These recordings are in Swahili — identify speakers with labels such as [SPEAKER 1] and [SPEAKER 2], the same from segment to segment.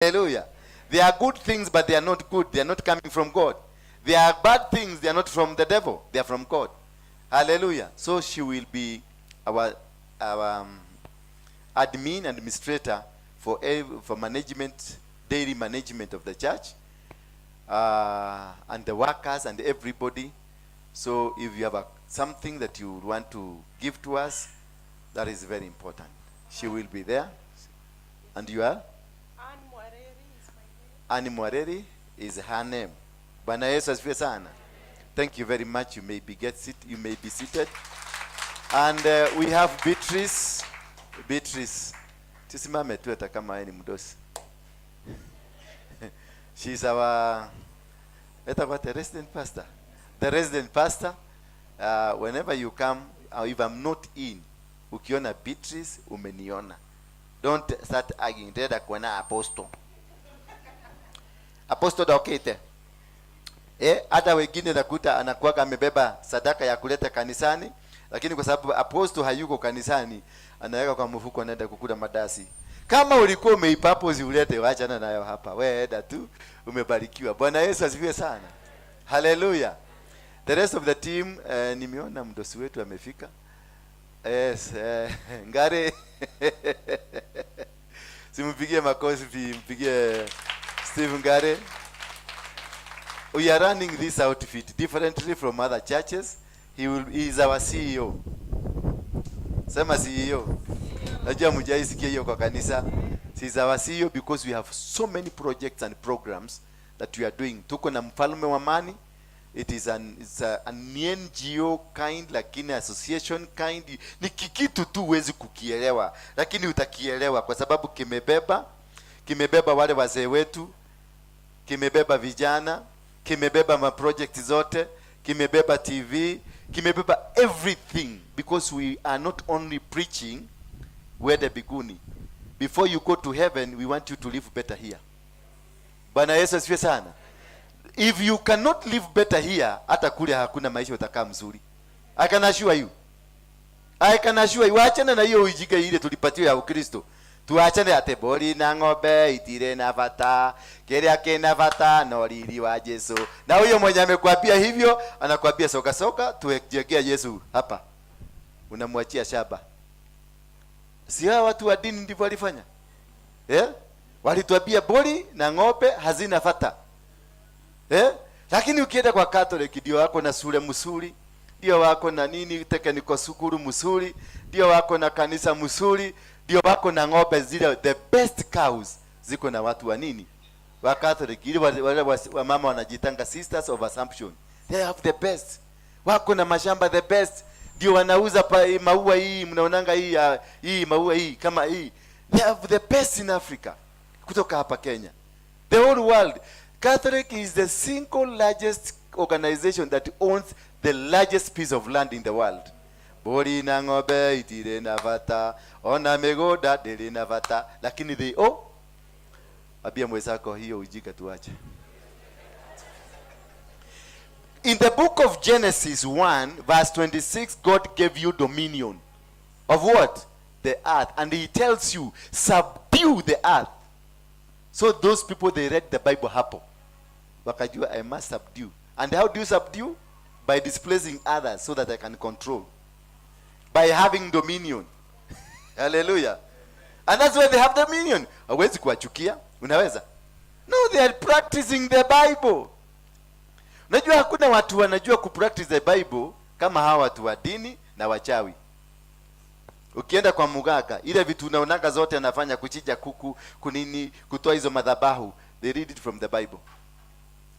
[SPEAKER 1] Hallelujah. There are good things, but they are not good. They are not coming from God. There are bad things. They are not from the devil. They are from God. Hallelujah. So she will be our admin, administrator for management, daily management of the church, and the workers and everybody. So if you have something that you want to give to us, that is very important. She will be there. And you are? Annie Mwareri is her name. Bwana Yesu asifiwe sana. Thank you very much. You may be seated. And we have Beatrice. Tusimame tu hata kama yeye ni mdosi. She's our the resident pastor. The resident pastor. Whenever you come, or if I'm not in, ukiona Beatrice, umeniona. Don't start arguing. Dada kuona apostle. Apostle Dokete. Hata wengine nakuta anakuwa amebeba sadaka ya kuleta kanisani, lakini kwa sababu apostle hayuko kanisani, anaweka kwa mfuko anaenda kukula madasi. Kama ulikuwa umeipapozi ulete, waachana nayo hapa. Wewe enda tu, umebarikiwa. Bwana Yesu asifiwe sana. Hallelujah. The rest of the team, nimeona mdosi wetu amefika. Yes, Ngare. Simpigie makofi, mpigie Steve Ngare. We are running this outfit differently from other churches. He is our CEO. Sema CEO. Najua mjaisikia hiyo kwa kanisa. He is our CEO because we have so many projects and programs that we are doing. Tuko na mfalme wa amani. It's an NGO kind, lakini association kind. Ni kikitu tu huwezi kukielewa, lakini utakielewa kwa sababu kimebeba wale wazee wetu, kimebeba vijana, kimebeba ma project zote, kimebeba TV, kimebeba everything, because we are not only preaching where biguni. Before you go to heaven, we want you to live better here. Bwana Yesu asifiwe sana. If you cannot live better here, hata kule hakuna maisha utakaa mzuri. I can assure you. Waachane na hiyo ujinga ile tulipatiwa ya Ukristo. Tuachane ate bori na ng'ombe itire na vata, kile akina vata no lili wa Yesu. Na huyo mwenye amekwambia hivyo, anakuambia soka tuwekea Yesu hapa. Unamwachia shaba. Si hawa watu wa dini ndivyo walifanya? Walituambia bori na ng'ombe hazina vata. Lakini ukienda kwa Catholic ndio wako na shule msuri, ndio wako na nini technical school msuri, ndio wako na kanisa msuri, ndio wako na ng'ombe zile the best cows ziko na watu wa nini? Wa Catholic ile wale wa mama wanajitanga Sisters of Assumption. They have the best. Wako na mashamba the best. Ndio wanauza maua hii, mnaonanga hii maua hii kama hii. They have the best in Africa. Kutoka hapa Kenya. The whole world. Catholic is the single largest organization that owns the largest piece of land in the world. Bori na ng'ombe itire na vata, ona megoda dele na vata, lakini they abia mwezako hiyo ujika tuache. In the book of Genesis 1 verse 26, God gave you dominion of what? The earth. And he tells you, subdue the earth. So those people, they read the Bible hapo. Wakajua, I must subdue. And how do you subdue? By displacing others so that I can control. By having dominion. Hallelujah. And that's why they have dominion. Hawezi kuwachukia? Unaweza? No, they are practicing the Bible. Unajua hakuna watu wanajua kupractice the Bible kama hawa watu wa dini na wachawi. Ukienda kwa muganga, ile vitu unaonaga zote anafanya, kuchinja kuku, kunini, kutoa hizo madhabahu, they read it from the Bible.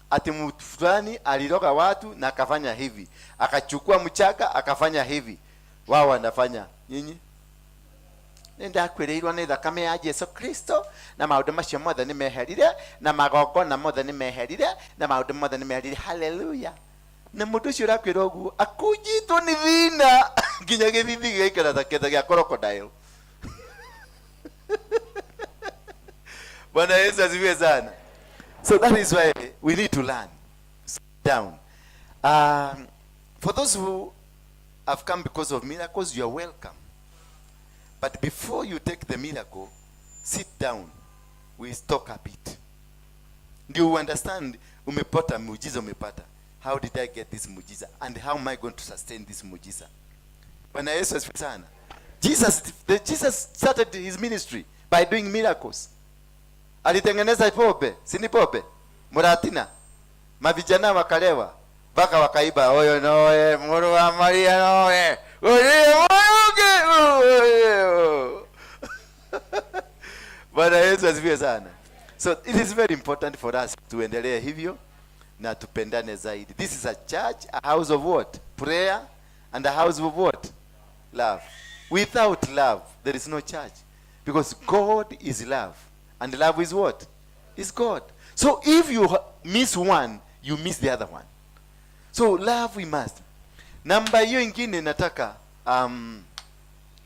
[SPEAKER 1] Ati mtu fulani aliroga watu na akafanya hivi, akachukua mchaka akafanya hivi. Wao wanafanya nyinyi? Nenda kwirirwa ni thakame ya Yesu Kristo, na maundu macio mothe ni meherire, na magongona mothe ni meherire, na maundu mothe ni meherire. Hallelujah. Na mundu ucio rakwira uguo akujitwo ni thina nginya githithi gikira thaketha gya crocodile. Bwana Yesu asifiwe sana. So that is why we need to learn. Sit down. For those who have come because of miracles, you are welcome. But before you take the miracle, sit down we talk a bit. Do you understand? Umepata muujiza, umepata. How did I get this muujiza? And how am I going to sustain this muujiza? Bwana Yesu asifiwe sana. Jesus started his ministry by doing miracles. Alitengeneza pombe, si ni pombe? Muratina. Mavijana wakalewa, mpaka wakaiba, oyo noe, muru wa Maria noe. Bwana Yesu asifiwe sana. So it is very important for us tuendelee hivyo na tupendane zaidi. This is a church, a house of what? Prayer, and a house of what? Love. Without love, there is no church. Because God is love. And love is what? Is God. So if you miss one, you miss the other one. So love we must. Namba hiyo ingine nataka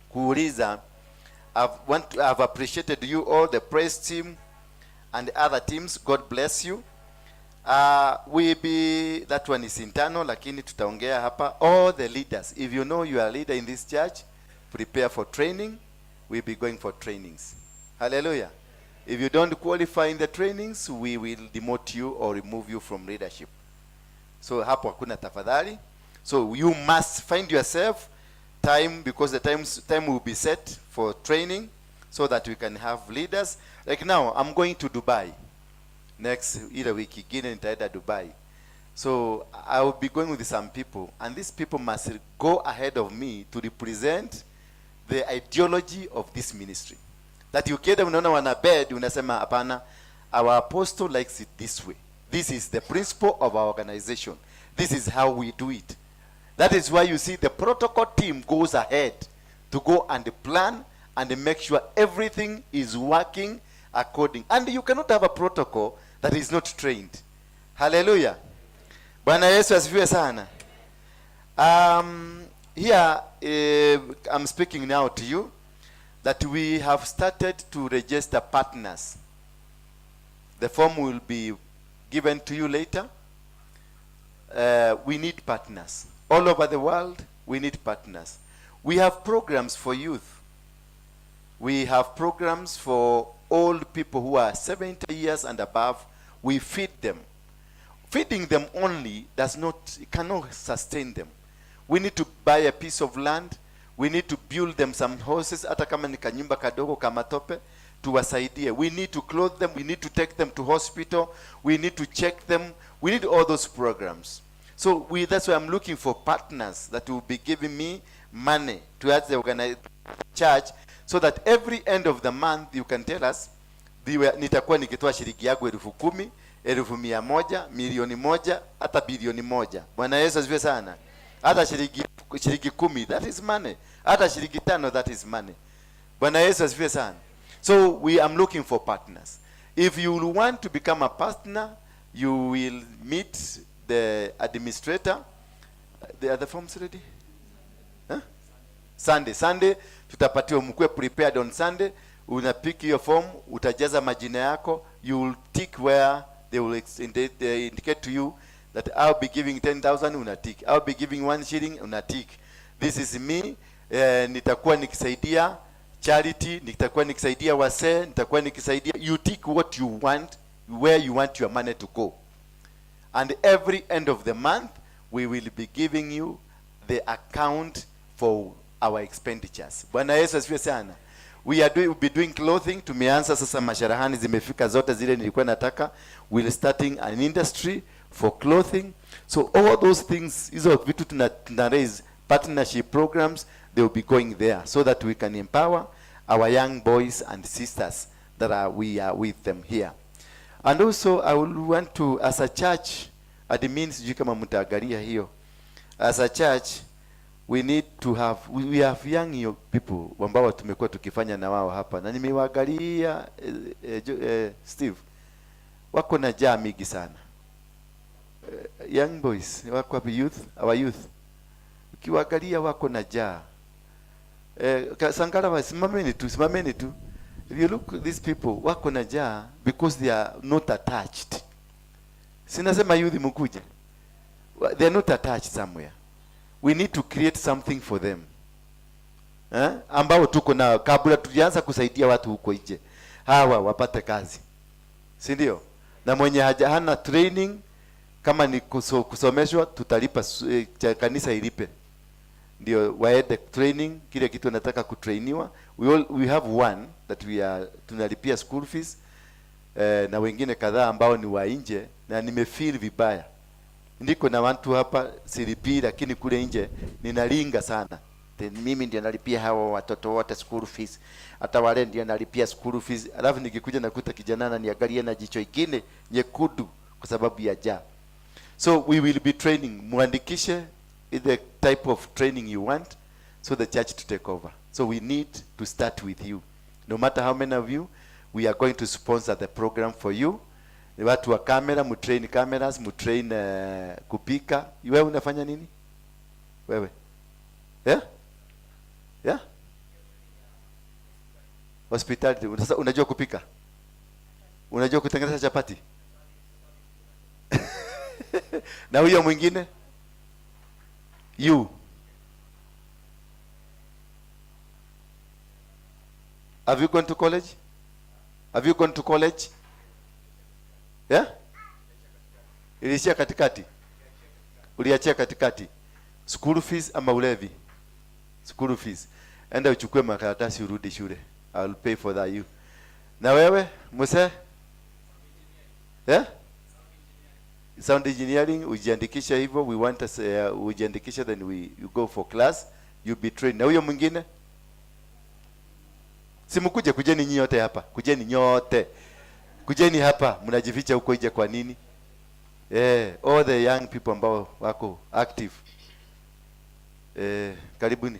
[SPEAKER 1] kuuliza, I've appreciated you all, the praise team and the other teams. God bless you. We be, that one is internal, lakini tutaongea hapa. All the leaders, if you know you are a leader in this church, prepare for training. We'll be going for trainings. Hallelujah. If you don't qualify in the trainings, we will demote you or remove you from leadership. So hapo hakuna tafadhali. So you must find yourself time, because the time will be set for training so that we can have leaders. Like now, I'm going to Dubai. Next either week ingine nitaenda Dubai. So I will be going with some people, and these people must go ahead of me to represent the ideology of this ministry. That you get them unaona wana bed, unasema hapana, our apostle likes it this way. This is the principle of our organization. This is how we do it. That is why you see the protocol team goes ahead to go and plan and make sure everything is working according. And you cannot have a protocol that is not trained. Hallelujah. Bwana Yesu asifiwe sana. Here I'm speaking now to you that we have started to register partners. The form will be given to you later. We need partners. All over the world, we need partners. We have programs for youth. We have programs for old people who are 70 years and above. We feed them. Feeding them only cannot sustain them. We need to buy a piece of land. We need to build them some houses, hata kama ni kanyumba kadogo kama tope, tuwasaidie. We need to clothe them. We need to take them to hospital. We need to check them. We need all those programs. So that's why I'm looking for partners that will be giving me money to help the organized church, so that every end of the month you can tell us, nitakuwa nikitoa shilingi yangu 10,000, 100,000, milioni moja, hata bilioni moja. Bwana Yesu asifiwe sana. Hata shilingi 10, that is money. Hata shilingi 5, that is money. Bwana Yesu asifiwe sana. So I'm looking for partners. If you want to become a partner, you will meet the administrator. The other forms ready? Huh? Sunday tutapatiwa, mkue prepared on Sunday. Unapick your form, utajaza majina yako. You will tick where they will indicate to you that I'll be giving 10,000, unatik. I'll be giving 1 shilling, unatik. This is me. Nitakuwa nikisaidia charity, nitakuwa nikisaidia wase, nitakuwa nikisaidia. You tick what you want, where you want your money to go. And every end of the month, we will be giving you the account for our expenditures. Bwana Yesu asifiwe sana. We'll be doing clothing. Tumeanza sasa, masharahani zimefika zote zile nilikuwa nataka. We're starting an industry for clothing. So all those things, hizo vitu tuna raise partnership programs, they will be going there so that we can empower our young boys and sisters that we are with them here. And also I will want to, as a church, admins, sijui kama mtaangalia hiyo. As a church, we need to have, we have young people ambao tumekuwa tukifanya na wao hapa. Na nimewaangalia Steve, wako na jaa mingi sana. Young boys, wako hapa youth, our youth. Ukiwaangalia wako na jaa. Sangara, simameni tu. If you look at these people, wako na jaa because they are not attached. Sinasema youth mkuje. They are not attached somewhere. We need to create something for them. Ambao tuko na kabla tujianza kusaidia watu huko nje. hawa wapate kazi, si ndio? Na mwenye hana training, kama ni kusomeshwa, tutalipa, kanisa ilipe ndio waende training, kile kitu nataka kutrainiwa. We have one that tunalipia school fees, na wengine kadhaa ambao ni wa nje, na nimefeel vibaya. Ndiko na watu hapa silipi, lakini kule nje ninalinga sana. Mimi ndio nalipia hawa watoto wote school fees, hata wale ndio nalipia school fees. Alafu nikikuja nakuta kijana na niangalie na jicho ingine nyekundu kwa sababu ya njaa. So we will be training. Muandikishe the type of training you want, so the church to take over. So we need to start with you. No matter how many of you, we are going to sponsor the program for you. Ni watu wa camera, mutrain cameras, mutrain kupika. Wewe unafanya nini? Wewe? Yeah? Yeah? Hospitality. Sasa unajua kupika? Unajua kutengeneza chapati? Na huyo mwingine? You. Have you gone to college? Have you gone to college? Yeah? Ilishia katikati. Uliachia katikati. School fees ama ulevi? School fees. Enda uchukue makaratasi urudi shule. I'll pay for that you. Na wewe, Musa? Yeah? Sound engineering, ujiandikisha hivyo. We want us ujiandikisha, then you go for class, you be trained. Na huyo mwingine? Simukuje, kujeni nyote hapa. Kujeni nyote. Kujeni hapa, mnajificha huko nje kwa nini? All the young people ambao wako active. Karibuni.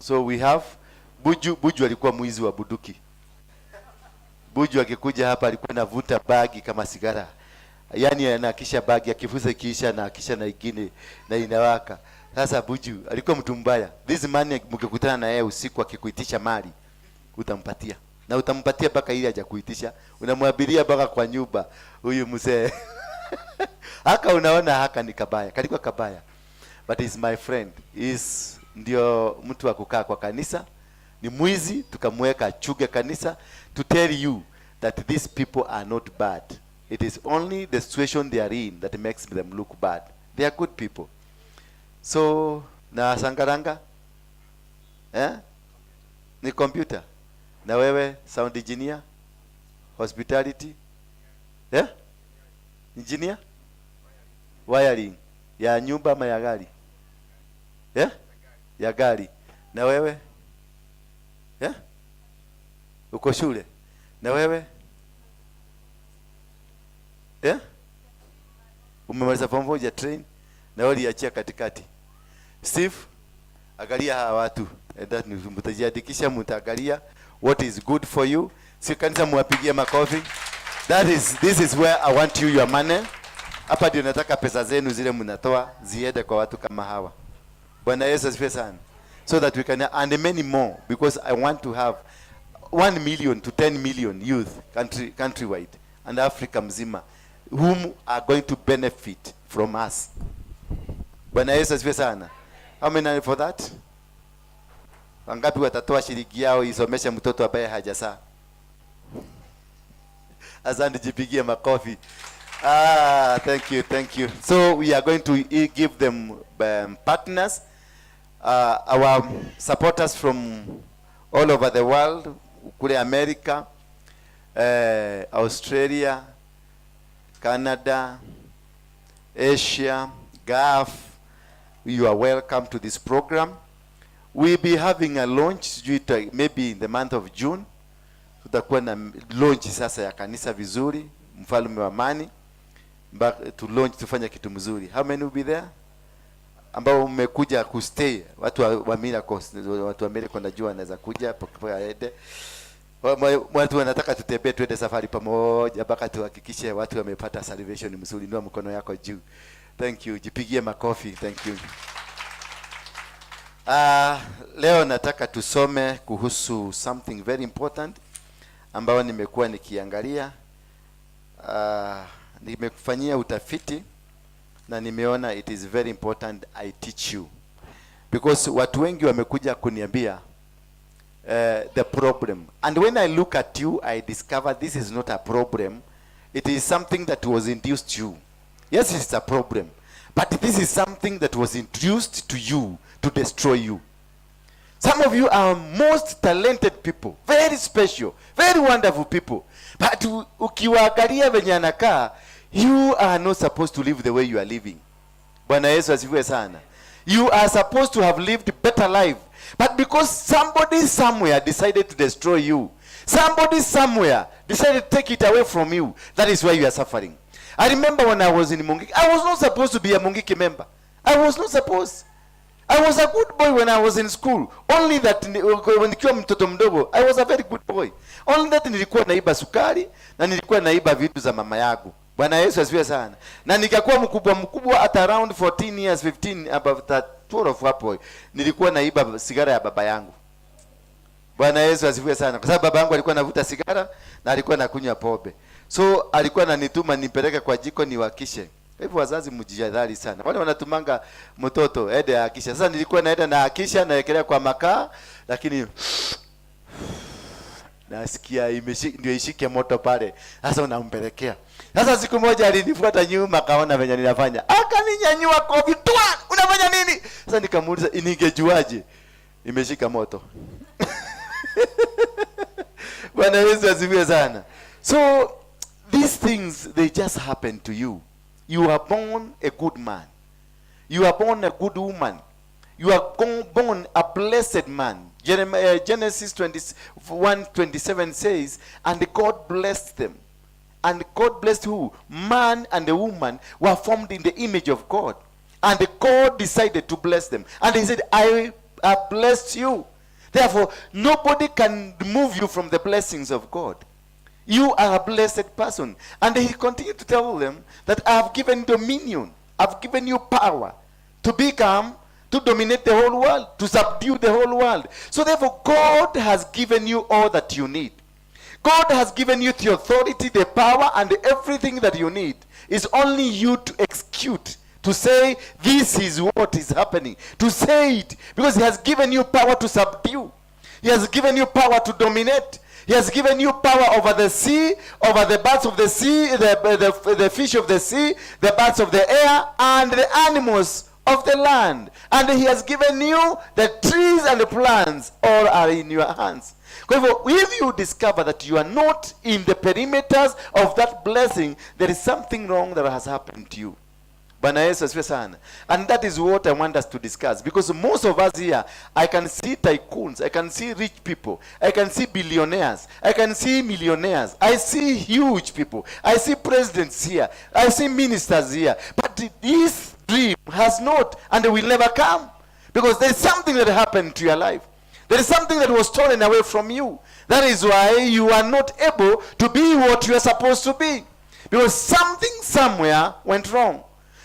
[SPEAKER 1] So we have Buju alikuwa mwizi wa buduki. Buju akikuja hapa alikuwa anavuta bagi kama sigara. Yaani anakisha bagi, akifuza kiisha na akisha na ingine na inawaka. Sasa Buju alikuwa mtu mbaya. This man mkikutana na yeye usiku akikuitisha mali, utampatia. Na utampatia mpaka ile haja kuitisha. Unamwabiria mpaka kwa nyumba huyu mzee. Haka unaona haka ni kabaya. Kalikuwa kabaya. But is my friend. Ndio mtu wa kukaa kwa kanisa. Ni mwizi, tukamweka achuge kanisa to tell you that these people are not bad. It is only the situation they are in that makes them look bad. They are good people. So, na Sangaranga? Ni computer. Na wewe, sound engineer? Hospitality? Engineer? Wiring. Ya nyumba ama ya gari? Ya gari. Na wewe? Uko shule? Na wewe? Umemaliza form 4 ya train? Na wewe uliachia katikati. Steve, angalia hawa watu. That ni mtajiandikisha, mtaangalia what is good for you. Si kanisa muwapigie makofi. This is where I want your money. Hapa ndio nataka pesa zenu zile mnatoa ziende kwa watu kama hawa. Bwana Yesu asifiwe sana. So that we can, and many more, because I want to have 1 million to 10 million youth countrywide and Africa mzima whom are going to benefit from us. Bwana Yesu asifiwe sana. How many for that? Wangapi watatoa shilingi yao isomeshe mtoto ambaye hajazaa? Asante, jipigie makofi. Thank you. So we are going to give them partners, our supporters from all over the world, kule America, Australia, Canada, Asia, Gulf. You are welcome to this program. We'll be having a launch maybe in the month of June. Tutakuwa na launch sasa ya kanisa vizuri, mfalme wa amani. To launch, tufanya kitu mzuri. How many will be there? Ambao mmekuja ku stay, watu wa Miracles, watu wa Miracles najua wanaweza kuja aende. Watu wanataka tutembee twende safari pamoja mpaka tuhakikishe watu wamepata salvation mzuri. Inua mkono yako juu. Thank you. Jipigie makofi. Thank you. Leo nataka tusome kuhusu something very important ambao nimekuwa nikiangalia. Nimekufanyia utafiti na nimeona it is very important I teach you. Because watu wengi wamekuja kuniambia the problem. And when I look at you, I discover this is not a problem. It is something that was induced to you. Yes, it's a problem. But this is something that was introduced to you to destroy you. Some of you are most talented people, very special, very wonderful people. But ukiwaangalia venye anakaa, you are not supposed to live the way you are living. Bwana Yesu asifiwe sana. You are supposed to have lived better life. But because somebody somewhere decided to destroy you, somebody somewhere decided to take it away from you, that is why you are suffering. I remember when I was in Mungiki, I was not supposed to be a Mungiki member. I was not supposed. I was a good boy when I was in school. Only that when nikiwa mtoto mdogo, I was a very good boy. Only that nilikuwa naiba sukari na nilikuwa naiba vitu za mama yangu. Bwana Yesu asifiwe sana. Na nikakuwa mkubwa at around 14 years, 15, about that 12 hapo. Nilikuwa naiba sigara ya baba yangu. Bwana Yesu asifiwe sana. Kwa sababu baba yangu alikuwa anavuta sigara na alikuwa anakunywa pombe. So alikuwa ananituma nipeleke kwa jiko niwakishe. Hivyo wazazi mjihadhari sana. Wale wanatumanga mtoto ende akisha. Sasa nilikuwa naenda na akisha naekelea kwa makaa, lakini nasikia ndio ishike moto pale. Sasa unampelekea. Sasa siku moja alinifuata nyuma kaona venye ninafanya. Akaninyanyua kofi, "Twa, unafanya nini?" Sasa nikamuuliza, "Ningejuaje imeshika moto?" Bwana Yesu asifiwe sana. So these things, they just happen to you. You are born a good man. You are born a good woman. You are born a blessed man. Genesis 21:27 says, "And God blessed them." And God blessed who? Man and the woman were formed in the image of God. And God decided to bless them. And he said, "I have blessed you." Therefore, nobody can remove you from the blessings of God. You are a blessed person. And he continued to tell them that I have given dominion. I've given you power to become, to dominate the whole world, to subdue the whole world. So therefore, God has given you all that you need. God has given you the authority, the power, and everything that you need. It's only you to execute, to say, this is what is happening. To say it, because he has given you power to subdue. He has given you power to dominate. He has given you power over the sea, over the birds of the sea, the fish of the sea, the birds of the air, and the animals of the land. And he has given you the trees and the plants, all are in your hands. If you discover that you are not in the perimeters of that blessing, there is something wrong that has happened to you. Bwana Yesu asifiwe sana. And that is what I want us to discuss. Because most of us here, I can see tycoons, I can see rich people, I can see billionaires, I can see millionaires, I see huge people, I see presidents here, I see ministers here. But this dream has not and will never come. Because there is something that happened to your life. There is something that was stolen away from you. That is why you are not able to be what you are supposed to be. Because something somewhere went wrong.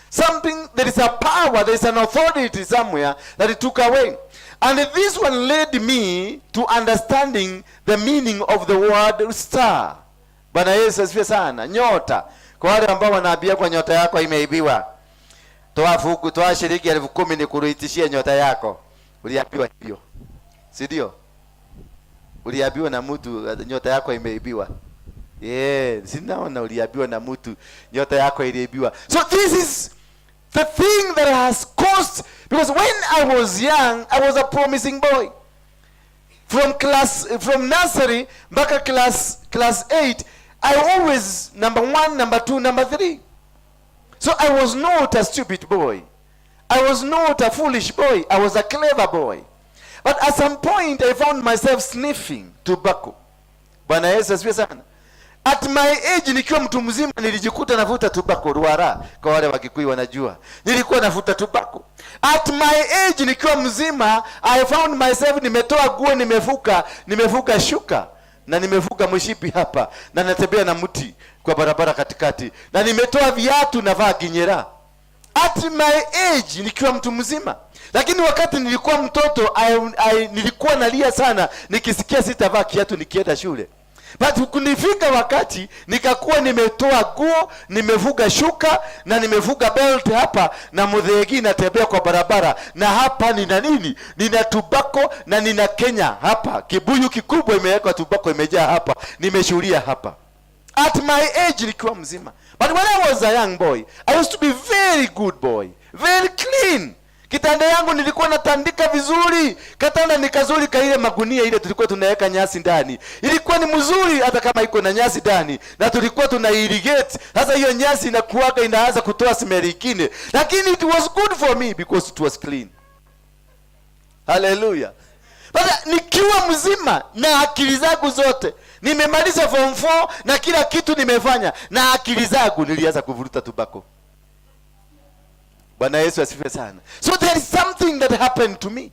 [SPEAKER 1] Something, there is a power, there is an authority somewhere that it took away. And this one led me to understanding the meaning of the word star. Bwana Yesu asifiwe sana. Nyota. Kwa wale ambao wanaambia kwa nyota yako imeibiwa, toa shilingi 10,000 nikuruitishie nyota yako. Uliambiwa hivyo. Si ndio? Uliambiwa na mtu nyota yako imeibiwa. Sinaona uliambiwa na mtu nyota yako iliibiwa. So this is the thing that has caused, because when I was young, I was a promising boy. From nursery mpaka class 8, I always number 1, number 2, number 3. So I was not a stupid boy. I was not a foolish boy. I was a clever boy. But at some point I found myself sniffing tobacco. Bwana Yesu asifiwe sana. At my age, nikiwa mtu mzima, nilijikuta navuta tobacco ruara. Kwa wale wa Kikuyu wanajua, nilikuwa navuta tobacco. At my age, nikiwa mzima, I found myself nimetoa guo, nimefuka shuka na nimefuka mshipi hapa na natembea na mti kwa barabara katikati na nimetoa viatu na vaa kinyera. At my age, nikiwa mtu mzima. Lakini wakati nilikuwa mtoto, nilikuwa nalia sana nikisikia sitavaa kiatu nikienda shule. But kunifika wakati nikakuwa nimetoa nguo, nimevuga shuka na nimevuga belt hapa, na mudhegi natembea kwa barabara, na hapa nina nini? Nina tubako na nina Kenya hapa. Kibuyu kikubwa imewekwa tubako, imejaa hapa. Nimeshuhudia hapa. At my age nikiwa mzima. But when I was a young boy, I used to be very good boy. Very clean. Kitanda yangu nilikuwa natandika vizuri. Katanda ni kazuri kaile magunia ile tulikuwa tunaweka nyasi ndani. Ilikuwa ni mzuri hata kama iko na nyasi ndani. Na tulikuwa tuna irrigate. Sasa hiyo nyasi inakuaga inaanza kutoa smell nyingine. Lakini it was good for me because it was clean. Hallelujah. But nikiwa mzima na akili zangu zote, nimemaliza form 4 na kila kitu nimefanya, na akili zangu nilianza kuvuruta tobacco. Bwana Yesu asifiwe sana. So there is something that happened to me.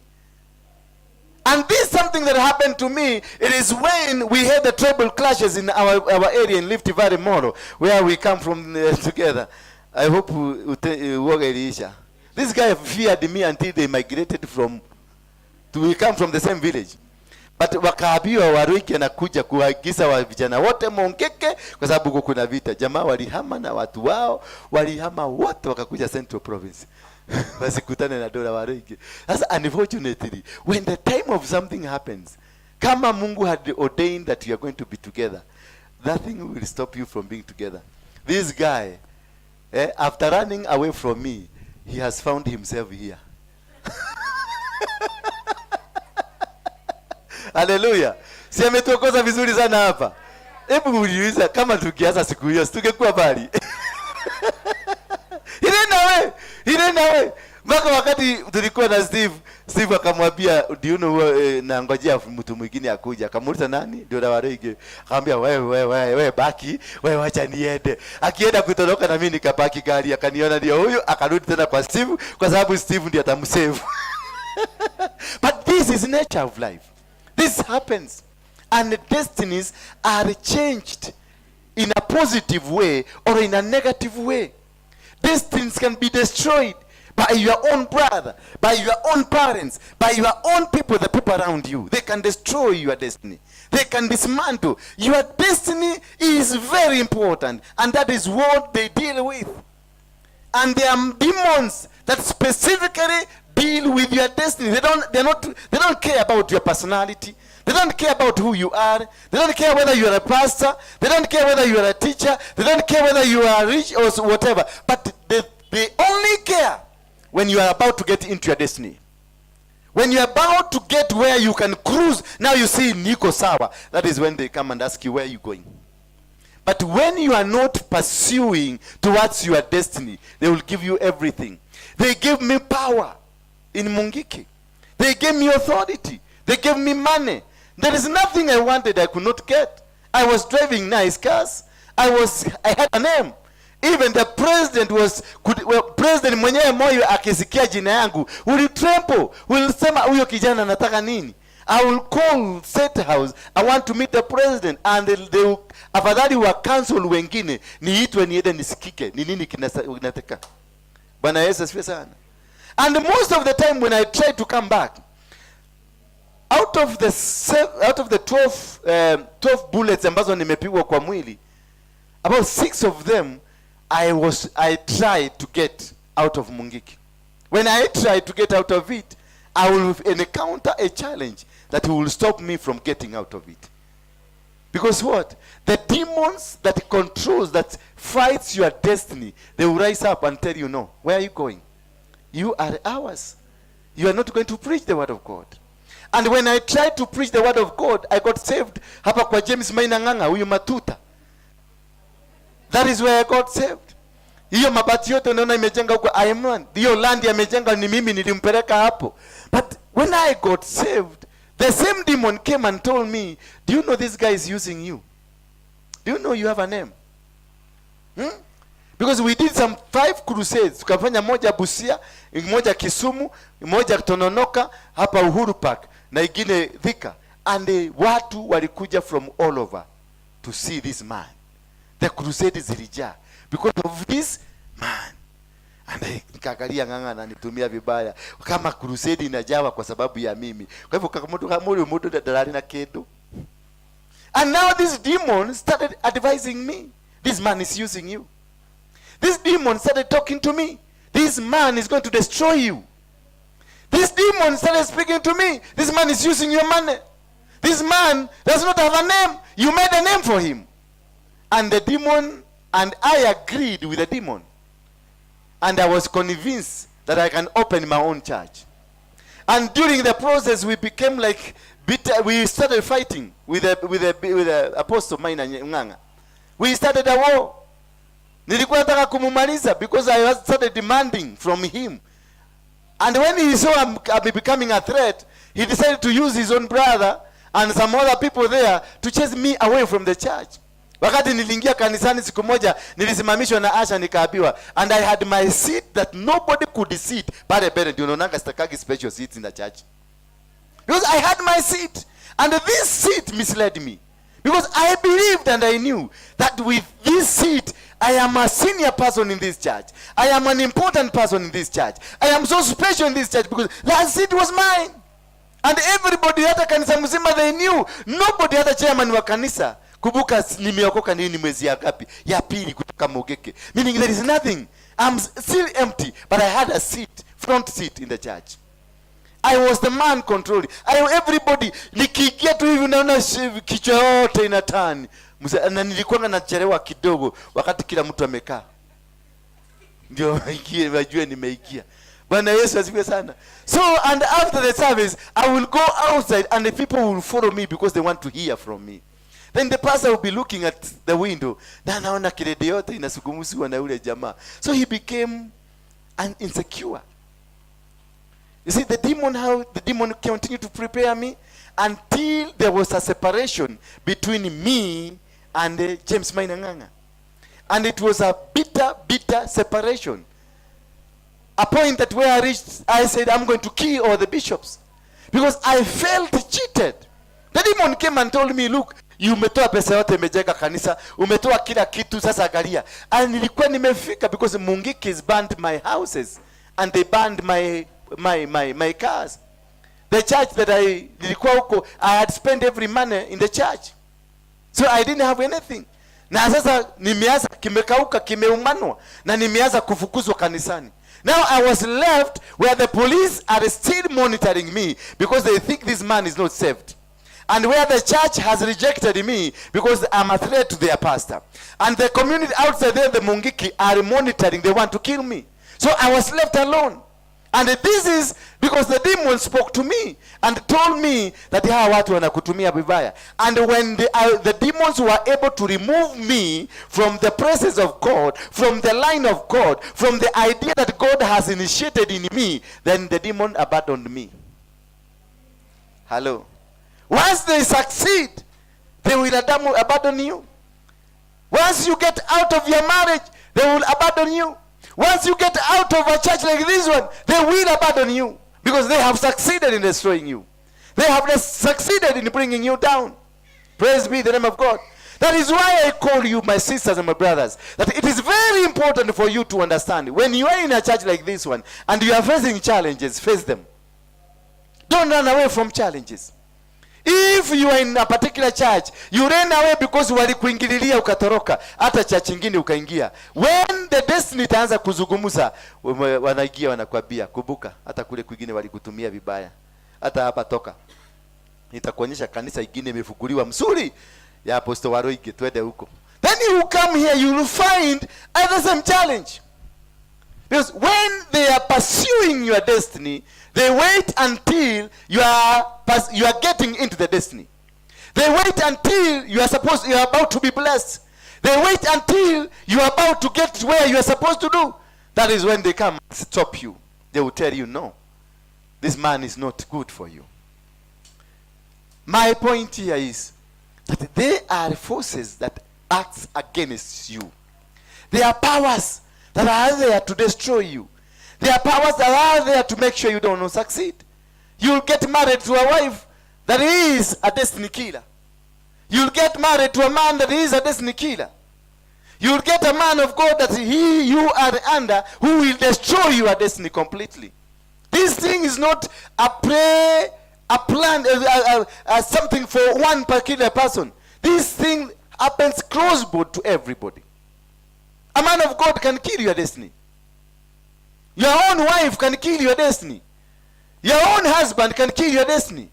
[SPEAKER 1] And this something that happened to me, it is when we had the tribal clashes in our area in Rift Valley Moro, where we come from together. I hope this guy feared me until they migrated we come from the same village. But wakaambiwa Waruinge anakuja kuagiza wa vijana wote mongeke kwa sababu kuna vita. Jamaa walihama na watu wao, walihama wote wakakuja Central Province. Wasikutane na dola Waruinge. Sasa unfortunately, when the time of something happens, kama Mungu had ordained that you are going to be together, nothing will stop you from being together. This guy, after running away from me, he has found himself here. Hallelujah. Si ametuokoza vizuri sana hapa. Hebu muulize kama tukianza siku hiyo tungekuwa bali. Ile nawe. Mpaka wakati tulikuwa na Steve akamwambia, do you know, na ngojea mtu mwingine akuja. Akamuuliza nani? Ndio na Waruinge. Akamwambia wewe baki, wewe acha niende. Akienda kutoroka na mimi nikapaki gari, akaniona ndio huyo, akarudi tena kwa Steve kwa sababu Steve ndiye atamsave. But this is nature of life. This happens, and the destinies are changed in a positive way or in a negative way. Destinies can be destroyed by your own brother, by your own parents, by your own people, the people around you. They can destroy your destiny. They can dismantle. Your destiny is very important, and that is what they deal with. And there are demons that specifically deal with your destiny. They don't care about your personality. They don't care about who you are. They don't care whether you are a pastor. They don't care whether you are a teacher. They don't care whether you are rich or whatever. But they only care when you are about to get into your destiny. When you are about to get where you can cruise, now you see Niko Sawa. That is when they come and ask you, where are you going? But when you are not pursuing towards your destiny, they will give you everything. They gave me power in Mungiki. They gave me authority. They gave me money. There is nothing I wanted I could not get. I was driving nice cars. I had a name. Even the president president mwenyewe moyo akisikia jina yangu, will tremble, will sema huyo kijana anataka nini? I will call State House. I want to meet the president, and they will, afadhali wa council wengine niitwe niende nisikike ni nini kinataka. Bwana Yesu asifiwe sana. And most of the time when I try to come back, out of the 12 bullets ambazo nimepigwa kwa mwili, about 6 of them I tried to get out of Mungiki. When I tried to get out of it, I will encounter a challenge that will stop me from getting out of it. Because what? The demons that controls, that fights your destiny, they will rise up and tell you, no, where are you going? You are ours. You are not going to preach the word of God. And when I tried to preach the word of God, I got saved. Hapa kwa James Mainanganga, huyu matuta. That is where I got saved. Hiyo mabati yote unaona imejenga huko Ironman. Hiyo land yamejenga ni mimi nilimpeleka hapo. But when I got saved, the same demon came and told me, do you know this guy is using you? Do you know you have a name? Because we did some 5 crusades. Tukafanya moja Busia, moja Kisumu, moja Tononoka, hapa Uhuru Park, na ingine Thika. And watu walikuja from all over to see this man. The crusade zilijaa because of this man. And nikaangalia nganga na nitumia vibaya. Kama crusade inajawa kwa sababu ya mimi. Kwa hivyo kama mtu dalali na kitu. And now this demon started advising me. This man is using you. This demon started talking to me. This man is going to destroy you. This demon started speaking to me. This man is using your money. This man does not have a name. You made a name for him. And the demon, and I agreed with the demon. And I was convinced that I can open my own church. And during the process, we became like bitter. We started fighting with the apostle Maina Nganga. We started a war. Nilikuwa nataka kumumaliza because I started demanding from him. And when he saw I'm becoming a threat, he decided to use his own brother and some other people there to chase me away from the church. Wakati niliingia kanisani siku moja, nilisimamishwa na Asha nikaambiwa, and I had my seat that nobody could sit. Pale mbele ndio unaonanga sitakagi special seats in the church. Because I had my seat, and this seat misled me. Because I believed and I knew that with this seat, I am a senior person in this church. I am an important person in this church. I am so special in this church because that seat was mine. And everybody hata kanisa mzima, they knew. Nobody hata chairman wa kanisa. Kubuka nimeokoka nini mwezi ya ngapi? Ya pili kutoka Mogeke. Meaning there is nothing. I'm still empty. But I had a seat, front seat in the church. I was the man controlling. Everybody, nikiingia tu hivi naona kichwa yote inatani. Na nilikuwa nachelewa kidogo wakati kila mtu amekaa. Ndio wajue nimeikia. Bwana Yesu asifiwe sana. So, and after the service, I will go outside and the people will follow me because they want to hear from me. Then the pastor will be looking at the window. Na naona kirede yote inasugumusiwa na ule jamaa. So he became an insecure. You see, the demon continued to prepare me until there was a separation between me and James Mainanganga. And it was a bitter separation. A point that where I reached, I said, I'm going to kill all the bishops. Because I felt cheated. The demon came and told me, look, umetoa pesa yote umejenga kanisa, umetoa kila kitu, sasa angalia. And nilikuwa nimefika because Mungikis burned my houses and they burned my cars. The church that nilikuwa huko, I had spent every money in the church. So I didn't have anything. Na sasa nimeanza kimekauka, kimeumanwa, na nimeanza kufukuzwa kanisani. Now I was left where the police are still monitoring me because they think this man is not saved. And where the church has rejected me because I'm a threat to their pastor. And the community outside there, the Mungiki, are monitoring. They want to kill me. So I was left alone. And this is because the demon spoke to me and told me that hawa watu wanakutumia vibaya. And when the demons were able to remove me from the presence of God, from the line of God, from the idea that God has initiated in me, then the demon abandoned me. Hello. Once they succeed, they will abandon you. Once you get out of your marriage, they will abandon you. Once you get out of a church like this one, they will abandon you because they have succeeded in destroying you. They have succeeded in bringing you down. Praise be the name of God. That is why I call you my sisters and my brothers, that it is very important for you to understand. When you are in a church like this one and you are facing challenges, face them. Don't run away from challenges. If you are in a particular church, you ran away because walikuingililia ukatoroka, hata church nyingine ukaingia. When the destiny itaanza kuzungumza, wanaingia wanakuambia, kumbuka hata kule kwingine walikutumia vibaya. Hata hapa toka. Nitakuonyesha kanisa ingine imefukuliwa mzuri ya Apostle Waruinge, twende huko. Then you come here, you will find the same challenge. Because when they are pursuing your destiny, they wait until you are getting into the destiny. They wait until you are about to be blessed. They wait until you are about to get where you are supposed to do. That is when they come and stop you. They will tell you, no, this man is not good for you. My point here is that there are forces that act against you. There are powers that are there to destroy you. There are powers that are there to make sure you don't succeed. You'll get married to a wife that is a destiny killer. You'll get married to a man that is a destiny killer. You'll get a man of God that you are under who will destroy your destiny completely. This thing is not a plan, something for one particular person. This thing happens crossboard to everybody. A man of God can kill your destiny. Your own wife can kill your destiny. Your own husband can kill your destiny.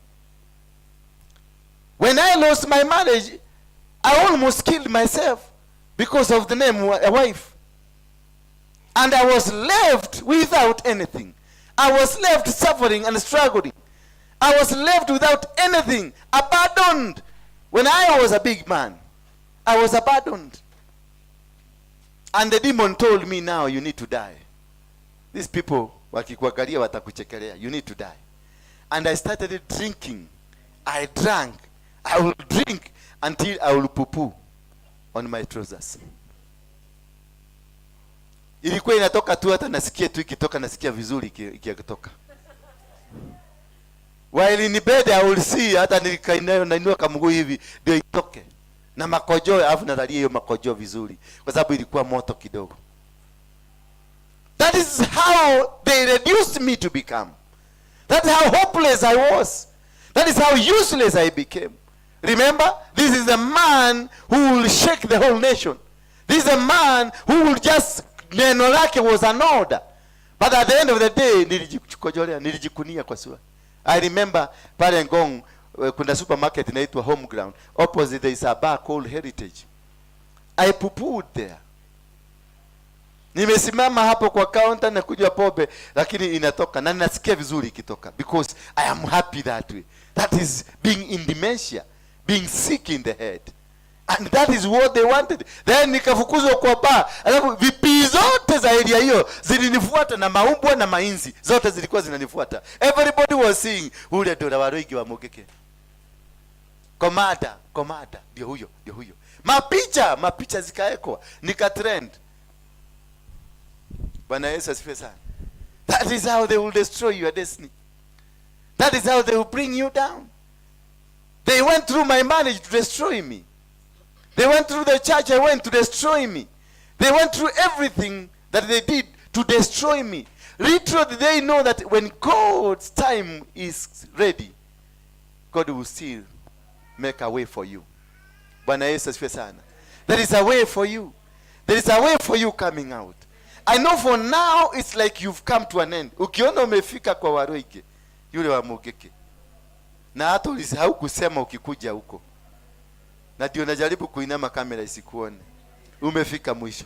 [SPEAKER 1] When I lost my marriage, I almost killed myself because of the name a wife. And I was left without anything. I was left suffering and struggling. I was left without anything, abandoned. When I was a big man, I was abandoned. And the demon told me, now you need to die. These people, wakikuangalia watakuchekelea, you need to die. And I started drinking. I drank. I will drink until I will poo-poo on my trousers. Ilikuwa inatoka tu, hata nasikia tu ikitoka, nasikia vizuri ikitoka. While in bed I will see, hata nainua kamguu hivi ndio itoke. Na makojo, alafu nalalia hiyo makojo vizuri kwa sababu ilikuwa moto kidogo. That is how they reduced me to become. That is how hopeless I was. That is how useless I became. Remember, this is a man who will shake the whole nation. This is a man who will just, neno lake was an order. But at the end of the day, nilijikunia kwa sura. I remember pale Ngong, kuna supermarket inaitwa Home Ground. Opposite there is a bar called Heritage. I poo-pooed there. Nimesimama hapo kwa counter na kunywa pombe, lakini inatoka na nasikia vizuri ikitoka, because I am happy that way. That is being in dementia, being sick in the head. And that is what they wanted. Then nikafukuzwa kwa bar. Alafu vipi zote za area hiyo zilinifuata, na maumbwa na mainzi zote zilikuwa zinanifuata. Everybody was saying, ule ndo Waruinge wa Mugeke. Komada ndio huyo. Mapicha zikaekwa, nikatrend. Bwana Yesu asifiwe sana. That is how they will destroy your destiny. That is how they will bring you down. They went through my marriage to destroy me. They went through the church I went to destroy me. They went through everything that they did to destroy me. Literally, they know that when God's time is ready, God will still make a way for you. Bwana Yesu asifiwe sana. There is a way for you. There is a way for you coming out. I know for now it's like you've come to an end. Ukiona umefika kwa Waruinge yule wa Mugeke, na hata ulisahau kusema ukikuja huko, na ndio najaribu kuinama kamera isikuone, umefika mwisho.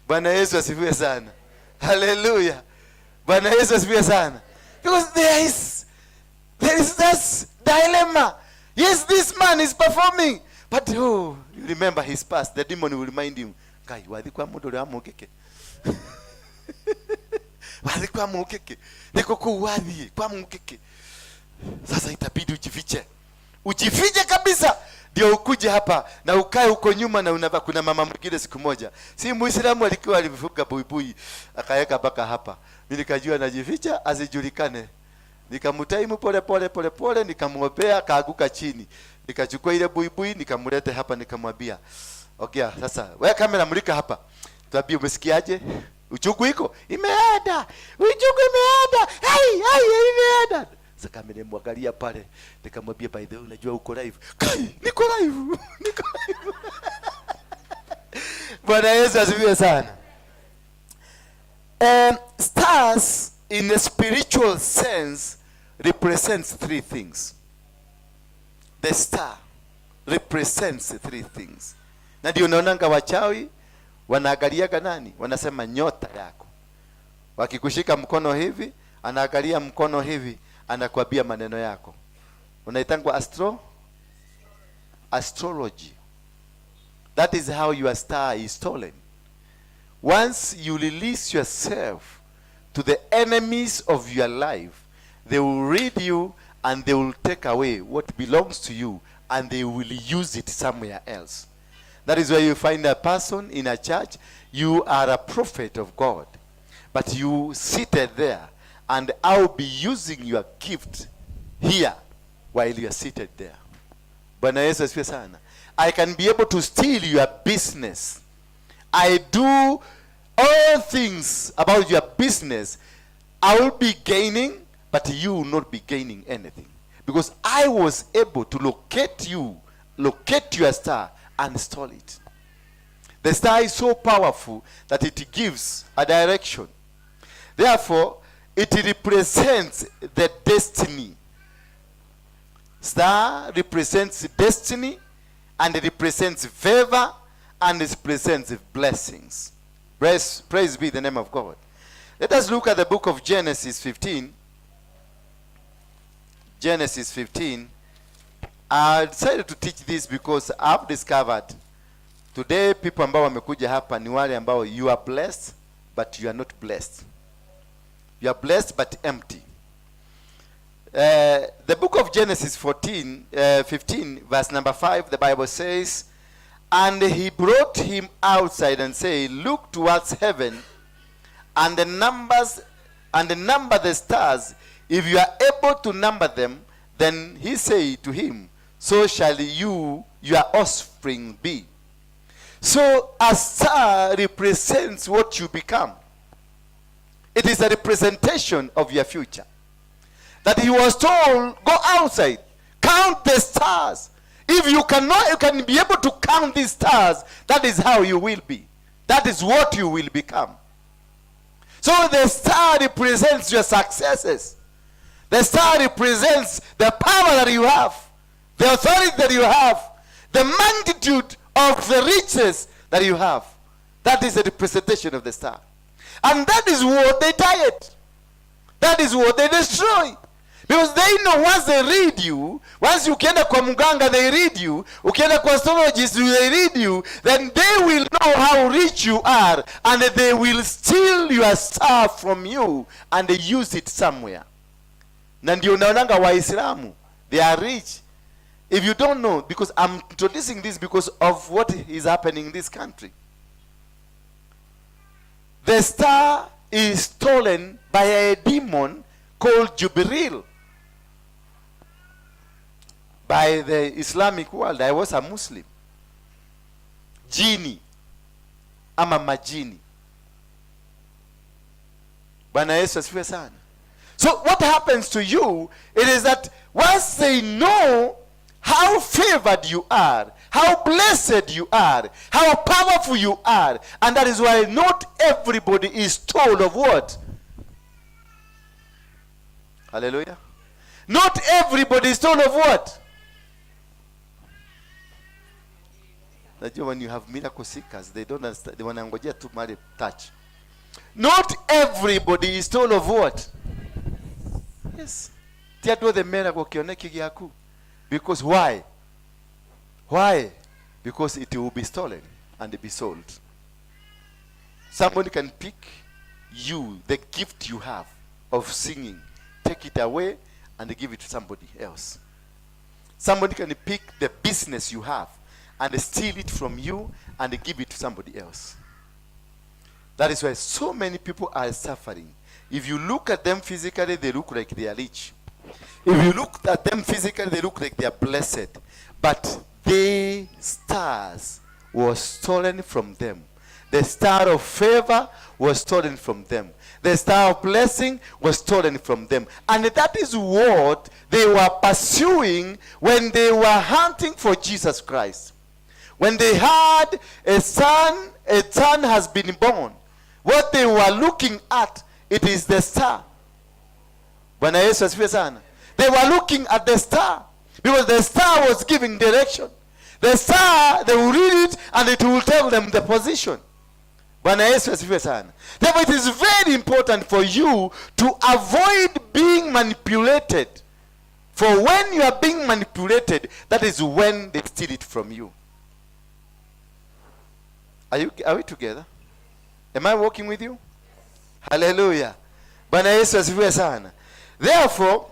[SPEAKER 1] Bwana Yesu asifiwe sana. Hallelujah. Bwana Yesu asifiwe sana. Because there is this dilemma. Yes, this man is performing, but you remember his past. The demon will remind him, kai wadhikwa mudole wa Mugeke. Wadhikwa Mugeke. Niko kuwadhi kwa Mugeke. Sasa itabidi ujifiche kabisa, ndio ukuje hapa na ukae huko nyuma. Na kuna mama mwingine siku moja, si Muislamu, alikuwa alivuka buibui akaweka mpaka hapa. Mimi nikajua najificha asijulikane, nikamtaimu pole, nikamwopea kaaguka chini, nikachukua ile buibui nikamleta hapa, nikamwambia okay, sasa wewe kamera mulika hapa, tuambie umesikiaje? Uchuku iko imeenda, imeenda. Sasa kamera mwangalia pale, nikamwambia by the way, unajua uko live? Kai, niko live. Bwana Yesu asifiwe sana. Stars in a spiritual sense represents three things. The star represents three things. Na ndio unaonanga wachawi wanaangaliaga nani? Wanasema nyota yako. Wakikushika mkono hivi, anaangalia mkono hivi, anakuambia maneno yako. Unaitangwa astrology. That is how your star is stolen. Once you release yourself to the enemies of your life, they will read you and they will take away what belongs to you and they will use it somewhere else. That is why you find a person in a church, you are a prophet of God, but you seated there, and I'll be using your gift here while you are seated there. Bwana Yesu asifiwe sana. I can be able to steal your business. I do all things about your business. I will be gaining, but you will not be gaining anything. Because I was able to locate you locate your star and install it. The star is so powerful that it gives a direction. Therefore, it represents the destiny. Star represents destiny, and it represents favor, and it represents blessings. Praise be the name of God. Let us look at the book of Genesis 15. Genesis 15. I decided to teach this because I've discovered today people ambao wamekuja hapa ni wale ambao you are blessed but you are not blessed. You are blessed but empty. The book of Genesis 15 verse number 5, the Bible says, and he brought him outside and said, look towards heaven and number the stars. If you are able to number them, then he said to him, so shall your offspring be. So a star represents what you become. It is a representation of your future. That he was told, go outside, count the stars. If you can be able to count these stars, that is how you will be. That is what you will become. So the star represents your successes. The star represents the power that you have, the authority that you have, the magnitude of the riches that you have. That is the representation of the star. And that is what they target. That is what they destroy. Because they know once they read you, once you ukienda kwa muganga they read you, ukienda kwa astrologist they read you, then they will know how rich you are, and they will steal your star from you and they use it somewhere. Na ndio unaonanga Waislamu, they are rich. If you don't know, because I'm introducing this because of what is happening in this country. The star is stolen by a demon called Jubril. By the Islamic world, I was a Muslim. Jini. Ama majini. Bwana Yesu asifiwe sana. So what happens to you, it is that once they know how favored you are, how blessed you are, how powerful you are, and that is why not everybody is told of what? Hallelujah. Not everybody is told of what? When you have miracle seekers, they don't understand. They want to ngojea tu mali touch. Not everybody is told of what? Yes. Tiato the miracle kioneki giaku. Because why? Why? Because it will be stolen and be sold. Somebody can pick you, the gift you have of singing, take it away and give it to somebody else. Somebody can pick the business you have and steal it from you and give it to somebody else. That is why so many people are suffering. If you look at them physically, they look like they are rich. If you look at them physically, they look like they are blessed. But the stars was stolen from them. The star of favor was stolen from them. The star of blessing was stolen from them. And that is what they were pursuing when they were hunting for Jesus Christ. When they had a son has been born. What they were looking at, it is the star. Bwana Yesu asifiwe sana. They were looking at the star because the star was giving direction. The star, they will read it and it will tell them the position. Bwana Yesu asifiwe sana. Therefore, it is very important for you to avoid being manipulated. For when you are being manipulated, that is when they steal it from you. Are we together? Am I walking with you? Hallelujah. Bwana Yesu asifiwe sana. Therefore,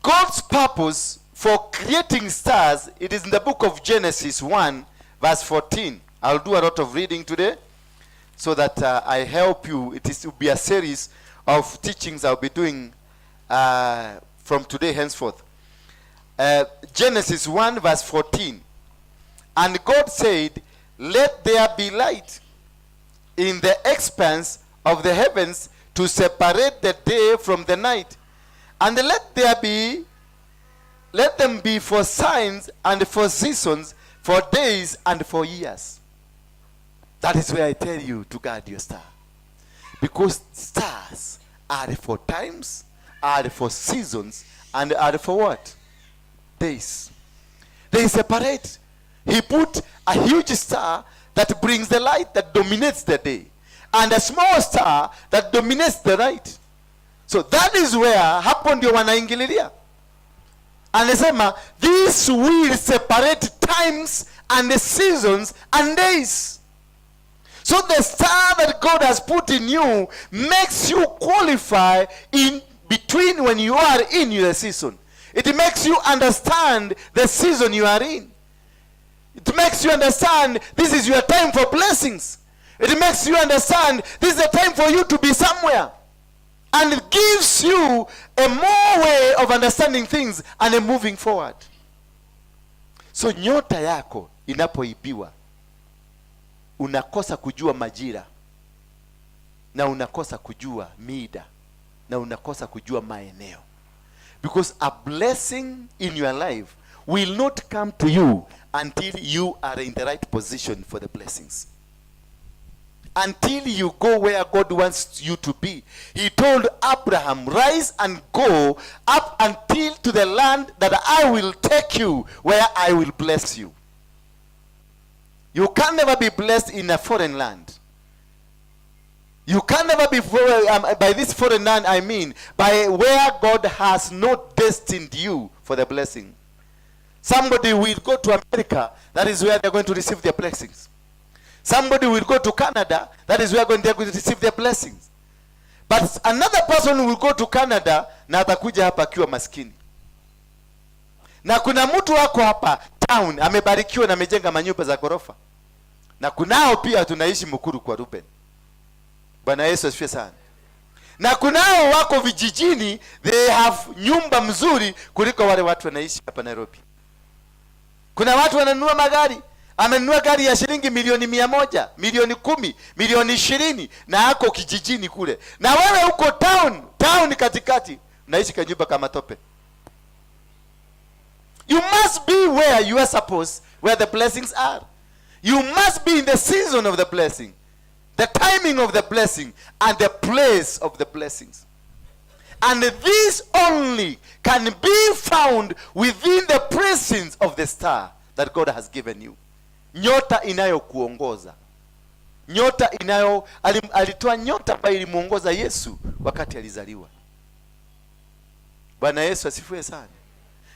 [SPEAKER 1] God's purpose for creating stars, it is in the book of Genesis 1, verse 14. I'll do a lot of reading today so that I help you. It will be a series of teachings I'll be doing from today henceforth. Genesis 1, verse 14. And God said, let there be light in the expanse of the heavens to separate the day from the night. And let there be let them be for signs and for seasons, for days and for years. That is where I tell you to guard your star. Because stars are for times, are for seasons, and are for what? Days. They separate. He put a huge star that brings the light, that dominates the day, and a small star that dominates the night. So that is where hapo ndio wanaingililia. Anasema this will separate times and the seasons and days. So the star that God has put in you makes you qualify in between when you are in your season. It makes you understand the season you are in. It makes you understand this is your time for blessings. It makes you understand this is the time for you to be somewhere. And it gives you a more way of understanding things and a moving forward. So nyota yako inapoibiwa, unakosa kujua majira, na unakosa kujua mida, na unakosa kujua maeneo. Because a blessing in your life will not come to you until you are in the right position for the blessings. Until you go where God wants you to be. He told Abraham, rise and go up until to the land that I will take you, where I will bless you. You can never be blessed in a foreign land. You can never be, by this foreign land I mean, by where God has not destined you for the blessing. Somebody will go to America, that is where they're going to receive their blessings. Somebody will go to Canada, that is where they're going to receive their blessings. But another person will go to Canada, na atakuja hapa akiwa maskini. Na kuna mtu wako hapa town, amebarikiwa na amejenga manyumba za ghorofa. Na kunao pia tunaishi Mukuru kwa Ruben. Bwana Yesu asifiwe sana. Na kunao wako vijijini, they have nyumba mzuri kuliko wale watu wanaishi hapa Nairobi. Kuna watu wananunua magari. Amenunua gari ya shilingi milioni 100, milioni 10, milioni 20, na ako kijijini kule. Na wewe uko town katikati, naishi kwa nyumba kama tope. You must be where you are supposed, where the blessings are. You must be in the season of the blessing, the timing of the blessing, and the place of the blessings. And this only can be found within the presence of the star that God has given you. Nyota inayokuongoza. Nyota alitoa nyota ambayo ilimuongoza Yesu wakati alizaliwa. Bwana Yesu asifiwe sana.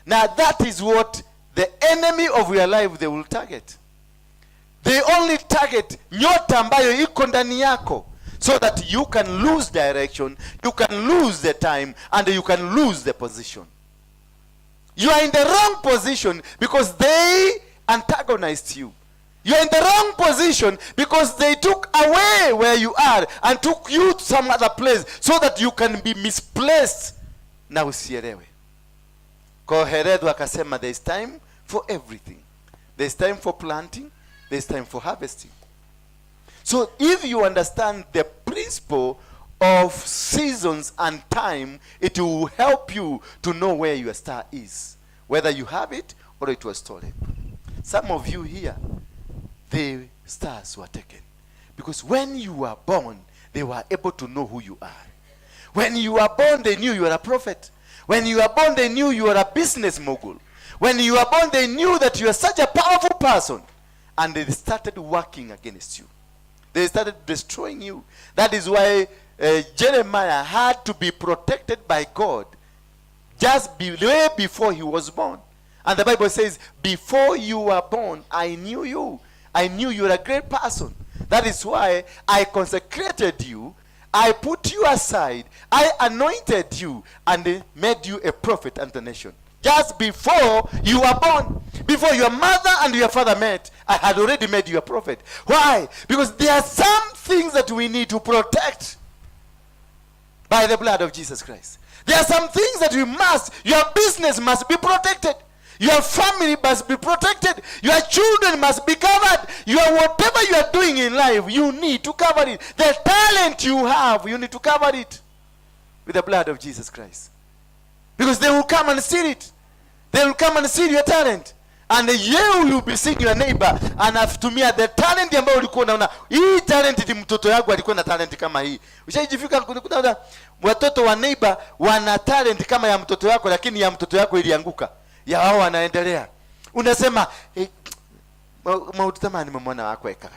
[SPEAKER 1] Now that is what the enemy of your life they will target. They only target nyota ambayo iko ndani yako, so that you can lose direction, you can lose the time, and you can lose the position. You are in the wrong position because they antagonized you. You are in the wrong position because they took away where you are and took you to some other place so that you can be misplaced. Na usielewe. Kwa Heredu akasema there is time for everything. There is time for planting, there is time for harvesting. So if you understand the principle of seasons and time, it will help you to know where your star is, whether you have it or it was stolen. Some of you here, the stars were taken because when you were born, they were able to know who you are. When you were born, they knew you were a prophet. When you were born, they knew you were a business mogul. When you were born, they knew that you were such a powerful person, and they started working against you. They started destroying you. That is why Jeremiah had to be protected by God just way before he was born. And the Bible says, before you were born, I knew you. I knew you were a great person. That is why I consecrated you. I put you aside. I anointed you and made you a prophet unto the nation. Just before you were born, before your mother and your father met, I had already made you a prophet. Why? Because there are some things that we need to protect by the blood of Jesus Christ. There are some things that your business must be protected. Your family must be protected. Your children must be covered. Whatever you are doing in life, you need to cover it. The talent you have, you need to cover it with the blood of Jesus Christ. Because they will come and steal it. They will come and see your talent. And you will be seeing your neighbor anatumia the talent ambayo ulikuwa unaona. Hii talent ni mtoto yangu alikuwa na talent kama hii. Ushajifika kuna watoto wa neighbor wana talent kama ya mtoto wako, lakini ya mtoto yako ilianguka. Ya wao wanaendelea. Unasema mautamani mwana wako eka.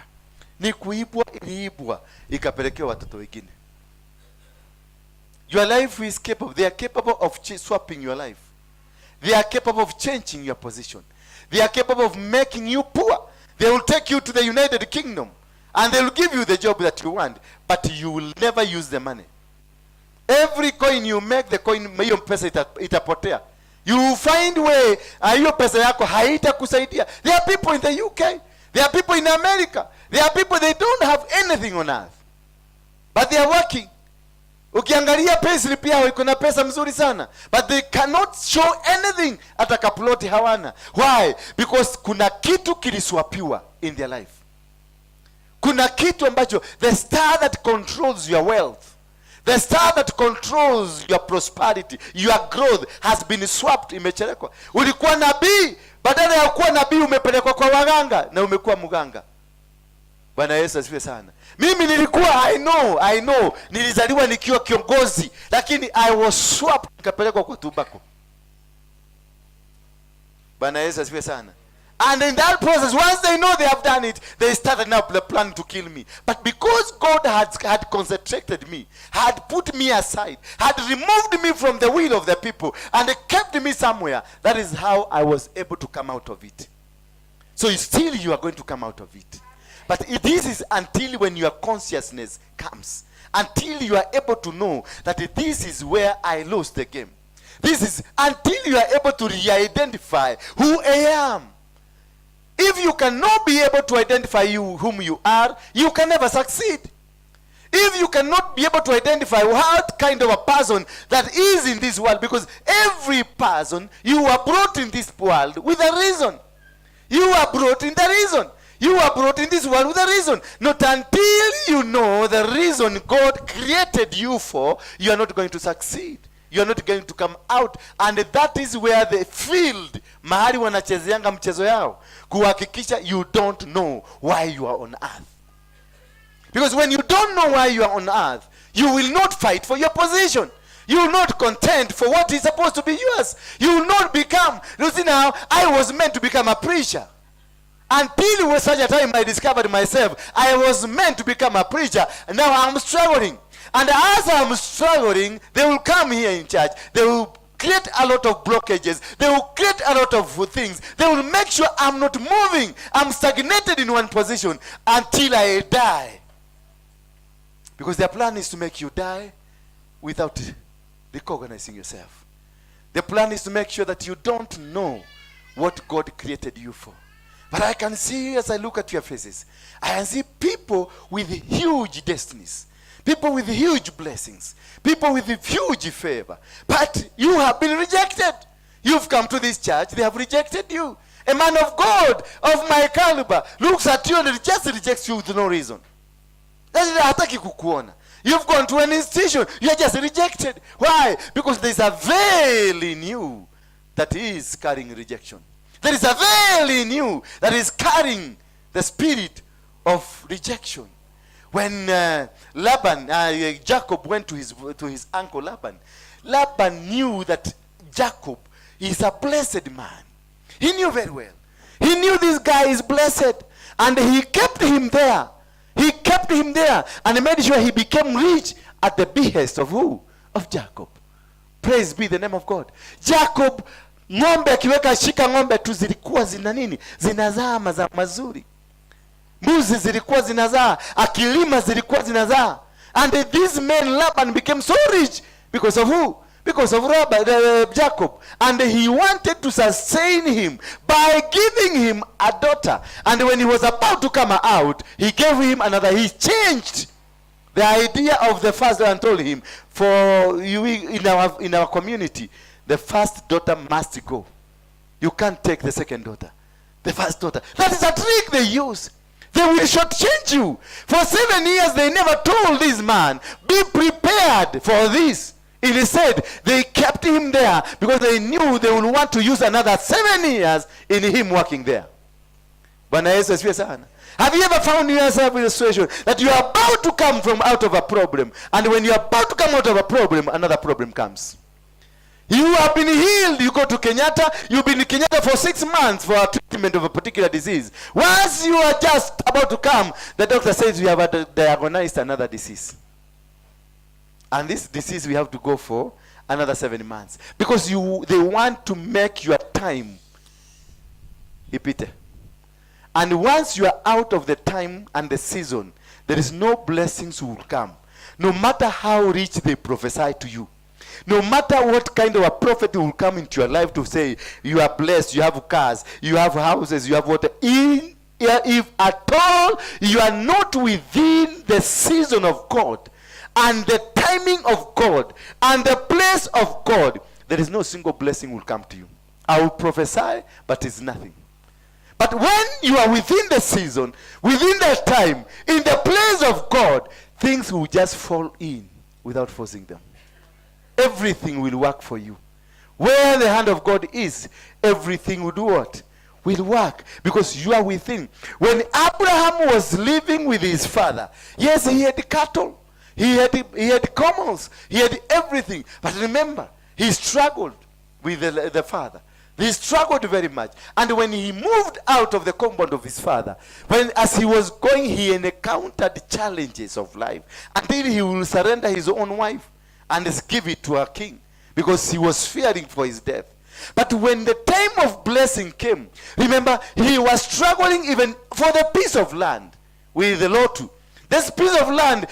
[SPEAKER 1] Ni kuibwa, iliibwa ikapelekewa watoto wengine. Your life is capable. They are capable of swapping your life. They are capable of changing your position. They are capable of making you poor. They will take you to the United Kingdom and they will give you the job that you want, but you will never use the money. Every coin you make, the coin hiyo pesa itapotea. You will find way hiyo pesa yako haitakusaidia. There are people in the UK. There are people in America. There are people, they don't have anything on earth, but they are working. Ukiangalia payslip yao iko na pesa mzuri sana, but they cannot show anything. Hata kaploti hawana. Why? Because kuna kitu kiliswapiwa in their life. Kuna kitu ambacho, the star that controls your wealth, the star that controls your prosperity, your growth has been swapped, imechelekwa. Ulikuwa nabii, badala ya kuwa nabii umepelekwa kwa waganga na umekuwa mganga. Bwana Yesu asifiwe sana. Mimi nilikuwa I know nilizaliwa nikiwa kiongozi, lakini I was swapped nikapelekwa kwa tubako. Bwana Yesu asifiwe sana. And in that process, once they know they have done it, they started now the plan to kill me. But because God had concentrated me, had put me aside, had removed me from the will of the people, and kept me somewhere, that is how I was able to come out of it. So still you are going to come out of it. But this is until when your consciousness comes. Until you are able to know that this is where I lost the game. This is until you are able to re-identify who I am. If you cannot be able to identify whom you are, you can never succeed. If you cannot be able to identify what kind of a person that is in this world, because every person, you are brought in this world with a reason. You are brought in the reason. You are brought in this world with a reason. Not until you know the reason God created you for, you are not going to succeed. You are not going to come out. And that is where the field, mahali wanachezeanga mchezo yao, kuhakikisha you don't know why you are on earth. Because when you don't know why you are on earth, you will not fight for your position. You will not contend for what is supposed to be yours. You will not become. You see now, I was meant to become a preacher. Until such a time I discovered myself, I was meant to become a preacher. And now I'm struggling. And as I'm struggling, they will come here in church. They will create a lot of blockages. They will create a lot of things. They will make sure I'm not moving. I'm stagnated in one position until I die. Because their plan is to make you die without recognizing yourself. The plan is to make sure that you don't know what God created you for. But I can see, as I look at your faces, I can see people with huge destinies. People with huge blessings. People with huge favor. But you have been rejected. You've come to this church, they have rejected you. A man of God, of my caliber, looks at you and just rejects you with no reason. Hataki kukuona. You've gone to an institution, you are just rejected. Why? Because there is a veil in you that is carrying rejection. There is a veil in you that is carrying the spirit of rejection. When Jacob went to his uncle Laban, Laban knew that Jacob is a blessed man. He knew very well. He knew this guy is blessed, and he kept him there. He kept him there and made sure he became rich at the behest of who? Of Jacob. Praise be the name of God. Jacob, ng'ombe akiweka shika ng'ombe tu zilikuwa zina nini? Zinazaa mazao mazuri. Mbuzi zilikuwa zinazaa, akilima zilikuwa zinazaa. And this man Laban became so rich because of who? Because of Jacob. And he wanted to sustain him by giving him a daughter. And when he was about to come out, he gave him another. He changed the idea of the first and told him, for you in our community, the first daughter must go. You can't take the second daughter. The first daughter. That is a trick they use. They will shortchange you. For 7 years they never told this man, be prepared for this. Instead, they kept him there because they knew they would want to use another 7 years in him working there. Bwana Yesu asifiwe sana. Have you ever found yourself in a situation that you are about to come from out of a problem, and when you are about to come out of a problem, another problem comes? You have been healed. You go to Kenyatta. You've been in Kenyatta for 6 months for a treatment of a particular disease. Once you are just about to come, the doctor says we have diagnosed another disease. And this disease we have to go for another 7 months. Because they want to make your time ipite. And once you are out of the time and the season, there is no blessings will come. No matter how rich they prophesy to you. No matter what kind of a prophet will come into your life to say, you are blessed, you have cars, you have houses, you have water. If at all you are not within the season of God, and the timing of God, and the place of God, there is no single blessing will come to you. I will prophesy, but it's nothing. But when you are within the season, within the time, in the place of God, things will just fall in without forcing them. Everything will work for you. Where the hand of God is, everything will do what? Will work. Because you are within. When Abraham was living with his father, yes, he had cattle. He had camels. He had everything. But remember, he struggled with the father. He struggled very much. And when he moved out of the compound of his father, as he was going, he encountered challenges of life. Until he will surrender his own wife and give it to a king. Because he was fearing for his death. But when the time of blessing came, remember, he was struggling even for the piece of land with the Lot. This piece of land,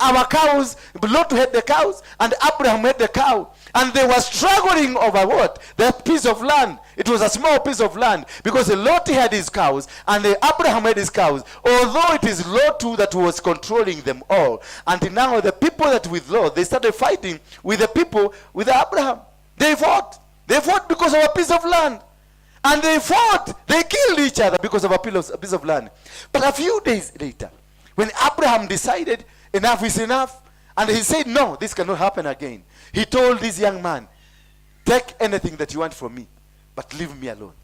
[SPEAKER 1] our cows, Lot had the cows, and Abraham had the cow. And they were struggling over what? That piece of land. It was a small piece of land, because Lot had his cows, and Abraham had his cows. Although it is Lot that was controlling them all. And now the people that with Lot, they started fighting with the people with Abraham. They fought. They fought because of a piece of land. And they fought. They killed each other because of a piece of land. But a few days later, when Abraham decided enough is enough, and he said, no, this cannot happen again. He told this young man, take anything that you want from me, but leave me alone.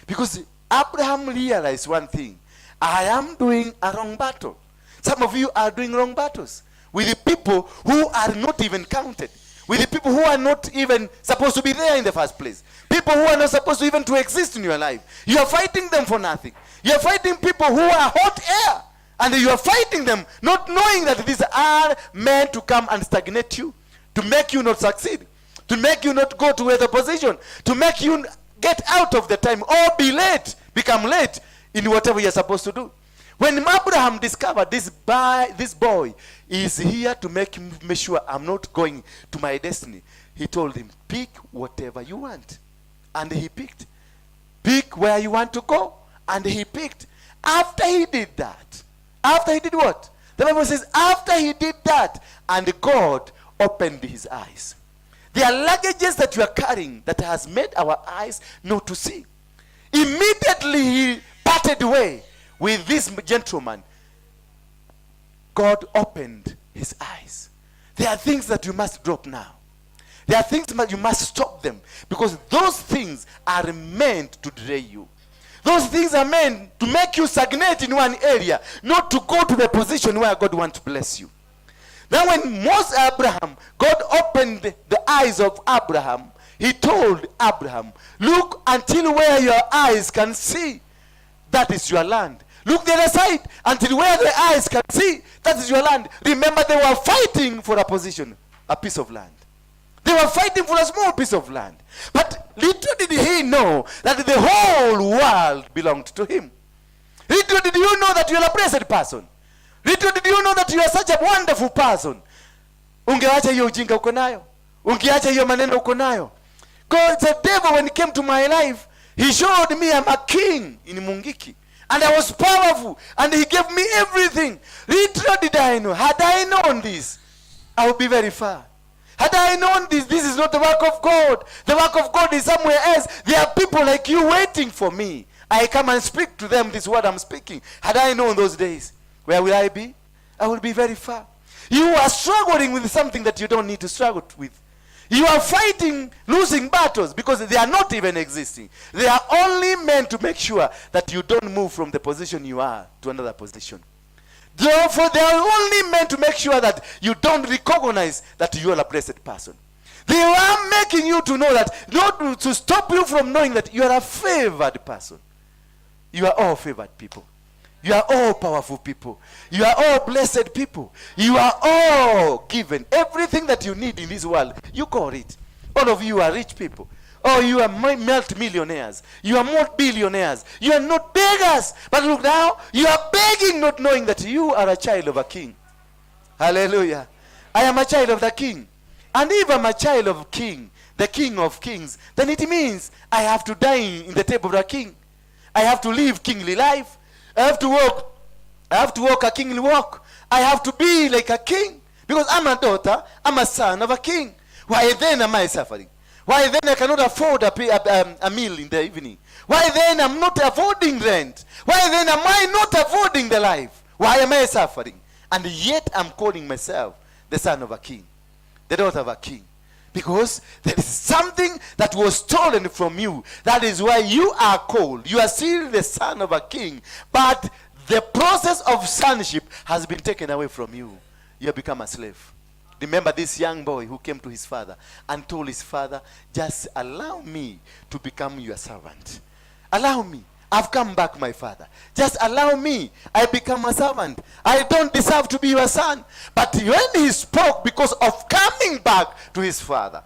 [SPEAKER 1] Because Abraham realized one thing. I am doing a wrong battle. Some of you are doing wrong battles with the people who are not even counted. With the people who are not even supposed to be there in the first place. People who are not supposed to even to exist in your life. You are fighting them for nothing. You are fighting people who are hot air. And you are fighting them, not knowing that these are meant to come and stagnate you, to make you not succeed, to make you not go to the position, to make you get out of the time, or be late, become late in whatever you're supposed to do. When Abraham discovered this boy is here to make sure I'm not going to my destiny, he told him, pick whatever you want. And he picked. Pick where you want to go. And he picked. After he did that, after he did what? The Bible says, after he did that, and God opened his eyes. There are luggages that you are carrying that has made our eyes not to see. Immediately he parted way with this gentleman. God opened his eyes. There are things that you must drop now. There are things that you must stop them. Because those things are meant to delay you. Those things are meant to make you stagnate in one area, not to go to the position where God wants to bless you. Now when Abraham, God opened the eyes of Abraham, he told Abraham, look until where your eyes can see, that is your land. Look the other side, until where the eyes can see, that is your land. Remember, they were fighting for a position, a piece of land. They were fighting for a small piece of land. But little did he know that the whole world belonged to him. Little did you know that you are a blessed person. Little did you know that you are such a wonderful person. Ungeacha hiyo ujinga uko nayo. Ungeacha hiyo maneno uko nayo. God, the devil, when he came to my life, he showed me I'm a king in Mungiki. And I was powerful. And he gave me everything. Little did I know. Had I known this, I would be very far. Had I known this is not the work of God. The work of God is somewhere else. There are people like you waiting for me. I come and speak to them this word I'm speaking. Had I known those days, where will I be? I will be very far. You are struggling with something that you don't need to struggle with. You are fighting losing battles because they are not even existing. They are only meant to make sure that you don't move from the position you are to another position. Therefore, they are only meant to make sure that you don't recognize that you are a blessed person. They are making you to know that, not to stop you from knowing that you are a favored person. You are all favored people. You are all powerful people. You are all blessed people. You are all given everything that you need in this world. You got it. All of you are rich people. Oh, you are multi-millionaires. You are not billionaires. You are not beggars. But look now, you are begging not knowing that you are a child of a king. Hallelujah. I am a child of the king. And if I'm a child of king, the king of kings, then it means I have to dine in the table of the king. I have to live kingly life. I have to walk a kingly walk. I have to be like a king. Because I'm a daughter, I'm a son of a king. Why then am I suffering? Why then I cannot afford a meal in the evening? Why then I'm not affording rent? Why then am I not affording the life? Why am I suffering? And yet I'm calling myself the son of a king, the daughter of a king. Because there is something that was stolen from you. That is why you are called. You are still the son of a king. But the process of sonship has been taken away from you. You have become a slave. Remember this young boy who came to his father and told his father, just allow me to become your servant. Allow me. I've come back, my father. Just allow me. I become a servant. I don't deserve to be your son. But when he spoke because of coming back to his father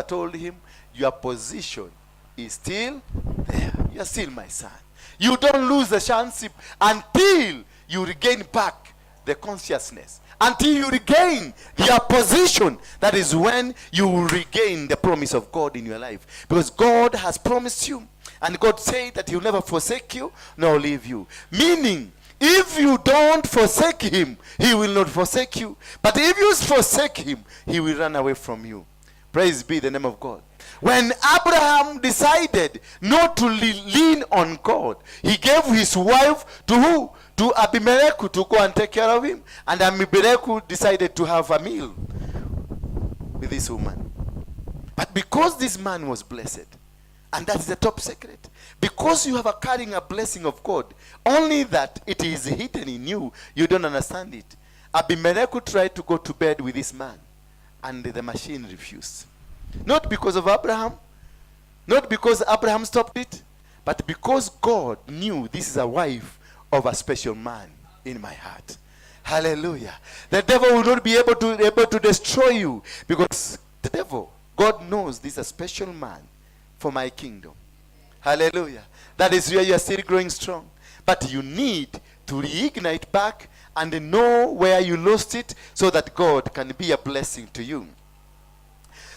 [SPEAKER 1] told him, your position is still there. You are still my son. You don't lose the sonship until you regain back the consciousness. Until you regain your position. That is when you will regain the promise of God in your life. Because God has promised you. And God said that he will never forsake you nor leave you. Meaning, if you don't forsake him, he will not forsake you. But if you forsake him, he will run away from you. Praise be the name of God. When Abraham decided not to lean on God, he gave his wife to who? To Abimelech to go and take care of him. And Abimelech decided to have a meal with this woman. But because this man was blessed, and that is the top secret. Because you are carrying a blessing of God, only that it is hidden in you, you don't understand it. Abimelech tried to go to bed with this man, and the machine refused. Not because of Abraham, not because Abraham stopped it, but because God knew this is a wife of a special man in my heart. Hallelujah. The devil will not be able to destroy you, because the devil, God knows this is a special man for my kingdom. Hallelujah. That is where you are still growing strong. But you need to reignite back and know where you lost it, so that God can be a blessing to you.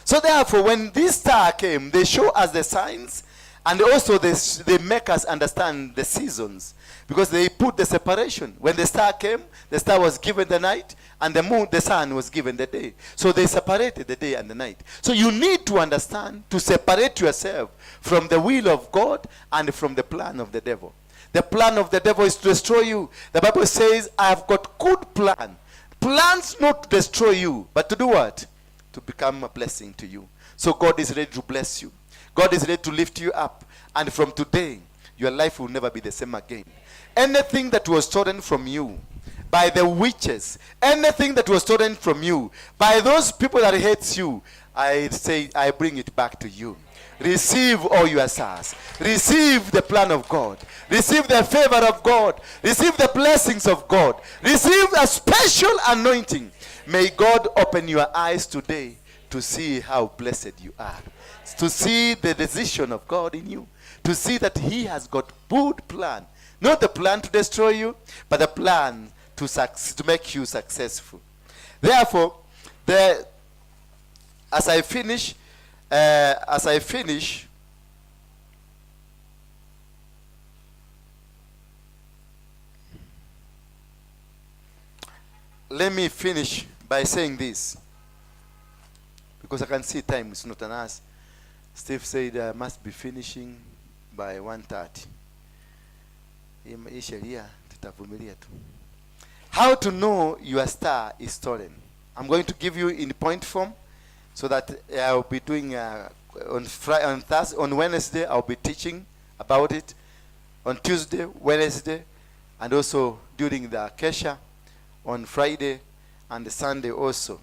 [SPEAKER 1] So therefore, when this star came, they show us the signs, and also they make us understand the seasons, because they put the separation. When the star came, the star was given the night, and the sun was given the day. So they separated the day and the night. So you need to understand, to separate yourself from the will of God and from the plan of the devil. The plan of the devil is to destroy you. The Bible says, I have got good plan. Plans not to destroy you, but to do what? To become a blessing to you. So God is ready to bless you. God is ready to lift you up. And from today, your life will never be the same again. Anything that was stolen from you by the witches, anything that was stolen from you by those people that hate you, I say, I bring it back to you. Receive all your stars. Receive the plan of God. Receive the favor of God. Receive the blessings of God. Receive a special anointing. May God open your eyes today to see how blessed you are. To see the decision of God in you. To see that he has got good plan. Not the plan to destroy you, but the plan to make you successful. Therefore, as I finish, let me finish by saying this, because I can see time is not on us. Steve said I must be finishing by 1:30. Hii sheria tutavumilia tu. How to know your star is stolen. I'm going to give you in point form, so that I'll be doing on Wednesday I'll be teaching about it. On Tuesday, Wednesday, and also during the Kesha on Friday and Sunday also.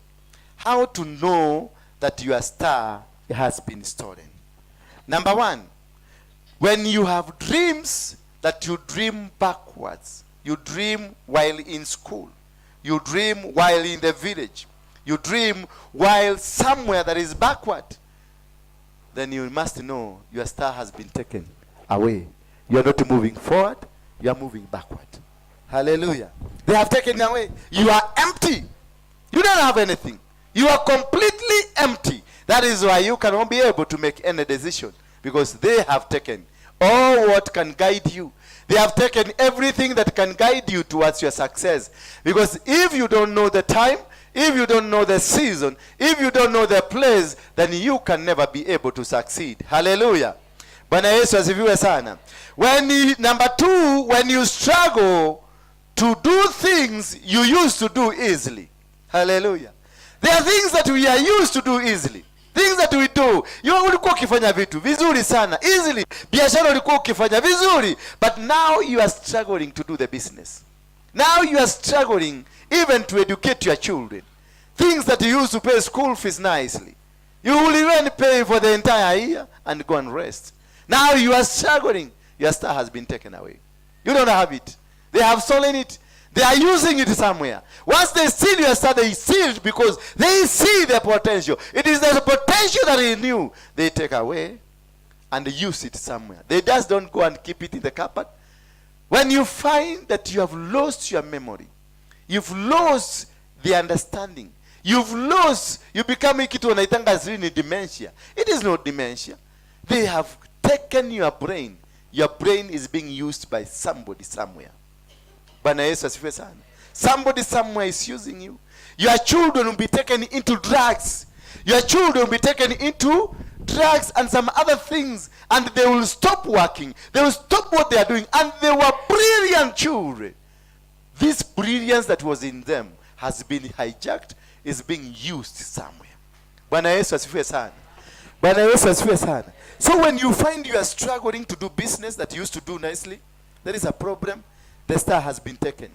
[SPEAKER 1] How to know that your star has been stolen. Number one, when you have dreams that you dream backwards, you dream while in school, you dream while in the village, you dream while somewhere that is backward, then you must know your star has been taken away. You are not moving forward, you are moving backward. Hallelujah. They have taken away. You are empty. You don't have anything. You are completely empty. That is why you cannot be able to make any decision, because they have taken all what can guide you. They have taken everything that can guide you towards your success. Because if you don't know the time, if you don't know the season, if you don't know the place, then you can never be able to succeed. Hallelujah. Bwana Yesu asifiwe sana. Number two, when you struggle to do things you used to do easily. Hallelujah. There are things that we are used to do easily. Things that we do. Ulikuwa ukifanya vitu vizuri sana easily. Biashara ulikuwa ukifanya vizuri, but now you are struggling to do the business. Now you are struggling even to educate your children. Things that you used to pay school fees nicely, you will even pay for the entire year and go and rest. Now you are struggling. Your star has been taken away. You don't have it. They have stolen it. They are using it somewhere. Once they steal your star, they steal it because they see the potential. It is the potential that they knew. They take away and use it somewhere. They just don't go and keep it in the cupboard. When you find that you have lost your memory, you've lost the understanding, you become kitu wanaitanga zini dementia. It is not dementia. They have taken your brain. Your brain is being used by somebody somewhere. Bwana Yesu asifiwe sana. Somebody somewhere is using you. Your children will be taken into drugs. Your children will be taken into drugs and some other things, and they will stop working. They will stop what they are doing, and they were brilliant children. This brilliance that was in them has been hijacked, is being used somewhere. Bwana Yesu asifiwe sana. Bwana Yesu asifiwe sana. So when you find you are struggling to do business that you used to do nicely, there is a problem. The star has been taken.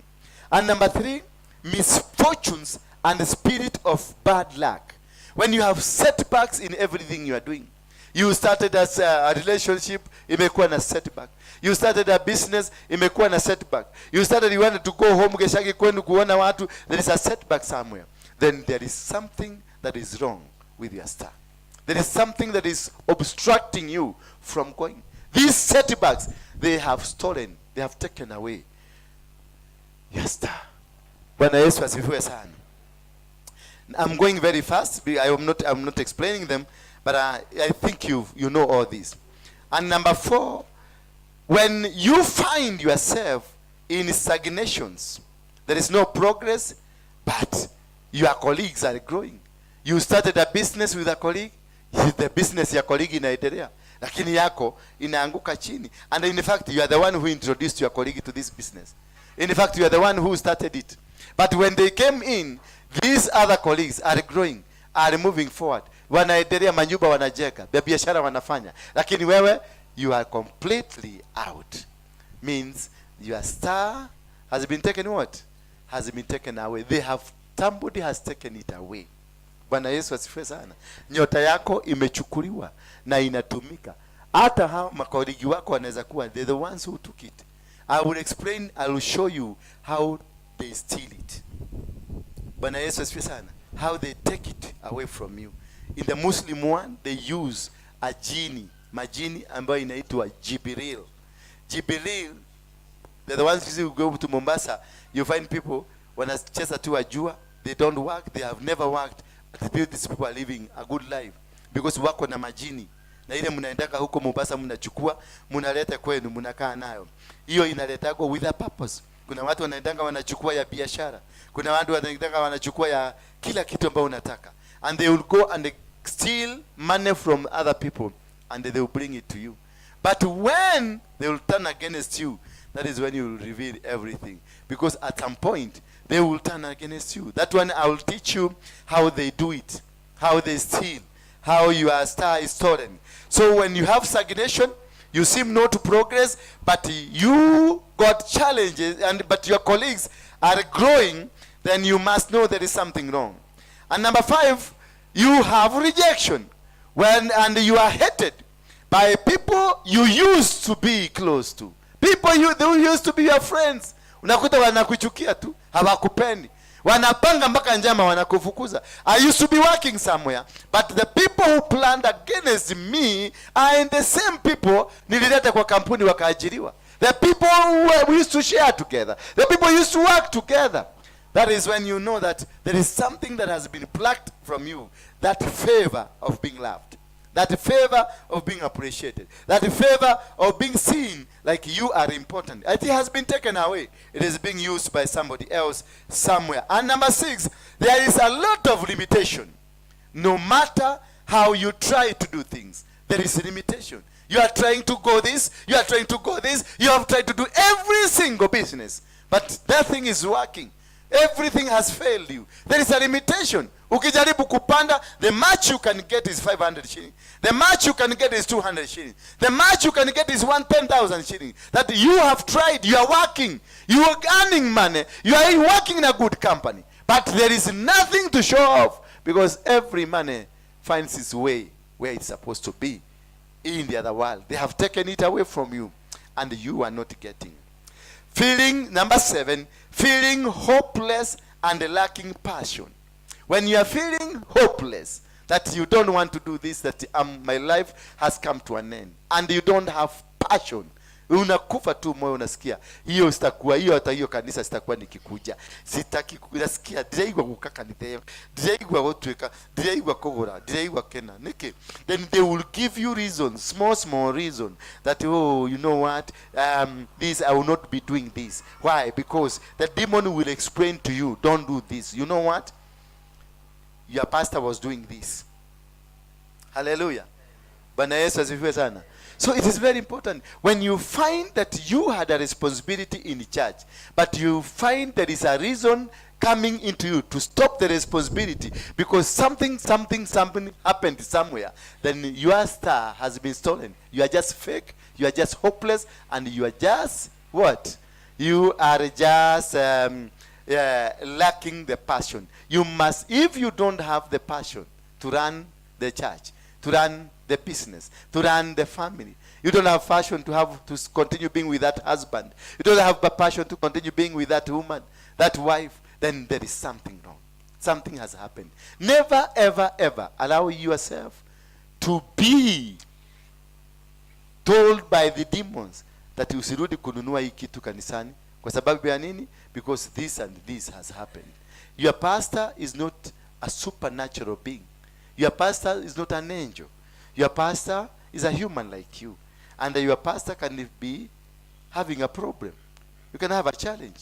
[SPEAKER 1] And number three, misfortunes and the spirit of bad luck. When you have setbacks in everything you are doing. You started as a relationship, imekuwa na setback. You started a business, imekuwa na setback. You wanted to go home, keshaki kwenu kuona watu, there is a setback somewhere. Then there is something that is wrong with your star. There is something that is obstructing you from going. These setbacks, they have stolen, they have taken away your star. Bwana Yesu asifiwe sana. I'm going very fast. I'm not explaining them, but I think you know all this. And number four, when you find yourself in stagnations, there is no progress, but your colleagues are growing. You started a business with a colleague, the business ya colleague inaendelea, lakini yako inaanguka chini. And in fact, you are the one who introduced your colleague to this business. In fact, you are the one who started it. But when they came in, these other colleagues are growing, are moving forward. Wanaendelea, manyumba wanajeka, biashara wanafanya. Lakini wewe, you are completely out. Means your star has been taken what? Has been taken away. Somebody has taken it away. Bwana Yesu asifiwe sana. Nyota yako imechukuliwa na inatumika. Hata hao makolegi wako wanaweza kuwa they're the ones who took it. I will explain, I will show you how they steal it. Bwana Yesu asifiwe sana. How they take it away from you. In the Muslim one, they use a genie. Majini ambayo inaitwa Jibril. Jibril, they're the ones who go to Mombasa. You find people, wanacheza tu wajua, they don't work, they have never worked. But these people are living a good life. Because wako na majini. Na ile mnaendaka huko Mombasa mnachukua, mnaleta kwenu, mnakaa nayo. Hiyo inaletako with a purpose. Kuna watu wanaendanga wanachukua ya biashara. Kuna watu wanaendanga wanachukua ya kila kitu ambao unataka. And they will go and steal money from other people and they will bring it to you. But when they will turn against you, that is when you will reveal everything. Because at some point, they will turn against you. That one, I will teach you how they do it, how they steal, how your star is stolen. So when you have stagnation, you seem not to progress, but you got challenges, but your colleagues are growing, then you must know there is something wrong. And number 5, you have rejection. And you are hated by people you used to be close to. People they used to be your friends. Unakuta wanakuchukia tu, hawakupendi. Wanapanga mpaka njama wanakufukuza. I used to be working somewhere, but the people who planned against me are in the same people nilileta kwa kampuni wakaajiriwa. The people who we used to share together. The people used to work together. That is when you know that there is something that has been plucked from you. That favor of being loved. That favor of being appreciated. That favor of being seen like you are important. It has been taken away. It is being used by somebody else somewhere. And number 6, there is a lot of limitation. No matter how you try to do things, there is a limitation. You are trying to go this, you are trying to go this, you have tried to do every single business, but that thing is working. Everything has failed you. There is a limitation. Ukijaribu kupanda, the match you can get is 500 shillings. The match you can get is 200 shillings. The match you can get is 10,000 shillings. That you have tried, you are working, you are earning money, you are working in a good company. But there is nothing to show off, because every money finds its way where it's supposed to be in the other world. They have taken it away from you, and you are not getting. Feeling, number 7, feeling hopeless and lacking passion. When you are feeling hopeless, that you don't want to do this, that my life has come to an end, and you don't have passion, unakufa tu moyo, unasikia hiyo sitakuwa, hiyo hata hiyo kanisa sitakuwa nikikuja, sitaki, unasikia ndireigwa guka kanitha, ndireigwa gutwika, ndireigwa kugura, ndireigwa kena niki. Then they will give you reasons, small reason, that oh, you know what, this I will not be doing this. Why? Because the demon will explain to you, don't do this. You know what, your pastor was doing this. Hallelujah. Bwana Yesu asifiwe sana. So it is very important when you find that you had a responsibility in church, but you find there is a reason coming into you to stop the responsibility because something happened somewhere, then your star has been stolen. You are just fake, you are just hopeless, and you are just what? You are just lacking the passion. You must, if you don't have the passion to run the church, to run the business, to run the family, you don't have passion to continue being with that husband, you don't have a passion to continue being with that woman, that wife, then there is something wrong. Something has happened. Never, ever, ever allow yourself to be told by the demons that usirudi kununua hii kitu kanisani kwa sababu ya nini? Because this and this has happened. Your pastor is not a supernatural being. Your pastor is not an angel. Your pastor is a human like you. And your pastor can be having a problem. You can have a challenge.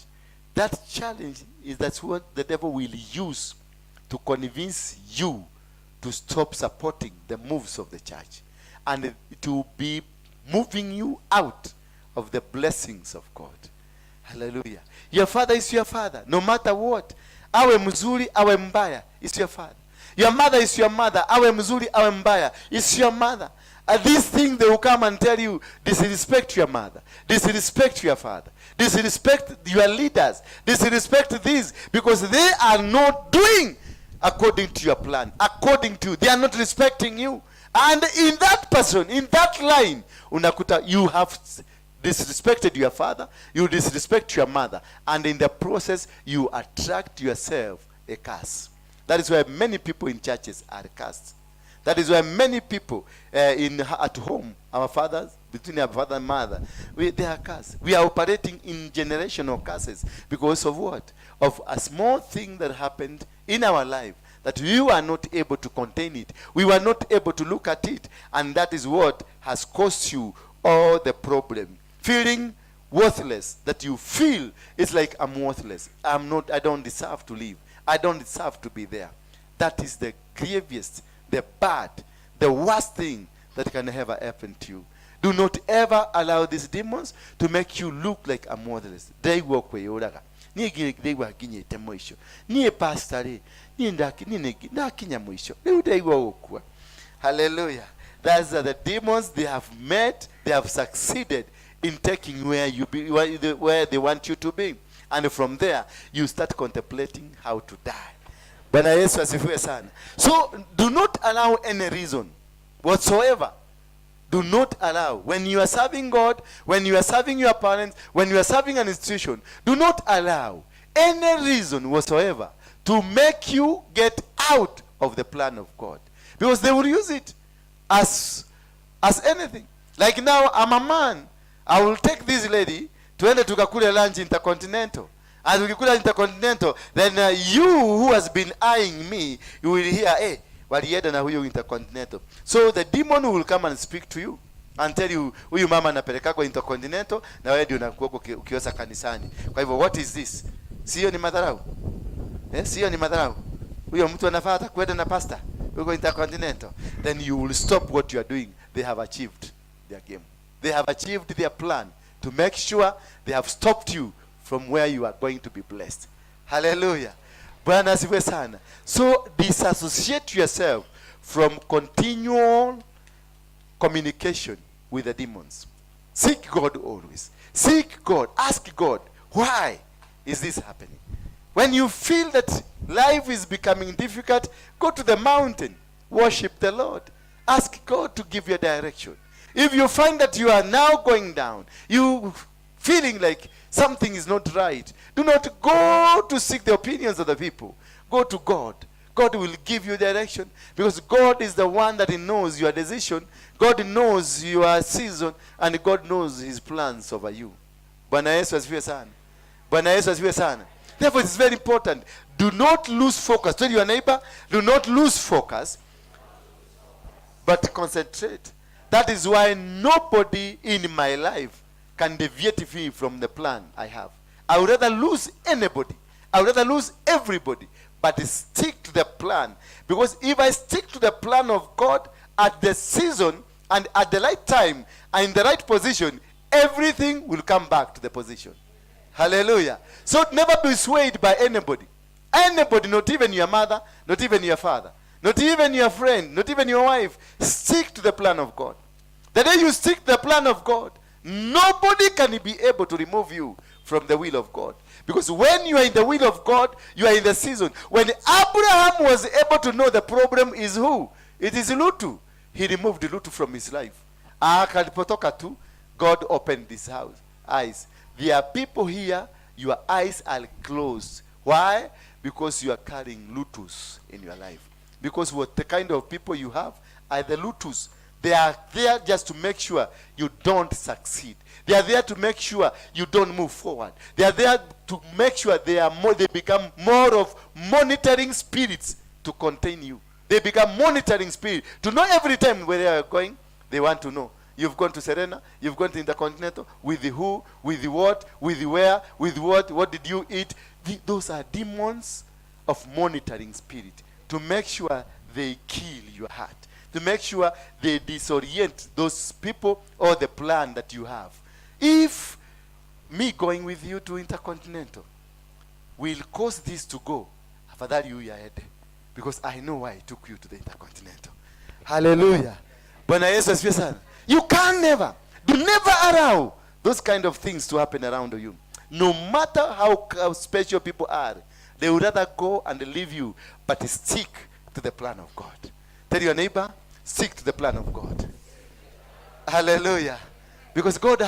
[SPEAKER 1] That challenge is that's what the devil will use to convince you to stop supporting the moves of the church and to be moving you out of the blessings of God. Hallelujah. Your father is your father, no matter what. Awe mzuri, awe mbaya, is your father. Your mother is your mother, awe mzuri, awe mbaya, is your mother. These things they will come and tell you, disrespect your mother, disrespect your father, disrespect your leaders, disrespect these, because they are not doing according to your plan, according to you. They are not respecting you. And in that person, in that line, unakuta you have disrespected your father, you disrespect your mother, and in the process you attract yourself a curse. That is why many people in churches are cursed. That is why many people at home, our fathers, between our father and mother, they are cursed. We are operating in generational curses because of what? Of a small thing that happened in our life that we were not able to contain it. We were not able to look at it, and that is what has caused you all the problem. Feeling worthless, that you feel it's like I'm worthless. I don't deserve to live. I don't deserve to be there. That is the grievous, the bad, the worst thing that can ever happen to you. Do not ever allow these demons to make you look like a motherless. They walk way oraga. They were ginye temoisho. Ni pastare. Ni ndakinya mwisho. They walk. Hallelujah. That's the demons they have met. They have succeeded in taking where they want you to be. And from there, you start contemplating how to die. Bwana Yesu asifiwe sana. So, do not allow any reason whatsoever. Do not allow. When you are serving God, when you are serving your parents, when you are serving an institution, do not allow any reason whatsoever to make you get out of the plan of God. Because they will use it as anything. Like now, I'm a man. I will take this lady tuende tukakule lunch Intercontinental. As we kula Intercontinental, then you who has been eyeing me, you will hear, hey, walienda na huyo Intercontinental. So the demon will come and speak to you and tell you, huyu mama anapeleka kwa Intercontinental na wewe ndio unakuwa ukiosa kanisani. Kwa hivyo, what is this? Sio ni madharau? Sio ni madharau? Huyo mtu anafaa kwenda na pastor uko Intercontinental. Then you will stop what you are doing. They have achieved their game. They have achieved their plan to make sure they have stopped you from where you are going to be blessed. Hallelujah. Bwana asifiwe sana. So disassociate yourself from continual communication with the demons. Seek God always. Seek God. Ask God, why is this happening? When you feel that life is becoming difficult, go to the mountain. Worship the Lord. Ask God to give you a direction. If you find that you are now going down, you feeling like something is not right, do not go to seek the opinions of the people. Go to God. God will give you direction, because God is the one that knows your decision. God knows your season, and God knows his plans over you. Bwana Yesu asifiwe sana. Bwana Yesu asifiwe sana. Therefore, it's very important. Do not lose focus. Tell your neighbor, do not lose focus, but concentrate. That is why nobody in my life can deviate me from the plan I have. I would rather lose anybody. I would rather lose everybody, but stick to the plan. Because if I stick to the plan of God at the season and at the right time and in the right position, everything will come back to the position. Hallelujah. So never be swayed by anybody. Anybody, not even your mother, not even your father, not even your friend, not even your wife. Stick to the plan of God. The day you stick to the plan of God, nobody can be able to remove you from the will of God. Because when you are in the will of God, you are in the season. When Abraham was able to know the problem is who? It is Lutu. He removed Lutu from his life. Akalipotoka tu, God opened his eyes. There are people here, your eyes are closed. Why? Because you are carrying Lutus in your life. Because what the kind of people you have are the Lutus. They are there just to make sure you don't succeed. They are there to make sure you don't move forward. They are there to make sure they become more of monitoring spirits to contain you. They become monitoring spirits to know every time where they are going. They want to know. You've gone to Serena, you've gone to Intercontinental, with the who, with the what, with the where, with what did you eat? Those are demons of monitoring spirit to make sure they kill your heart, to make sure they disorient those people or the plan that you have. If me going with you to Intercontinental will cause this to go, afadhali you are head, because I know why I took you to the Intercontinental. Hallelujah. Bwana Yesu asifiwe sana. You can never, do never allow those kind of things to happen around you. No matter how special people are, they would rather go and leave you, but stick to the plan of God. Tell your neighbor, stick to the plan of God. Hallelujah. Because God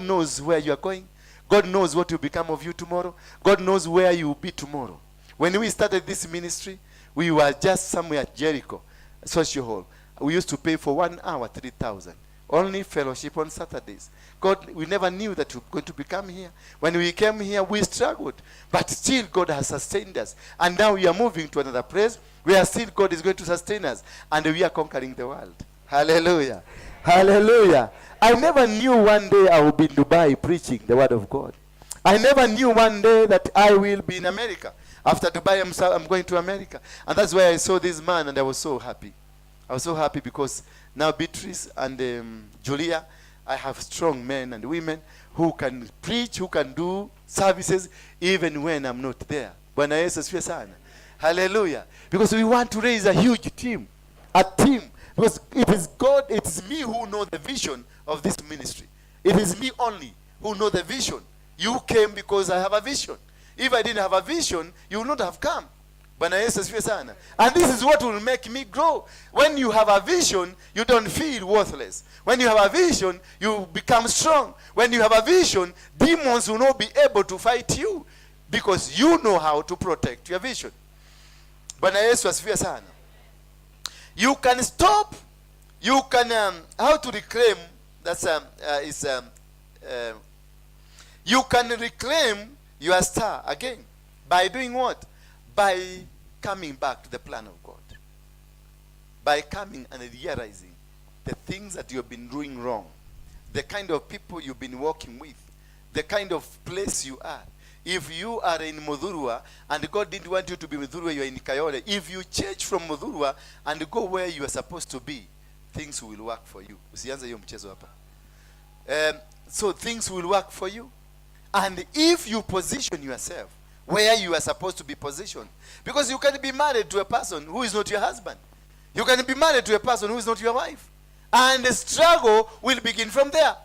[SPEAKER 1] knows where you are going. God knows what will become of you tomorrow. God knows where you will be tomorrow. When we started this ministry, we were just somewhere at Jericho, social hall. We used to pay for 1 hour, 3,000. Only fellowship on Saturdays. We never knew that we were going to become here. When we came here, we struggled. But still, God has sustained us. And now we are moving to another place where still God is going to sustain us. And we are conquering the world. Hallelujah. Hallelujah. I never knew one day I will be in Dubai preaching the word of God. I never knew one day that I will be in America. After Dubai, I'm going to America. And that's why I saw this man and I was so happy. I was so happy because now Beatrice and Julia, I have strong men and women who can preach, who can do services even when I'm not there. Bwana Yesu asifiwe sana. Hallelujah. Because we want to raise a huge team. A team. Because it is God, it is me who know the vision of this ministry. It is me only who know the vision. You came because I have a vision. If I didn't have a vision, you would not have come. Bwana Yesu asifiwe sana. And this is what will make me grow. When you have a vision, you don't feel worthless. When you have a vision, you become strong. When you have a vision, demons will not be able to fight you because you know how to protect your vision. Bwana Yesu asifiwe sana. You can stop, you can, how to reclaim, you can reclaim your star again. By doing what? By coming back to the plan of God. By coming and realizing the things that you have been doing wrong. The kind of people you've been working with. The kind of place you are. If you are in Mudhurwa and God didn't want you to be in Mudhurwa, you are in Kayole. If you change from Mudhurwa and go where you are supposed to be, things will work for you. Usianze hiyo mchezo hapa. So things will work for you. And if you position yourself where you are supposed to be positioned. Because you can be married to a person who is not your husband. You can be married to a person who is not your wife. And the struggle will begin from there.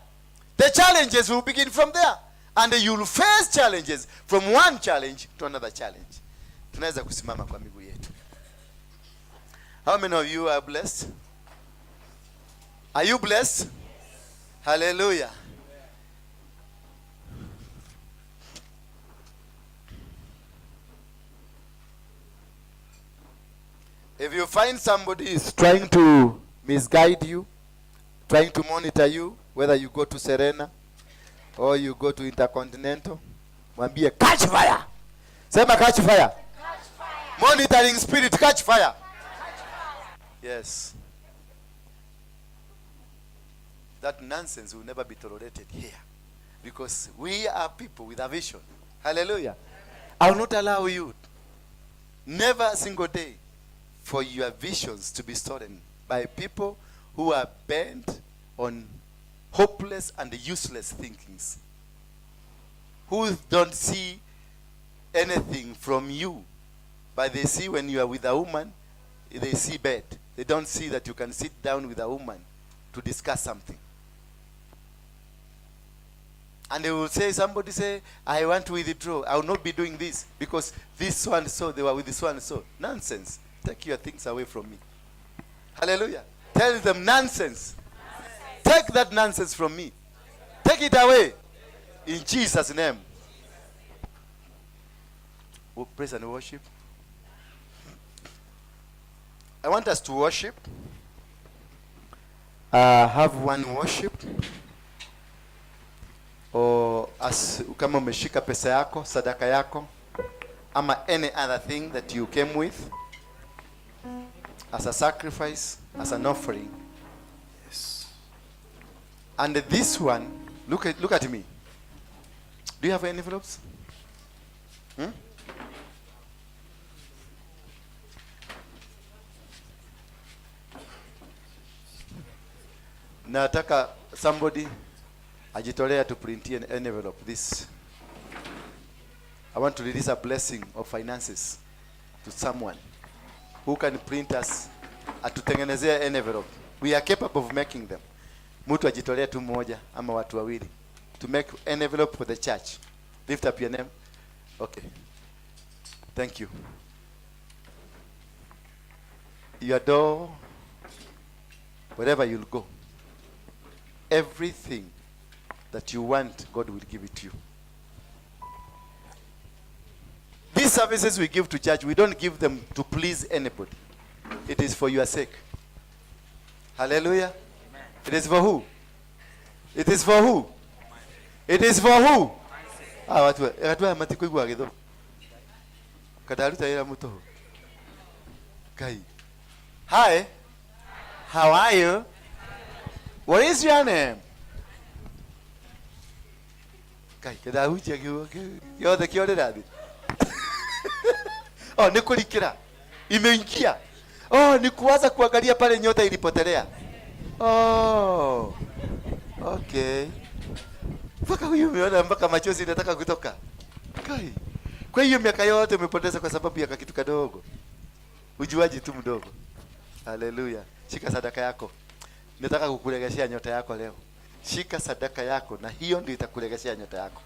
[SPEAKER 1] The challenges will begin from there. And you will face challenges from one challenge to another challenge. Tunaweza kusimama kwa miguu yetu. How many of you are blessed? Are you blessed? Yes. Hallelujah. If you find somebody is trying to misguide you, trying to monitor you, whether you go to Serena or you go to Intercontinental, mwambie catch fire. Sema catch fire. Catch fire. Monitoring spirit, catch fire. Catch fire. Yes. That nonsense will never be tolerated here. Because we are people with a vision. Hallelujah. I will not allow you, never a single day, for your visions to be stolen by people who are bent on hopeless and useless thinkings, who don't see anything from you, but they see when you are with a woman, they see bed. They don't see that you can sit down with a woman to discuss something. And they will say, somebody say, I want to withdraw. I will not be doing this because this so and so, they were with this one and so. Nonsense. Take your things away from me. Hallelujah. Tell them nonsense. Take that nonsense from me. Take it away. In Jesus' name. Oh, praise and worship. I want us to worship. Have one worship. Or as kama umeshika pesa yako, sadaka yako, ama any other thing that you came with, as a sacrifice, as an offering. Yes. And this one, look at me. Do you have envelopes? Nataka somebody ajitolea to print an envelope. This, I want to release a blessing of finances to someone who can print us, atutengenezea envelope. We are capable of making them. Mtu ajitolea tu mmoja ama watu wawili to make envelope for the church. Lift up your name. Okay. Thank you. Your door, wherever you'll go, everything that you want, God will give it to you. These services we give to church, we don't give them to please anybody. It is for your sake. Hallelujah. Amen. It is for who? It is for who? It is for who? Watu matiko igwa githo. Kadaruta ira muto. Kai. Hi. How are you? What is your name? Kai kadaruta yothe kiore radi. Oh, nikurikira. Imeingia. Oh, ni kuwaza kuangalia pale nyota ilipotelea. Oh. Okay. Mpaka huyu umeona mpaka machozi inataka kutoka. Kai. Kwa hiyo miaka yote umepoteza kwa sababu ya kitu kadogo. Ujuaji tu mdogo. Haleluya. Shika sadaka yako. Nataka kukuregeshea nyota yako leo. Shika sadaka yako na hiyo ndio itakuregeshea nyota yako.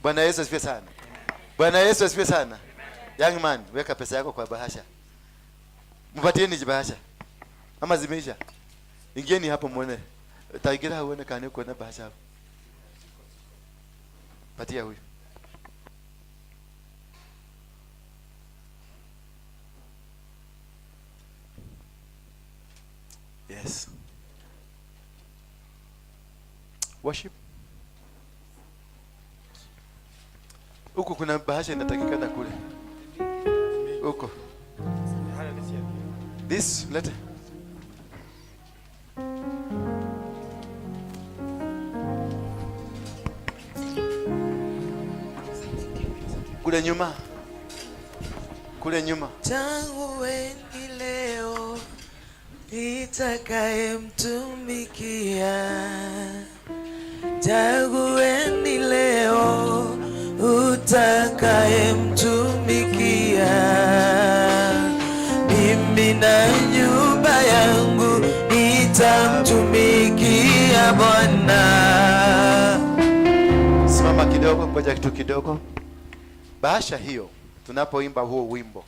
[SPEAKER 1] Bwana Yesu asifiwe sana. Bwana Yesu asifiwe sana. Young man, weka pesa yako kwa bahasha. Mpatieni bahasha. Ama zimeisha. Ingieni hapo muone. Taigira uone kani uko na bahasha hapo. Patia huyu. Yes. Worship. Huko kuna bahasha inatakikana kule. Huko. This letter. Kule nyuma. Kule nyuma.
[SPEAKER 2] Tangu weni leo nitakayemtumikia. Tangu weni leo utakayemtumikia. Mimi na nyumba yangu nitamtumikia Bwana.
[SPEAKER 1] Simama kidogo, ngoja kitu kidogo. Bahasha hiyo tunapoimba huo wimbo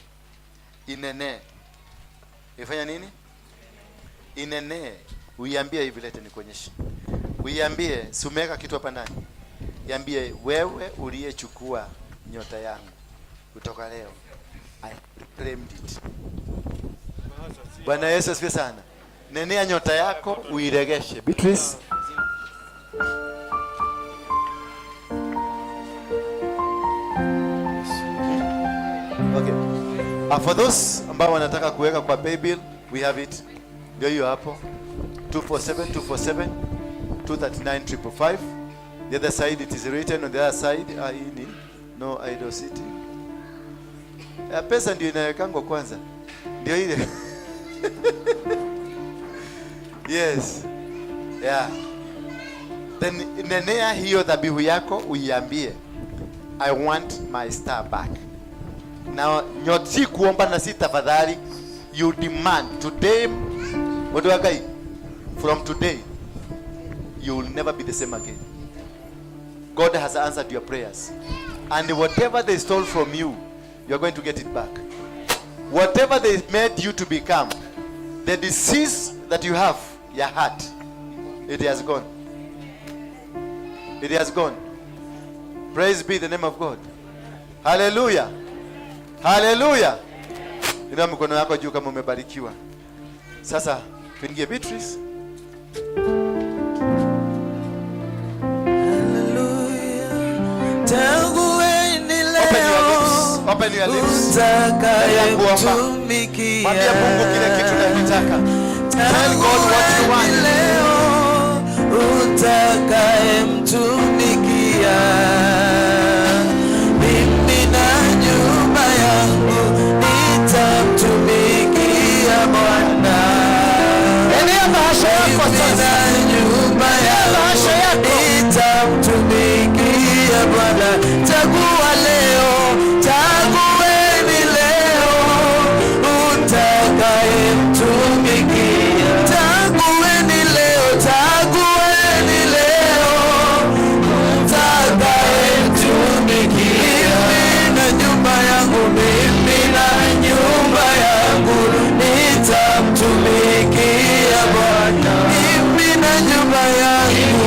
[SPEAKER 1] inene. Ifanya nini? Inene. Uiambie hivi, lete nikuonyeshe. Uiambie, sumeka kitu hapa ndani. Iambie, wewe uliyechukua nyota yangu kutoka leo, I claimed it. Bwana Yesu asifiwe sana. Nenea nyota yako uiregeshe. Beatrice. Okay. For those ambao wanataka kuweka kwa pay bill, we have it. Ndio hiyo hapo. 247 239 The other side it is written on the other side. No idol city. Pesa ndio inawekangwa kwanza. Ndio ile. Yes. Yeah. Then nenea hiyo dhabihu yako uiambie, I want my star back. Now nyoti kuomba na si tafadhali, you demand today. What do I say? From today you will never be the same again. God has answered your prayers, and whatever they stole from you, you are going to get it back. Whatever they made you to become, the disease that you have, your heart, it has gone. It has gone. Praise be the name of God. Hallelujah. Hallelujah. Inua mikono yako juu kama umebarikiwa. Sasa tuingie Beatrice. Open your lips. Mwambie Mungu kile kitu unachotaka. Tell God what you want.
[SPEAKER 2] Utakayemtumikia. Mimi na nyumba yangu nitamtumikia Bwana.
[SPEAKER 1] Enea bahasha yako sasa.
[SPEAKER 2] Nyumba yangu nitamtumikia Bwana. Chagua leo. Chagueni leo utakayemtumikia. Chagueni leo, chagueni leo utakayemtumikia. Mimi na nyumba yangu, mimi na nyumba yangu nitamtumikia Bwana. Mimi na nyumba yangu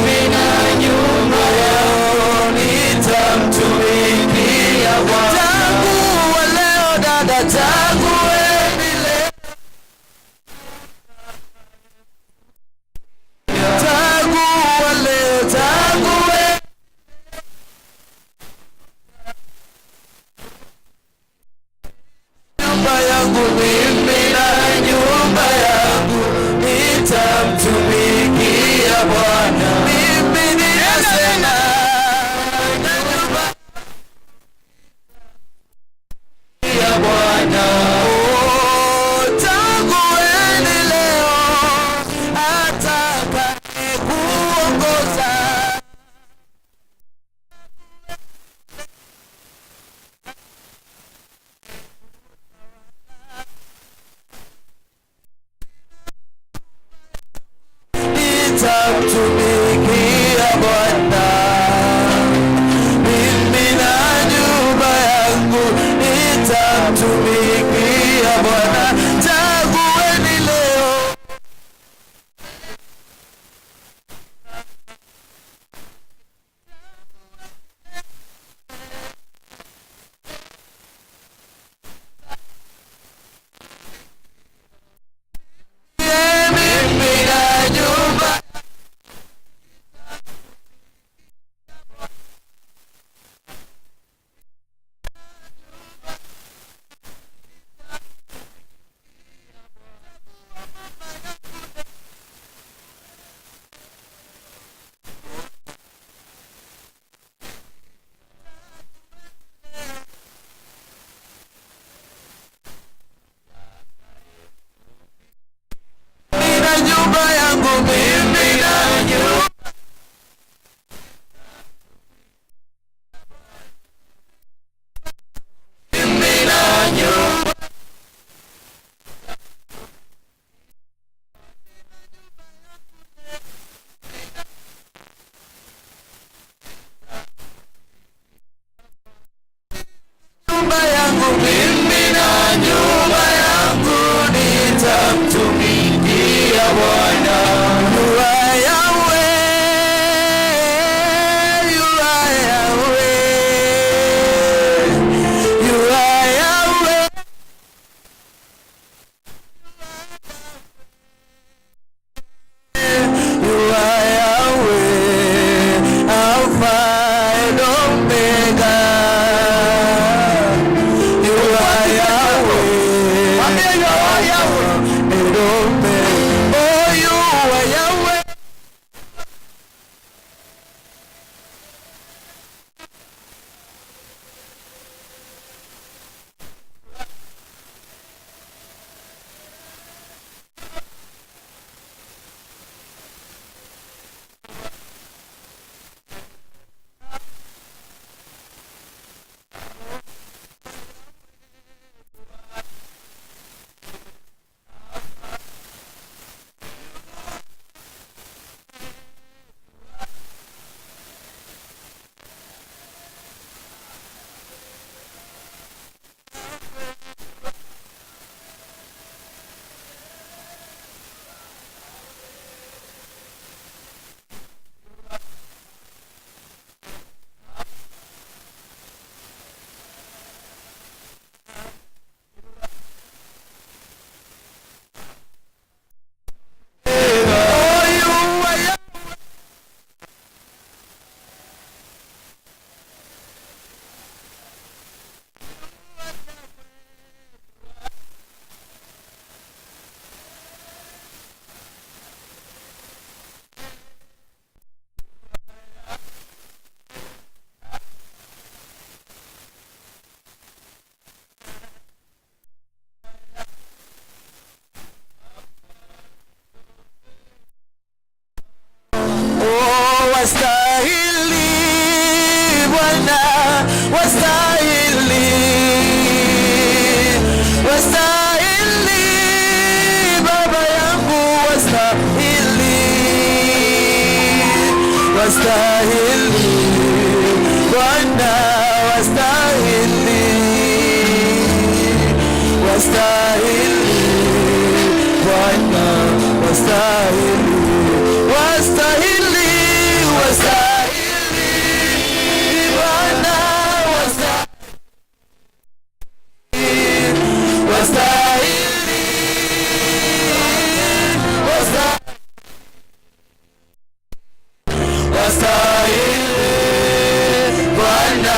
[SPEAKER 2] mimi na nyumba yangu nitamtumikia Bwana. You are Yahweh, you are Yahweh, you are Yahweh. You are Yahweh, Alpha and Omega. You are Yahweh, and Omega. Oh, you are Yahweh. Wastahili Bwana, wastahili, wastahili Baba yangu, wastahili, wastahili Bwana, wastahili, wastahili Bwana, wastahili, wastahili, wastahili Bwana, wastahili, wastahili, wastahili Bwana,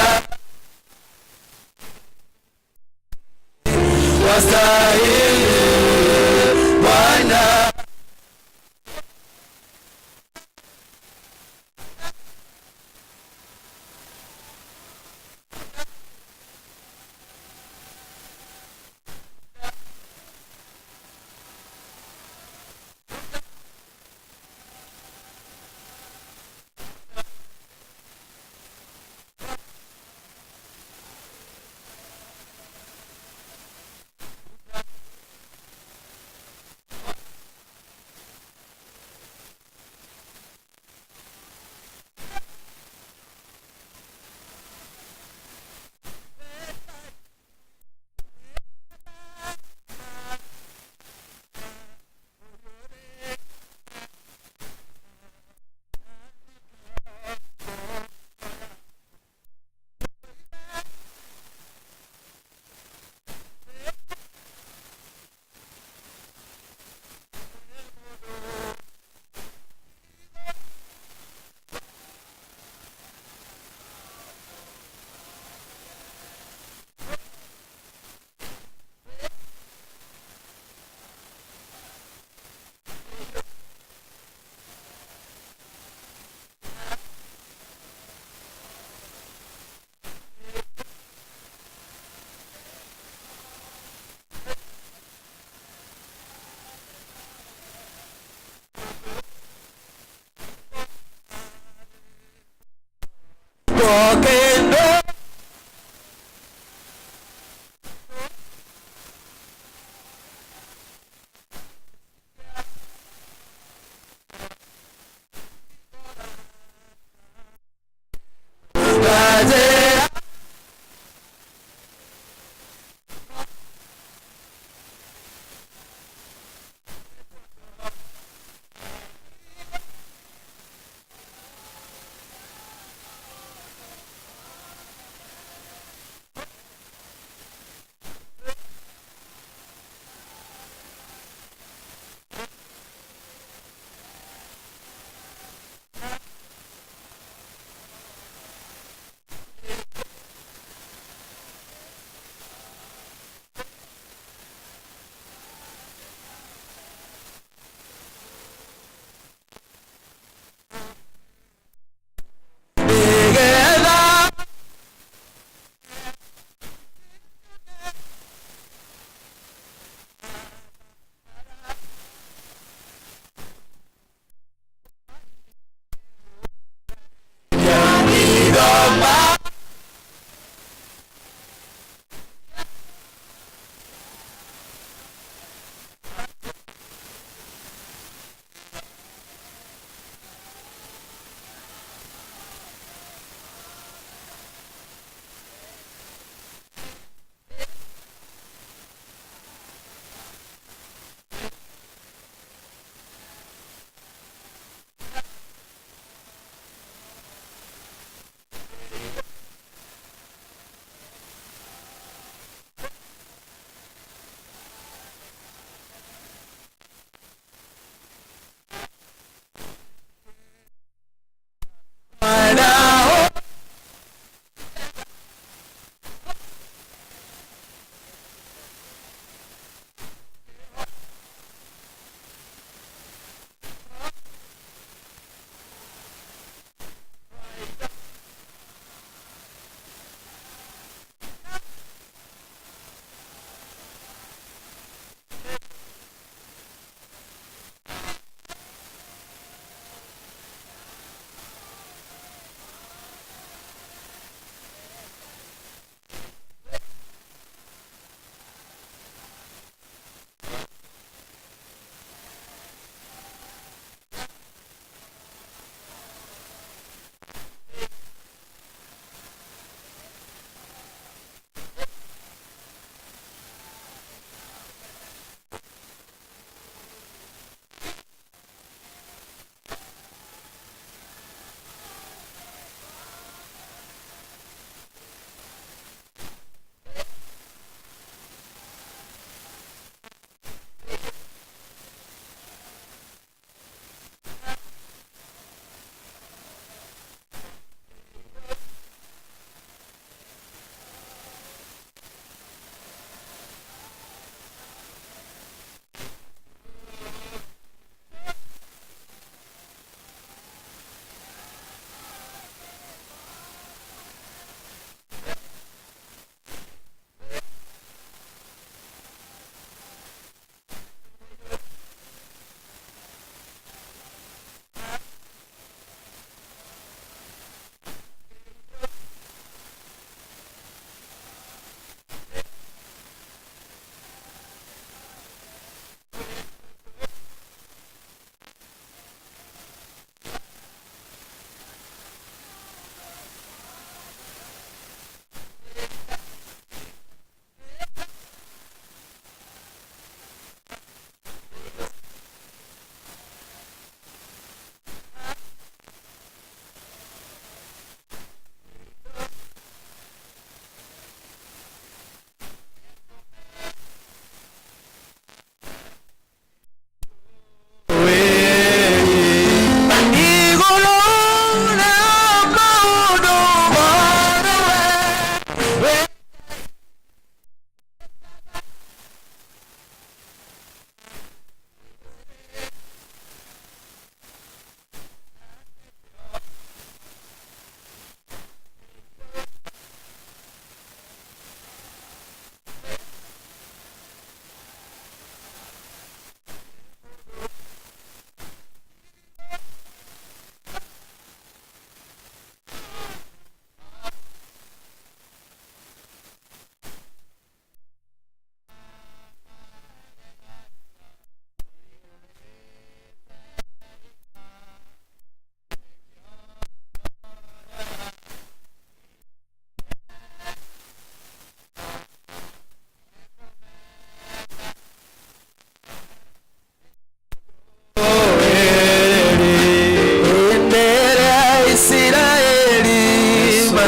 [SPEAKER 2] wastahili Bwana.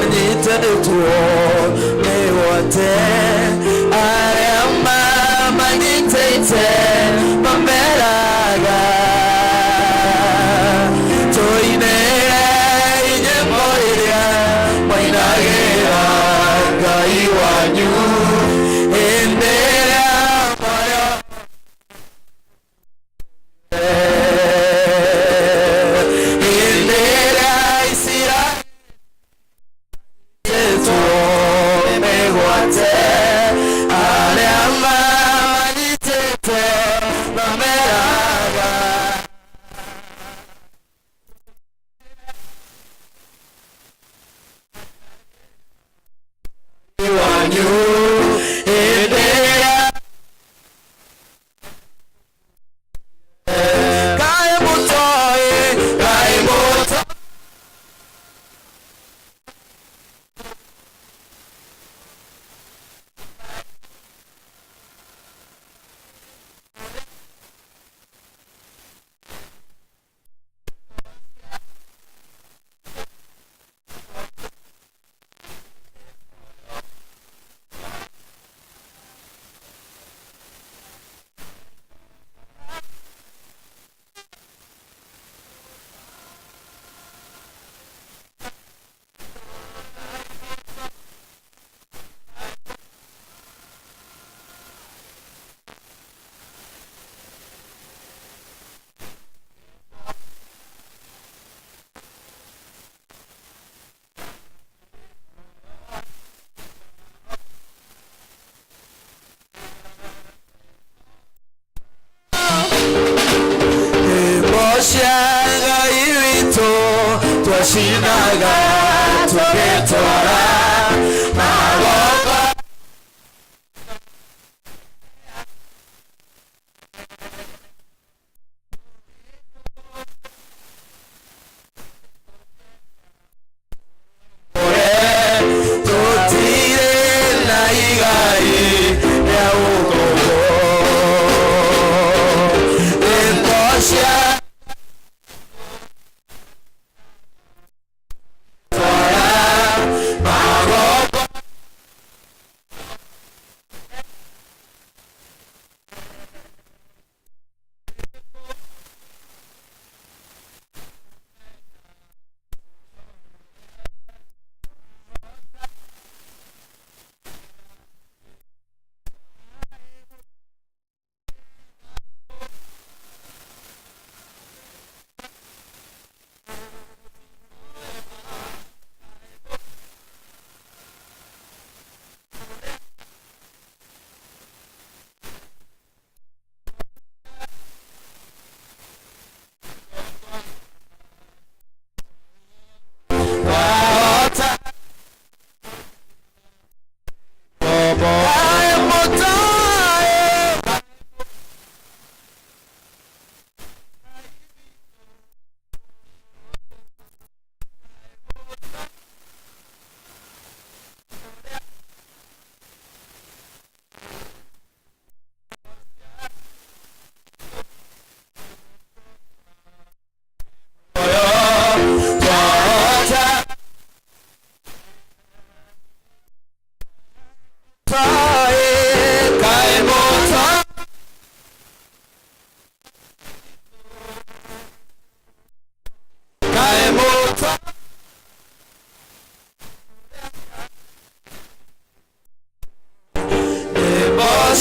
[SPEAKER 2] manyitetuo ni wote arema manyitete mameraga toinere inyemoiria mwainagera ngai wanyu endera moyo endera isira megwate arema manyitete mameraga wanyu endera kae mutoe Synagogue irito twashinaga tugetora maboko tutire na igai ya ugogo endosya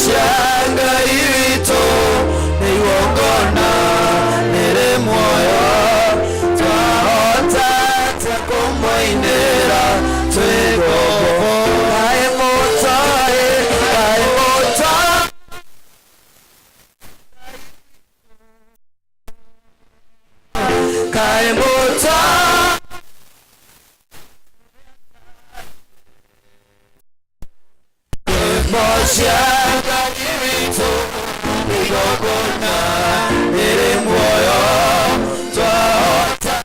[SPEAKER 2] Synagogue irito niwongona nere moyo twahota takumoinera twegogo kae mutoe kae mutoe Synagogue irito niwongona nere moyo twahota.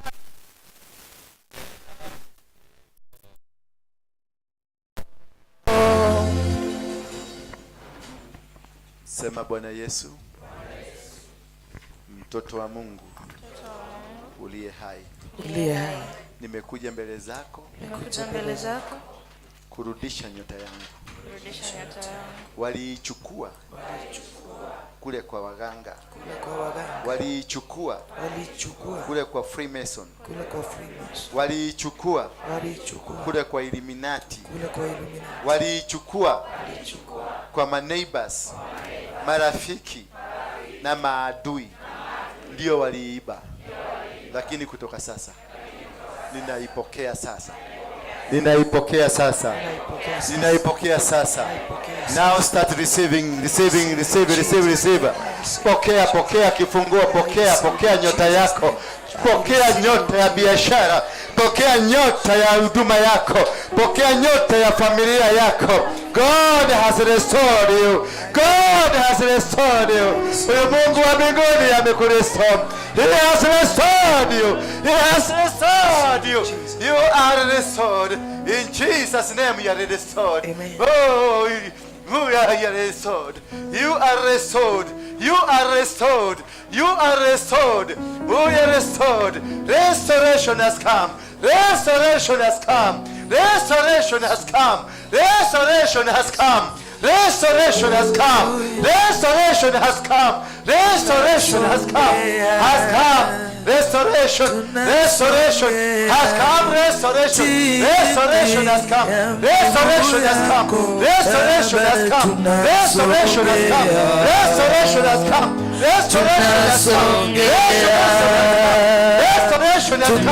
[SPEAKER 1] Sema Bwana Yesu, mtoto wa Mungu uliye hai,
[SPEAKER 2] uliye hai,
[SPEAKER 1] nimekuja mbele zako kurudisha nyota yangu. Waliichukua kule kwa waganga, waliichukua kule kwa Freemason, waliichukua kule kwa Illuminati, waliichukua kwa maneighbors, marafiki na maadui, ndio waliiba. Lakini kutoka sasa ninaipokea sasa. Ninaipokea sasa. Ninaipokea sasa. Now start receiving. Pokea kifunguo, pokea nyota yako. Pokea nyota ya biashara. Pokea nyota ya huduma yako. Pokea nyota ya familia yako. God has restored you. God has restored you. Mungu wa mbinguni amekurestore. He has restored you. He has restored you. You are restored. In Jesus' name you are restored.
[SPEAKER 2] Amen.
[SPEAKER 1] Oh, you are restored. You are restored. You are restored. You are restored. Oh, you are restored. Restoration has come. Restoration has come. Restoration has come. Restoration has come. Restoration has come. Restoration has come. Restoration has come. Has come. Restoration. Restoration has come. Restoration. Restoration has come. Restoration has come. Restoration has come. Restoration has come. Restoration has come. Restoration has come. Restoration has come. Restoration has come.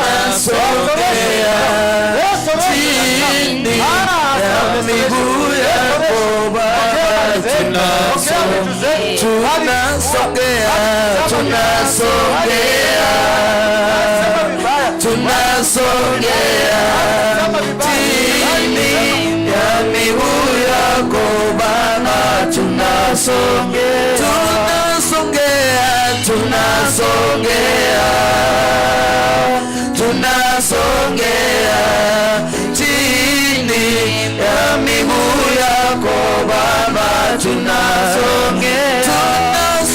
[SPEAKER 2] Tunasongea chini ya miguu yako Baba, tunasongea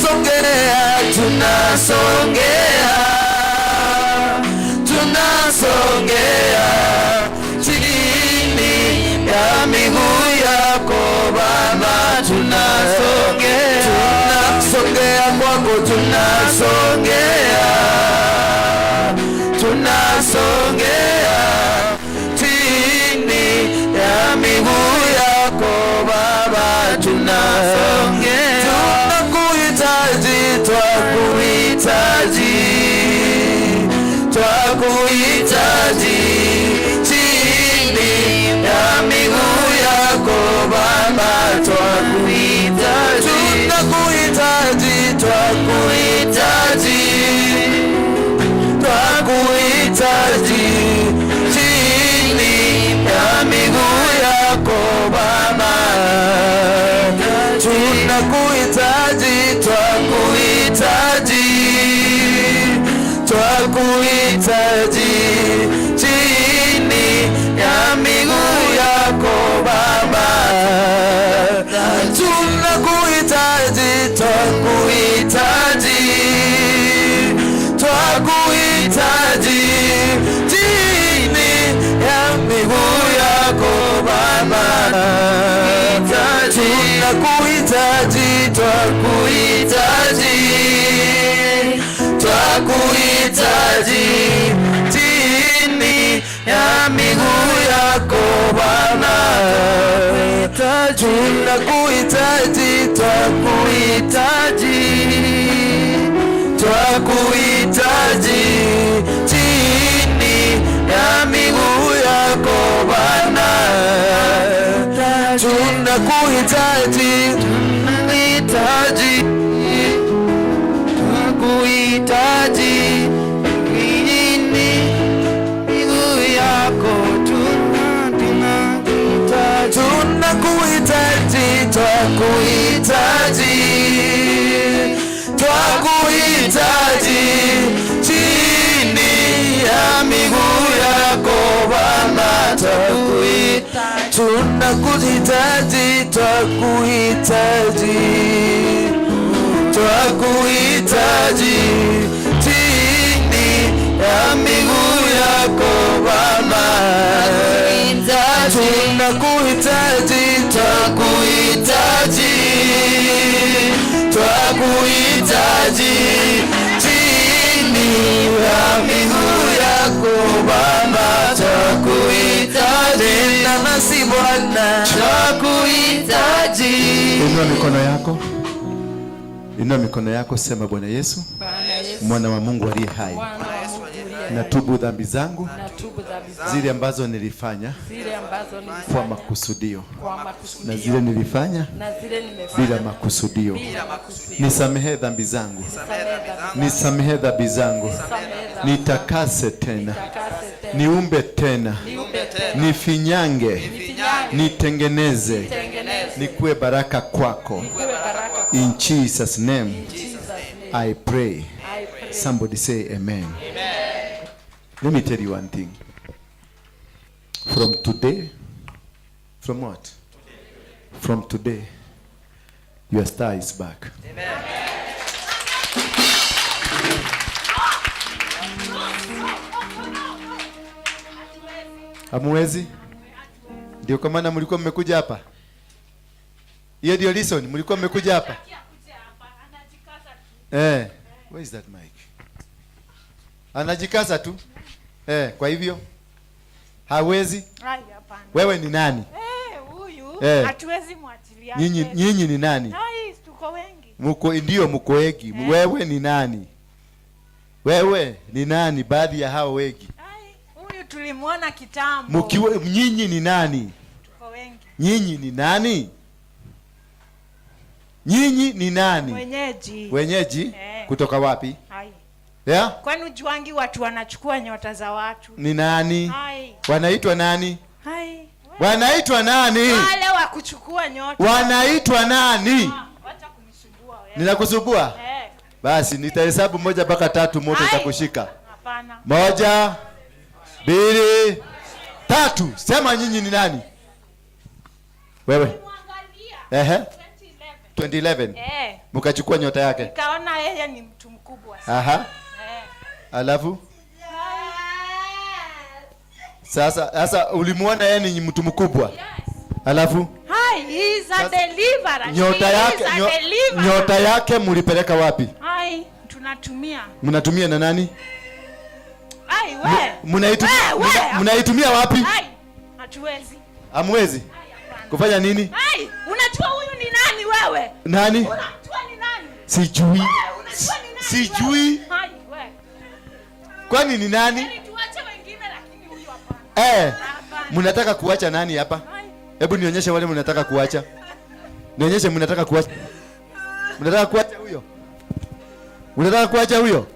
[SPEAKER 2] chini ya miguu yako Baba, tunasongea chini ya miguu yako Baba, tunasongea kwako, tunasongea chini ya miguu yako Baba, tunakuhitaji, twakuhitaji chini ya miguu yako Baba, tunakuhitaji chini ya miguu yako Baba, tunakuhitaji chini ya miguu yako Baba, tunakuhitaji chini ya miguu yako Baba, tunakuhitaji chini ya miguu yako Baba, tunakuhitaji chini ya miguu yako Baba, tunakuhitaji twakuhitaji chini ya miguu yako Baba, tunakuhitaji chini ya miguu yako Bwana, tunakuhitaji, twakuhitaji, twakuhitaji, chini ya miguu yako Bwana, twakuhitaji, na nasi Bwana twakuhitaji.
[SPEAKER 1] Inua mikono yako. Inua mikono yako, sema Bwana Yesu, mwana wa Mungu aliye hai, natubu dhambi zangu zile ambazo nilifanya kwa makusudio na zile nilifanya bila makusudio. Nisamehe dhambi zangu, nisamehe dhambi zangu, nitakase tena, niumbe tena, nifinyange, nitengeneze, nikuwe baraka kwako. In Jesus' name, I pray. Somebody say amen. Let me tell you one thing. From today, from what? From today, your star is back. Hamwezi? Ndio kwa maana mlikuwa mmekuja hapa. Hiyo ndio reason mlikuwa mmekuja hapa. Where is that mic? Anajikaza tu. Kwa hivyo hawezi. Wewe ni nani?
[SPEAKER 3] Huyu hatuwezi mwachilia.
[SPEAKER 1] Nyinyi ni nani?
[SPEAKER 3] Tuko wengi.
[SPEAKER 1] Mko wengi. Wewe ni nani? Wewe ni nani baadhi ya hao wengi?
[SPEAKER 3] Huyu tulimwona kitambo.
[SPEAKER 1] Nyinyi ni nani?
[SPEAKER 3] Tuko wengi.
[SPEAKER 1] Nyinyi ni nani? Nyinyi ni nani?
[SPEAKER 3] Wenyeji.
[SPEAKER 1] Wenyeji? Kutoka wapi? Yeah?
[SPEAKER 3] Kwani ujuangi watu wanachukua nyota za watu?
[SPEAKER 1] Ni nani? Wanaitwa nani? Wanaitwa nani?
[SPEAKER 3] Wale wa kuchukua nyota.
[SPEAKER 1] Wanaitwa nani?
[SPEAKER 3] Wacha kunisumbua wewe.
[SPEAKER 1] Ninakusumbua? Basi nitahesabu 1 mpaka 3, moto utakushika.
[SPEAKER 3] Hapana.
[SPEAKER 1] 1, 2, 3. Sema nyinyi ni nani? Wewe. 2011. Mkachukua nyota yake.
[SPEAKER 3] Nikaona yeye ni mtu mkubwa sana.
[SPEAKER 1] Alafu? Sasa ulimuona yeye ni mtu mkubwa. Alafu?
[SPEAKER 3] He is a deliverer.
[SPEAKER 1] Nyota yake mlipeleka wapi?
[SPEAKER 3] Tunatumia.
[SPEAKER 1] Mnatumia na nani?
[SPEAKER 3] Wewe.
[SPEAKER 1] Mnaitumia wapi?
[SPEAKER 3] Hatuwezi.
[SPEAKER 1] Hamwezi? Kufanya nini?
[SPEAKER 3] Unajua huyu ni nani wewe?
[SPEAKER 1] Nani?
[SPEAKER 3] Unajua ni nani?
[SPEAKER 1] Sijui. Sijui. Kwani ni nani?
[SPEAKER 3] Tuache wengine lakini huyu hapana.
[SPEAKER 1] Mnataka kuacha nani hapa? Hebu nionyeshe wale mnataka kuacha. Nionyeshe mnataka kuacha. Mnataka kuacha huyo? Mnataka kuacha huyo?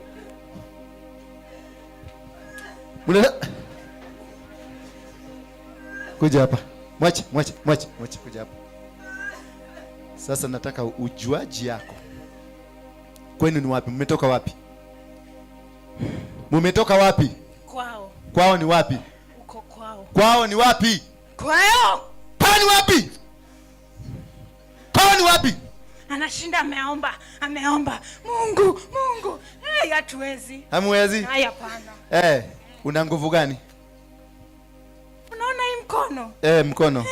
[SPEAKER 1] Kuja hapa. Mwache kuja hapa. Sasa nataka ujuaji yako. Kwenu ni wapi? Mmetoka wapi? Mmetoka wapi?
[SPEAKER 3] Kwao.
[SPEAKER 1] Kwao ni wapi?
[SPEAKER 3] Uko kwao.
[SPEAKER 1] Kwao ni wapi?
[SPEAKER 3] Kwao.
[SPEAKER 1] Kwao ni wapi? Kwao ni wapi?
[SPEAKER 3] Anashinda ameomba. Mungu. Hatuwezi.
[SPEAKER 1] Hamwezi?
[SPEAKER 3] Hapana.
[SPEAKER 1] Una nguvu gani?
[SPEAKER 3] Unaona hii mkono?
[SPEAKER 1] Mkono.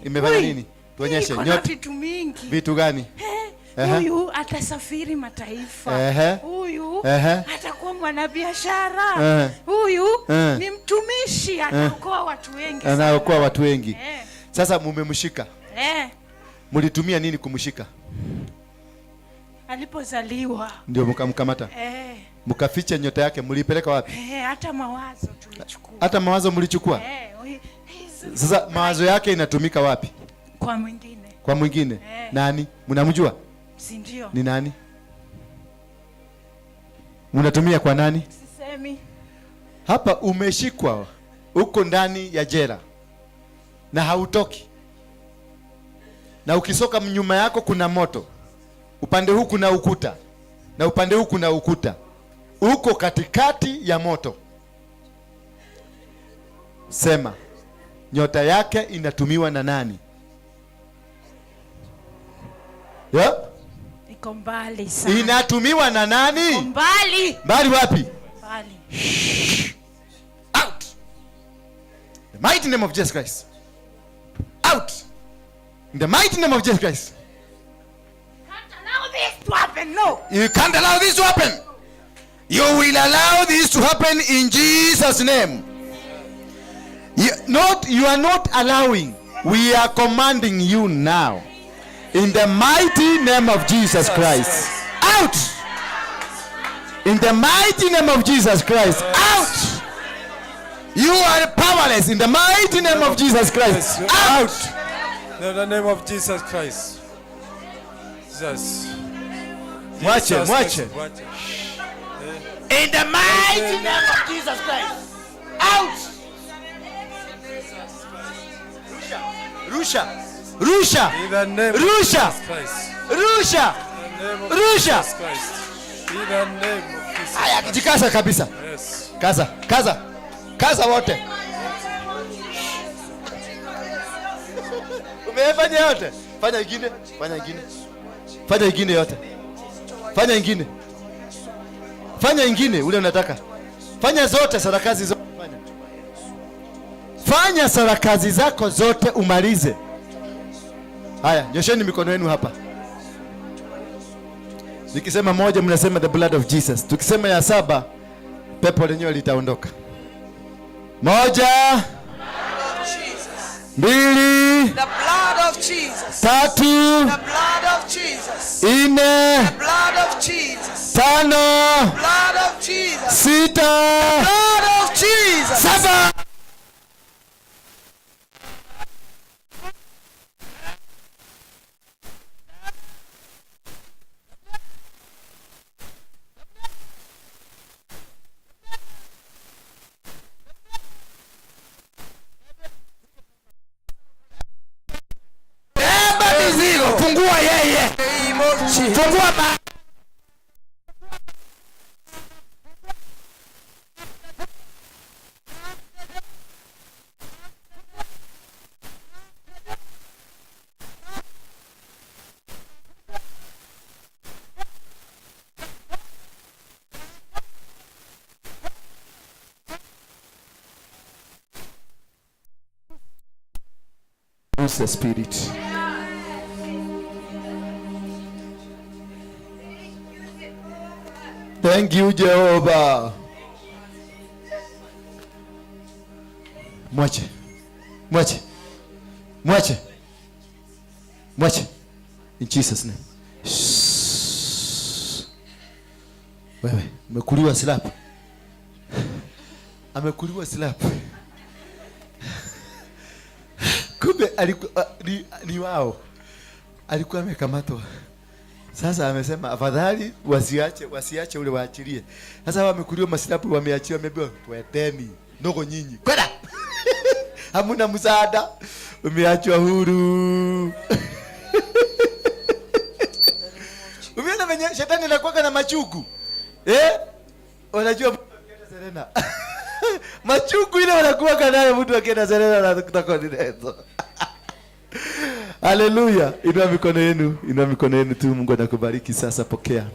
[SPEAKER 1] Imefanya nini? Tuonyeshe nyota.
[SPEAKER 3] Vitu mingi.
[SPEAKER 1] Vitu gani?
[SPEAKER 3] Huyu atasafiri mataifa. Huyu atakuwa mwanabiashara. Huyu ni mtumishi, ataokoa watu wengi.
[SPEAKER 1] Anaokoa watu wengi. Sasa mumemshika. Mlitumia nini kumshika?
[SPEAKER 3] Alipozaliwa.
[SPEAKER 1] Ndio mkamkamata. Mkaficha nyota yake, mlipeleka wapi?
[SPEAKER 3] Hata mawazo tulichukua.
[SPEAKER 1] Hata mawazo mlichukua? Sasa mawazo yake inatumika wapi?
[SPEAKER 3] Kwa mwingine.
[SPEAKER 1] Nani? Mnamjua?
[SPEAKER 3] Si ndio?
[SPEAKER 1] Ni nani? Mnatumia kwa nani?
[SPEAKER 3] Sisemi.
[SPEAKER 1] Hapa umeshikwa uko ndani ya jela na hautoki. Na ukisoka nyuma yako kuna moto. Upande huu kuna ukuta. Na upande huu kuna ukuta. Uko katikati ya moto. Sema, nyota yake inatumiwa na nani?
[SPEAKER 3] Iko mbali sana.
[SPEAKER 1] Inatumiwa na nani?
[SPEAKER 3] Mbali.
[SPEAKER 1] Mbali wapi?
[SPEAKER 3] Mbali.
[SPEAKER 1] Out.
[SPEAKER 2] the mighty name of Jesus Christ. Out. In the mighty name of Jesus Christ.
[SPEAKER 3] Can't allow this to happen. No.
[SPEAKER 2] You can't allow this to happen. You will allow this to happen in Jesus' name. You are not allowing. We are commanding you now. In the mighty name of Jesus Christ. Out. In the mighty name of Jesus Christ. Out. You are powerless. In the mighty name of Jesus Christ. Out.
[SPEAKER 4] In the name of Jesus Christ. Jesus.
[SPEAKER 2] Watch it. Watch it. In the mighty name of Jesus Christ. Out. Rusha. Rusha.
[SPEAKER 4] In the name of
[SPEAKER 2] Rusha.
[SPEAKER 4] Jesus Christ.
[SPEAKER 2] Rusha.
[SPEAKER 4] In the name of
[SPEAKER 2] Rusha.
[SPEAKER 4] Jesus Christ. In the name of Jesus
[SPEAKER 2] Aya,
[SPEAKER 4] Christ.
[SPEAKER 2] jikaza kabisa.
[SPEAKER 4] Yes.
[SPEAKER 2] Kaza wote. Umefanya yote. Fanya ingine yote. Fanya ingine ule unataka. Fanya zote sarakazi zote. Fanya sarakazi zako zote umalize. Haya, nyosheni mikono yenu hapa. Nikisema moja mnasema the blood of Jesus. Tukisema ya saba pepo lenyewe litaondoka. Moja. Mbili.
[SPEAKER 5] The blood of Jesus.
[SPEAKER 2] Tatu.
[SPEAKER 5] The blood of Jesus.
[SPEAKER 2] Ine.
[SPEAKER 5] The blood of Jesus.
[SPEAKER 2] Tano.
[SPEAKER 5] Blood of Jesus.
[SPEAKER 2] Sita.
[SPEAKER 5] Blood of Jesus.
[SPEAKER 2] Saba. Fungua yeye. Fungua ba. Use the spirit. Thank you, Jehovah. Mwache. In Jesus' name. Wewe, umekuliwa slap. Amekuliwa slap. Kumbe alikuwa ni wao. Alikuwa amekamatwa. Sasa amesema afadhali wasiache ule waachilie. Sasa wamekuliwa masilapu wameachiwa wameambiwa tweteni ndogo nyinyi. Kwenda. Hamuna msaada. Umeachwa huru. Umeona venye shetani anakuwa na machugu. Unajua Serena. Machugu ile wanakuwa nayo mtu akienda Serena na kutakondinezo. Haleluya. Inua mikono yenu tu. Mungu anakubariki sasa. Pokea.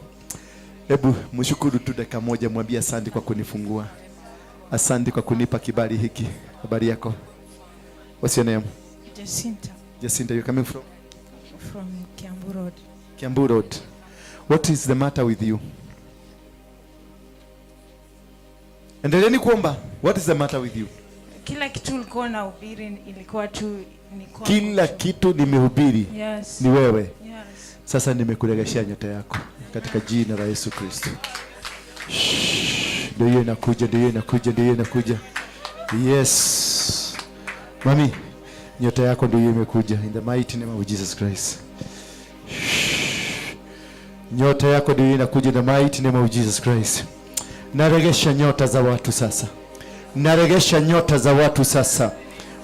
[SPEAKER 2] Hebu mshukuru tu dakika moja, mwambie asante kwa kunifungua. Asante kwa kunipa kibali hiki. Habari yako? What's your name? Jacinta, you coming from?
[SPEAKER 3] From Kiambu Road.
[SPEAKER 2] Kiambu Road. What is the matter with you? Endeleeni kuomba. What is the matter with you?
[SPEAKER 3] Kila kitu ulikuwa na ubiri ilikuwa tu ni kwa
[SPEAKER 2] Kila kitu nimehubiri.
[SPEAKER 3] Yes.
[SPEAKER 2] Ni wewe.
[SPEAKER 3] Yes.
[SPEAKER 2] Sasa nimekuregeshea nyota yako katika jina la Yesu Kristo. Ndio hiyo inakuja. Yes. Mami, nyota yako ndio imekuja in the mighty name of Jesus Christ. Nyota yako ndio inakuja in the mighty name of Jesus Christ. Naregesha nyota za watu sasa.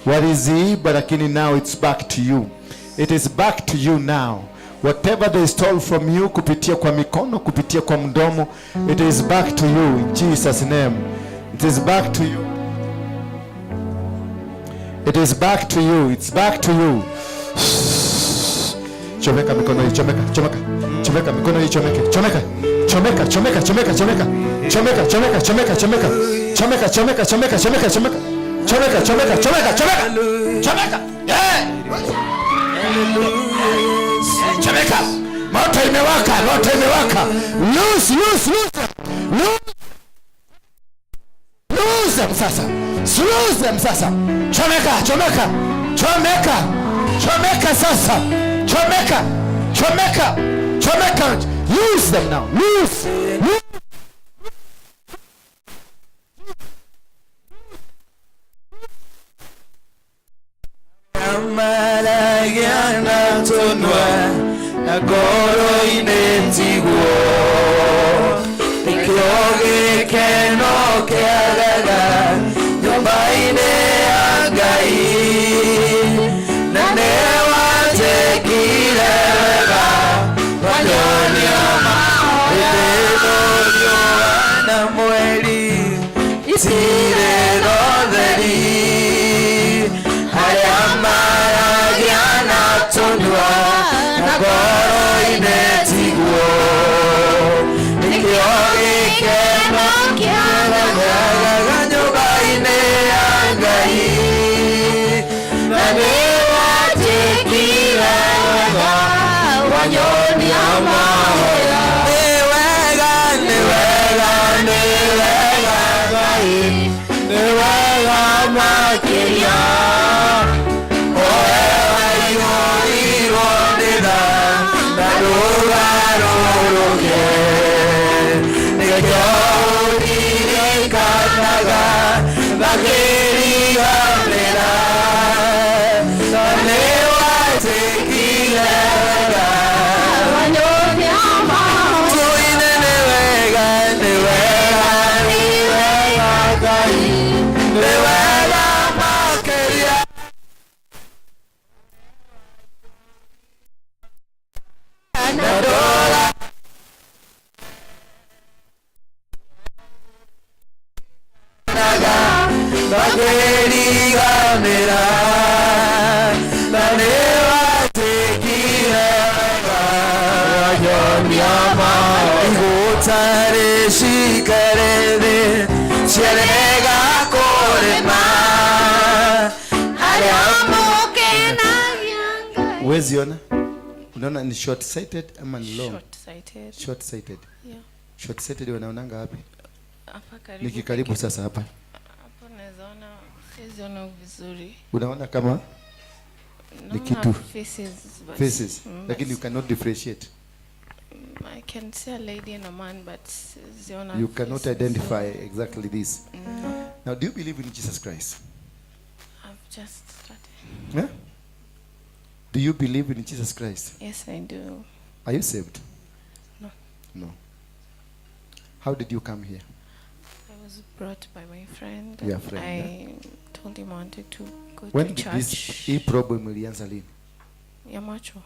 [SPEAKER 2] Waliziiba lakini now it's back to you. It is back to you now. Whatever they stole from you kupitia kwa mikono, kupitia kwa mdomo, it is back to you in Jesus name. It is back to you. It is back to you. It's back to you. Chomeka mikono hii, chomeka mikono hii, chomeka. Chomeka, chomeka, chomeka, chomeka. Chomeka. Yeah. Chomeka. Moto imewaka, moto imewaka. Lose, lose, lose. Lose. Lose them sasa. Lose them sasa. Chomeka, chomeka. Chomeka. Chomeka sasa. Chomeka. Chomeka. Chomeka. Lose them now. Lose. Lose.
[SPEAKER 5] Amaragana tonwa agoro inetiguo ikioge keno keagaga nyumbaine agai nanewa tekirega wanyonyama ededorio na mweli isire roderi Tonwa nagoro inetiguo ikioge keno keagaga nyumbaine agai nanewa tekirega wanyoni amahora newega newega newega makiria
[SPEAKER 2] Where's Yona? Unaona ni short sighted ama ni long?
[SPEAKER 3] Short sighted.
[SPEAKER 2] Short sighted.
[SPEAKER 3] Yeah.
[SPEAKER 2] Short sighted wanaonanga wapi?
[SPEAKER 3] Hapa karibu.
[SPEAKER 2] Niki karibu sasa hapa.
[SPEAKER 3] Hapo naona siziona vizuri.
[SPEAKER 2] Unaona kama ni kitu faces, lakini you cannot differentiate.
[SPEAKER 3] I can see a lady and a man, but ziona
[SPEAKER 2] You cannot identify exactly this.
[SPEAKER 3] No.
[SPEAKER 2] Now, do you believe in Jesus Christ?
[SPEAKER 3] I've just started.
[SPEAKER 2] Yeah? Do you believe in Jesus Christ?
[SPEAKER 3] Yes, I do.
[SPEAKER 2] Are you saved?
[SPEAKER 3] No.
[SPEAKER 2] No. How did you come here?
[SPEAKER 3] I was brought by my friend.
[SPEAKER 2] Your friend,
[SPEAKER 3] I told him I wanted to go
[SPEAKER 2] When
[SPEAKER 3] to
[SPEAKER 2] did
[SPEAKER 3] church.
[SPEAKER 2] hii problem ilianza lini?
[SPEAKER 3] Ya macho.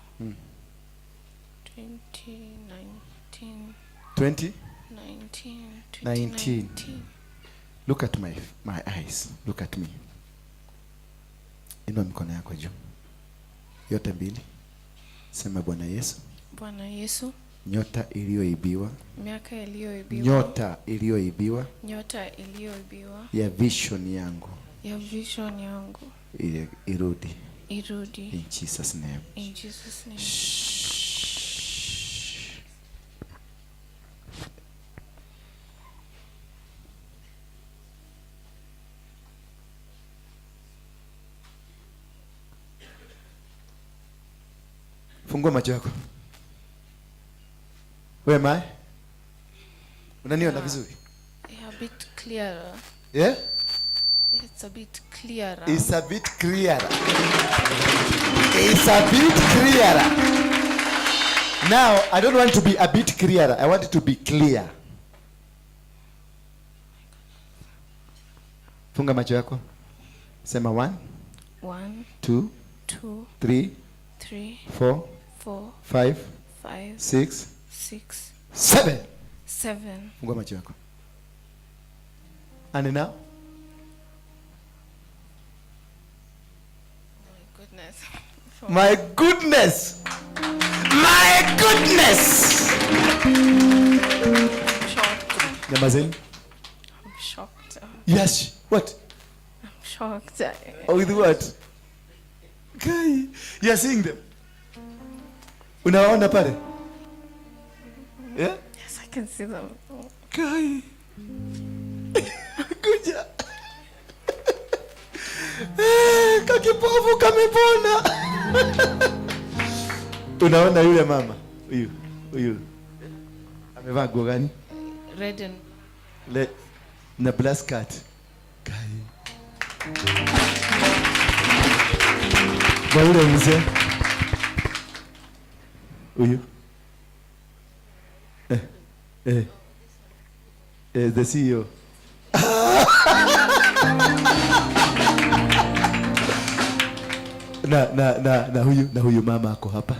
[SPEAKER 2] 2019.
[SPEAKER 3] 2019.
[SPEAKER 2] Look at my eyes. Look at me. Inua mikono yako juu. Yote mbili. Sema Bwana Yesu.
[SPEAKER 3] Bwana Yesu.
[SPEAKER 2] Nyota iliyoibiwa.
[SPEAKER 3] Miaka iliyoibiwa.
[SPEAKER 2] Nyota iliyoibiwa.
[SPEAKER 3] Nyota iliyoibiwa.
[SPEAKER 2] Ya vision yangu.
[SPEAKER 3] Ya vision yangu.
[SPEAKER 2] Irudi.
[SPEAKER 3] Irudi.
[SPEAKER 2] In Jesus name.
[SPEAKER 3] In Jesus name.
[SPEAKER 2] Fungua macho yako. Where am I? Unaniona vizuri?
[SPEAKER 3] Yeah, a bit clearer.
[SPEAKER 2] Yeah?
[SPEAKER 3] It's a bit clearer.
[SPEAKER 2] It's a bit clearer. It's a bit clearer. Now, I don't want to be a bit clearer. I want it to be clear. Funga macho yako. Sema 1,
[SPEAKER 3] 1,
[SPEAKER 2] 2,
[SPEAKER 3] 2,
[SPEAKER 2] 3,
[SPEAKER 3] 3,
[SPEAKER 2] 4,
[SPEAKER 3] 4,
[SPEAKER 2] 5,
[SPEAKER 3] 5,
[SPEAKER 2] 6,
[SPEAKER 3] 6,
[SPEAKER 2] 7.
[SPEAKER 3] 7.
[SPEAKER 2] Funga macho yako. And now? My goodness. My goodness.
[SPEAKER 3] I'm shocked.
[SPEAKER 2] Nyamazeni.
[SPEAKER 3] I'm shocked.
[SPEAKER 2] Yes. What?
[SPEAKER 3] I'm
[SPEAKER 6] shocked.
[SPEAKER 2] With what? Guy, you are seeing them. Unaona pale? Yeah?
[SPEAKER 6] Yes, I can see them.
[SPEAKER 2] Guy. Kuja. Kakipofu kamepona. Unaona yule mama? Huyu. Amevaa nguo gani?
[SPEAKER 6] Red and
[SPEAKER 2] na black skirt. Guy. Baule mzee. Huyu. The CEO. na huyu mama ako hapa.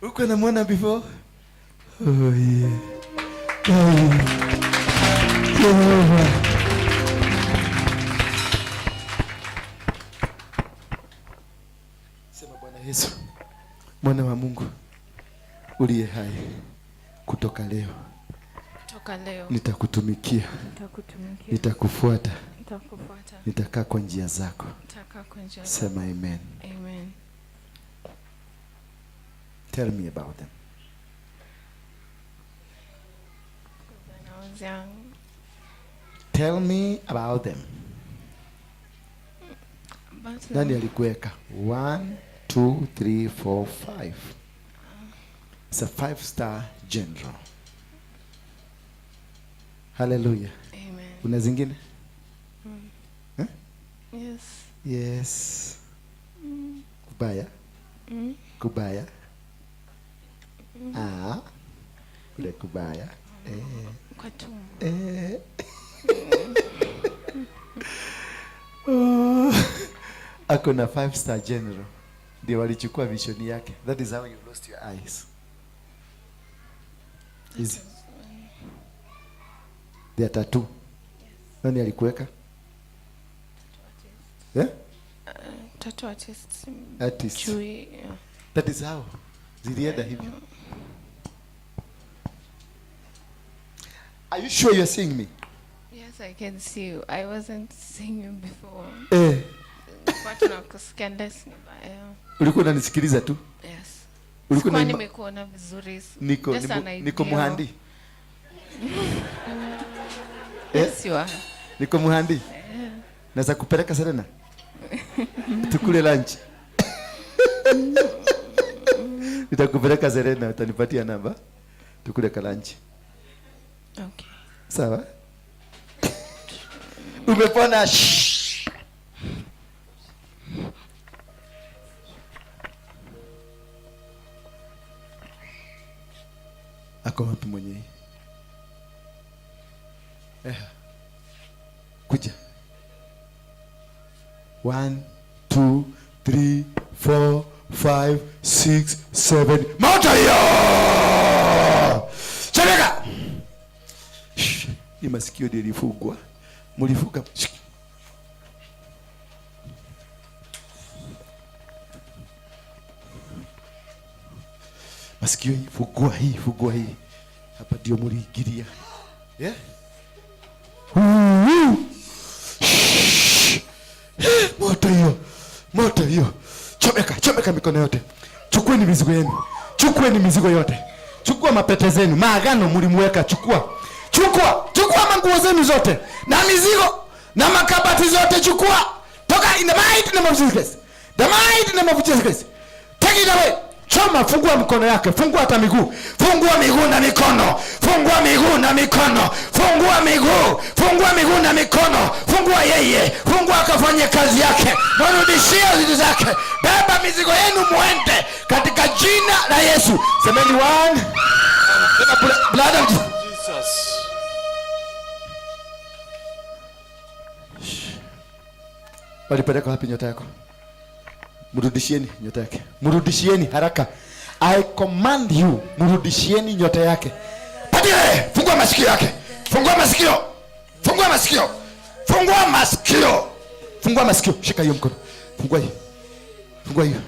[SPEAKER 2] Uko na mwana before? Oh yeah. Sema Bwana Yesu, mwana wa Mungu uliye hai, kutoka leo nitakutumikia, nitakufuata, nitakaa kwa njia zako. Sema amen.
[SPEAKER 6] Amen.
[SPEAKER 2] Tell me about them.
[SPEAKER 6] When I was young.
[SPEAKER 2] Tell me about them. Nani alikuweka? 1, 2, 3, 4, 5. It's a 5-star general. Hallelujah.
[SPEAKER 6] Amen.
[SPEAKER 2] Una zingine?
[SPEAKER 6] Huh?
[SPEAKER 2] Yes. Kubaya? Kubaya? Kule kubaya.
[SPEAKER 6] Kwa tumbo.
[SPEAKER 2] Ako na 5-star general. Ndio walichukua vision yake. That is how you lost your eyes. There are tattoo. Nani alikuweka?
[SPEAKER 6] Tattoo artist.
[SPEAKER 2] Chui. That is how. Zilienda hivyo. Are you sure you're seeing me?
[SPEAKER 6] Yes, I can see you. I wasn't seeing you before.
[SPEAKER 2] Watu
[SPEAKER 6] nakusikia ndani mbaya.
[SPEAKER 2] Ulikuwa unanisikiliza tu?
[SPEAKER 6] Yes.
[SPEAKER 2] Ulikuwa
[SPEAKER 6] nimekuona vizuri.
[SPEAKER 2] Niko muhandi.
[SPEAKER 6] Yes, you are.
[SPEAKER 2] Niko muhandi. Naweza kupeleka Serena? Tukule lunch. Nitakupeleka Serena, utanipatia namba. Tukule ka lunch.
[SPEAKER 6] Okay.
[SPEAKER 2] Sawa? Umepona. Ako wapi mwenyewe? Kuja. 1, 2, 3, 4, 5, 6, 7. Moto hiyo! Chomeka! Ni masikio ndio ilifungwa. Mlifunga. Masikio hii, fungua hii. Hapa ndio mliingilia. Yeah? Moto hiyo. Chomeka mikono yote. Chukueni mizigo yenu. Chukua mapete zenu. Maagano mlimweka, chukua manguo zenu zote. Na mizigo na makabati zote chukua. Toka in the mighty name of Jesus. The mighty name of Jesus. Take it away. Choma, fungua mkono yake, fungua hata miguu. Fungua miguu na mikono. Fungua miguu na mikono. Fungua yeye. Fungua akafanye kazi yake. Mrudishie vitu zake. Beba mizigo yenu muende katika jina la Yesu. Semeni 1. Blood of Jesus. Walipeleka wapi nyota yako? Mrudishieni nyota yake. Mrudishieni haraka. I command you, mrudishieni nyota yake. Patie, fungua masikio yake. Fungua masikio. Shika hiyo mkono. Fungua hiyo.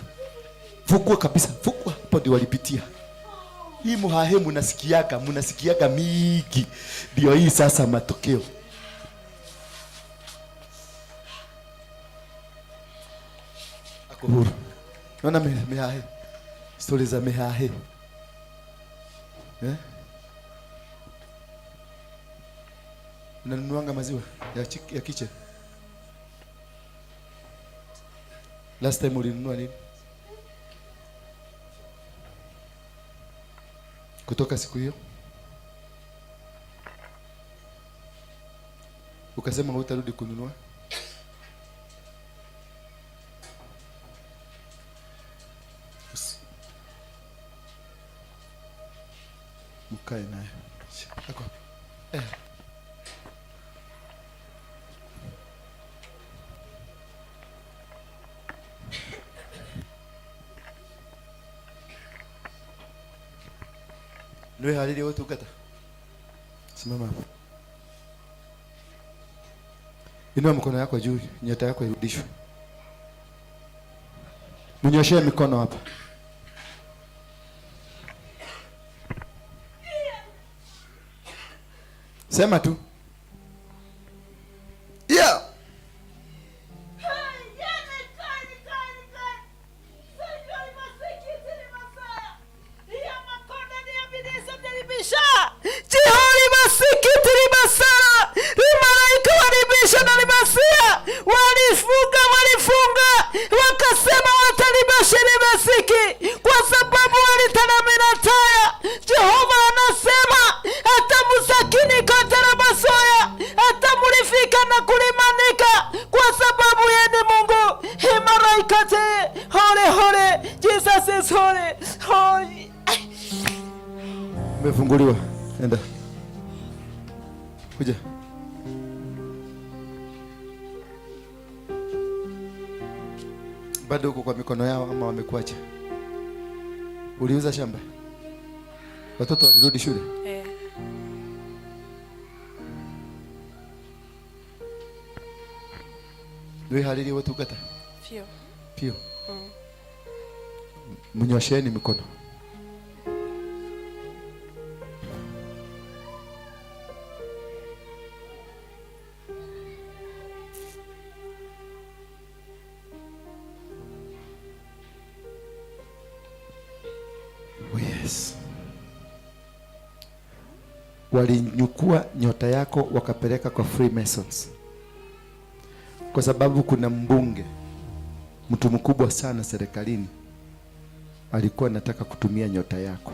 [SPEAKER 2] Fungua kabisa. Fungua hapo ndio walipitia. Hii muhahe munasikiaga mingi. Ndio hii sasa matokeo. Ako huru. Naona mihahe. Stories za mihahe. Unanunuanga maziwa ya kiche? Last time ulinunua nini? Kutoka siku hiyo ukasema hutarudi kununua? Mkae naye. Ako. Ndio hali wote ukata. Simama hapo. Inua mkono yako juu, nyota yako irudishwe. Mnyoshee mikono hapa. Sema tu. Yeah.
[SPEAKER 5] Walifunga wakasema watalibasha libasiki kwa sababu walitanamina taya. Jehova anasema hata musakini katara basoya hata mulifika na kulimanika kwa sababu yeye Mungu. Himaraikate hole Jesus is holy.
[SPEAKER 2] Umefunguliwa. Enda. Kuja. Bado uko kwa mikono yao ama wamekuacha? Uliuza shamba? Watoto walirudi shule? Ndio halili wote ukata? Pio. Mnyosheni mikono. Walinyukua nyota yako wakapeleka kwa Freemasons. Kwa sababu kuna mbunge, mtu mkubwa sana serikalini, alikuwa anataka kutumia nyota yako.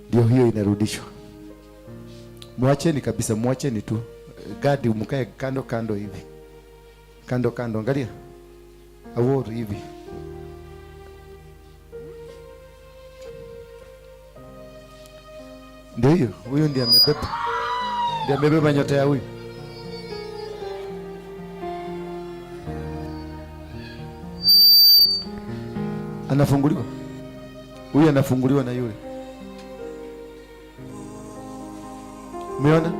[SPEAKER 2] Ndio hiyo inarudishwa. Muacheni kabisa, muacheni tu. Gadi umkae kando hivi. Kando, angalia. Award hivi. Ndio hiyo, huyo ndiye amebeba. Ndiye amebeba nyota ya huyu. Anafunguliwa. Huyu anafunguliwa na yule. Umeona?